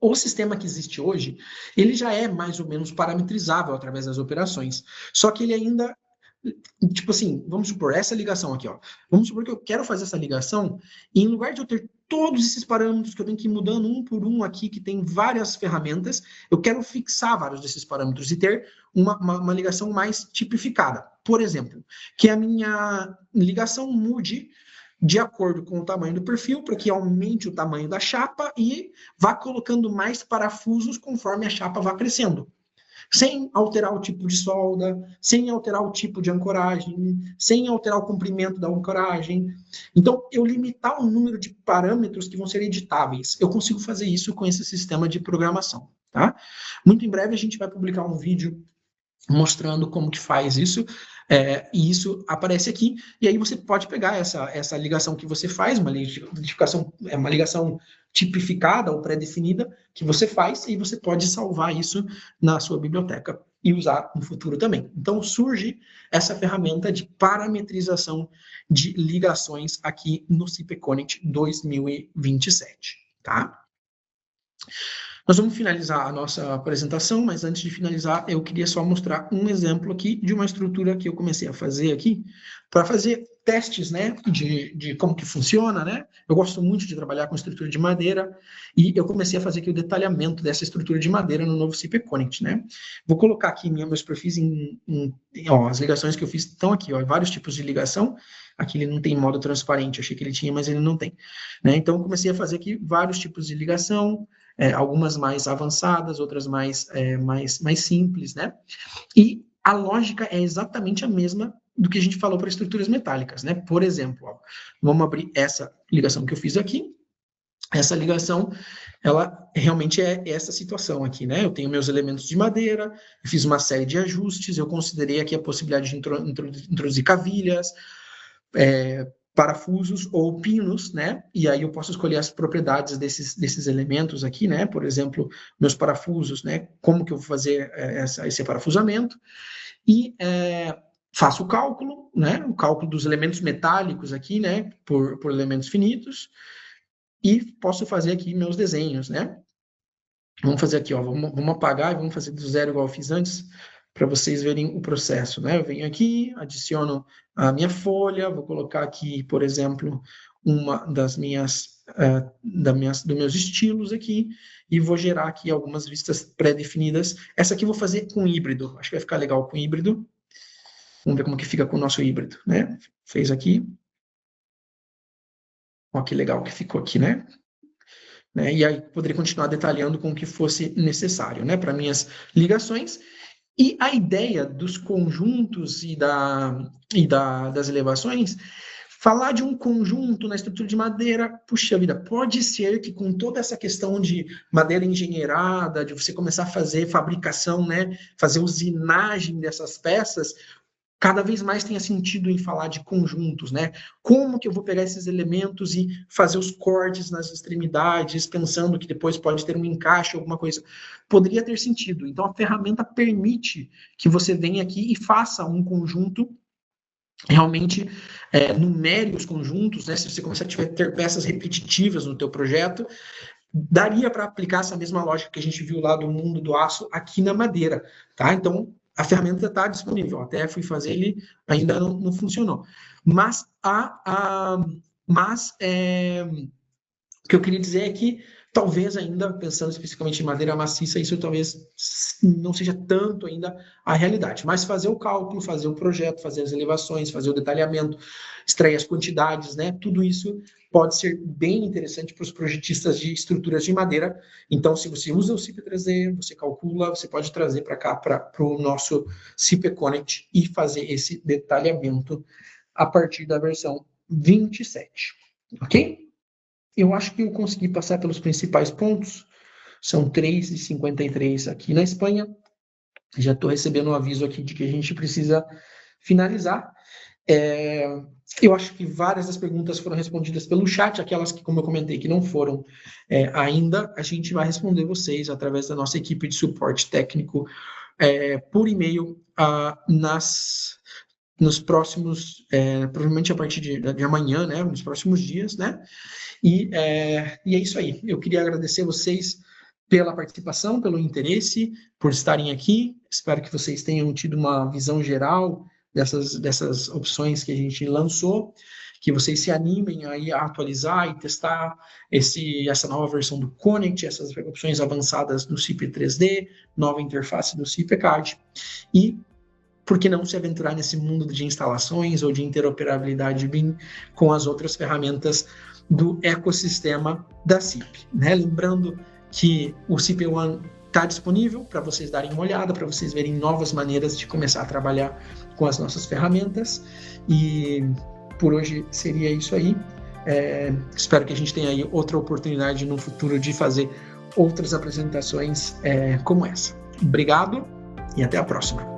A: O sistema que existe hoje, ele já é mais ou menos parametrizável através das operações. Só que ele ainda, tipo assim, vamos supor, essa ligação aqui, ó. Vamos supor que eu quero fazer essa ligação e em lugar de eu ter todos esses parâmetros que eu tenho que ir mudando um por um aqui, que tem várias ferramentas, eu quero fixar vários desses parâmetros e ter uma ligação mais tipificada. Por exemplo, que a minha ligação mude de acordo com o tamanho do perfil, para que aumente o tamanho da chapa e vá colocando mais parafusos conforme a chapa vá crescendo. Sem alterar o tipo de solda, sem alterar o tipo de ancoragem, sem alterar o comprimento da ancoragem. Então, eu limitar o número de parâmetros que vão ser editáveis. Eu consigo fazer isso com esse sistema de programação, tá? Muito em breve a gente vai publicar um vídeo mostrando como que faz isso, e isso aparece aqui, e aí você pode pegar essa ligação que você faz, uma ligação tipificada ou pré-definida que você faz, e você pode salvar isso na sua biblioteca e usar no futuro também. Então surge essa ferramenta de parametrização de ligações aqui no CIPConnect 2027, tá? Nós vamos finalizar a nossa apresentação, mas antes de finalizar, eu queria só mostrar um exemplo aqui de uma estrutura que eu comecei a fazer aqui, para fazer testes, né, de como que funciona, né? Eu gosto muito de trabalhar com estrutura de madeira, e eu comecei a fazer aqui o detalhamento dessa estrutura de madeira no novo CIPConnect, né? Vou colocar aqui meus perfis ó, as ligações que eu fiz estão aqui, ó, vários tipos de ligação. Aqui ele não tem modo transparente, eu achei que ele tinha, mas ele não tem, né? Então, eu comecei a fazer aqui vários tipos de ligação, algumas mais avançadas, outras mais simples, né? E a lógica é exatamente a mesma do que a gente falou para estruturas metálicas, né? Por exemplo, ó, vamos abrir essa ligação que eu fiz aqui. Essa ligação, ela realmente é essa situação aqui, né? Eu tenho meus elementos de madeira, eu fiz uma série de ajustes, eu considerei aqui a possibilidade de introduzir cavilhas, parafusos ou pinos, né? E aí eu posso escolher as propriedades desses elementos aqui, né? Por exemplo, meus parafusos, né? Como que eu vou fazer esse parafusamento? E faço o cálculo, né? O cálculo dos elementos metálicos aqui, né? Por elementos finitos. E posso fazer aqui meus desenhos, né? Vamos fazer aqui, ó. Vamos apagar e vamos fazer do zero igual eu fiz antes, para vocês verem o processo, né? Eu venho aqui, adiciono a minha folha, vou colocar aqui, por exemplo, uma dos meus estilos aqui, e vou gerar aqui algumas vistas pré-definidas. Essa aqui eu vou fazer com híbrido, acho que vai ficar legal com híbrido. Vamos ver como que fica com o nosso híbrido, né? Fez aqui. Olha que legal que ficou aqui, né? E aí poderia continuar detalhando com o que fosse necessário, né? Para minhas ligações. E a ideia dos conjuntos das elevações, falar de um conjunto na estrutura de madeira, puxa vida, pode ser que com toda essa questão de madeira engenheirada, de você começar a fazer fabricação, né, fazer usinagem dessas peças, cada vez mais tenha sentido em falar de conjuntos, né? Como que eu vou pegar esses elementos e fazer os cortes nas extremidades, pensando que depois pode ter um encaixe, alguma coisa. Poderia ter sentido. Então, a ferramenta permite que você venha aqui e faça um conjunto, realmente numere os conjuntos, né? Se você começar a ter peças repetitivas no teu projeto, daria para aplicar essa mesma lógica que a gente viu lá do mundo do aço aqui na madeira, tá? Então, a ferramenta está disponível. Até fui fazer, ele ainda não funcionou. Mas o que eu queria dizer é que talvez ainda, pensando especificamente em madeira maciça, isso talvez não seja tanto ainda a realidade. Mas fazer o cálculo, fazer o projeto, fazer as elevações, fazer o detalhamento, extrair as quantidades, né? Tudo isso pode ser bem interessante para os projetistas de estruturas de madeira. Então, se você usa o CIP3D, você calcula, você pode trazer para cá, para o nosso CIPConnect e fazer esse detalhamento a partir da versão 27, ok? Eu acho que eu consegui passar pelos principais pontos. São 3h53 aqui na Espanha. Já estou recebendo um aviso aqui de que a gente precisa finalizar. Eu acho que várias das perguntas foram respondidas pelo chat, aquelas que, como eu comentei, que não foram ainda, a gente vai responder vocês através da nossa equipe de suporte técnico por e-mail nos próximos, provavelmente a partir de amanhã, né, nos próximos dias, né? E é isso aí. Eu queria agradecer vocês pela participação, pelo interesse, por estarem aqui. Espero que vocês tenham tido uma visão geral dessas opções que a gente lançou, que vocês se animem aí a atualizar e testar essa nova versão do Connect, essas opções avançadas do CIP 3D, nova interface do CIP Card, e por que não se aventurar nesse mundo de instalações ou de interoperabilidade BIM com as outras ferramentas do ecossistema da CIP, né? Lembrando que o CIP One está disponível para vocês darem uma olhada, para vocês verem novas maneiras de começar a trabalhar com as nossas ferramentas. E por hoje seria isso aí. Espero que a gente tenha aí outra oportunidade no futuro de fazer outras apresentações como essa. Obrigado e até a próxima.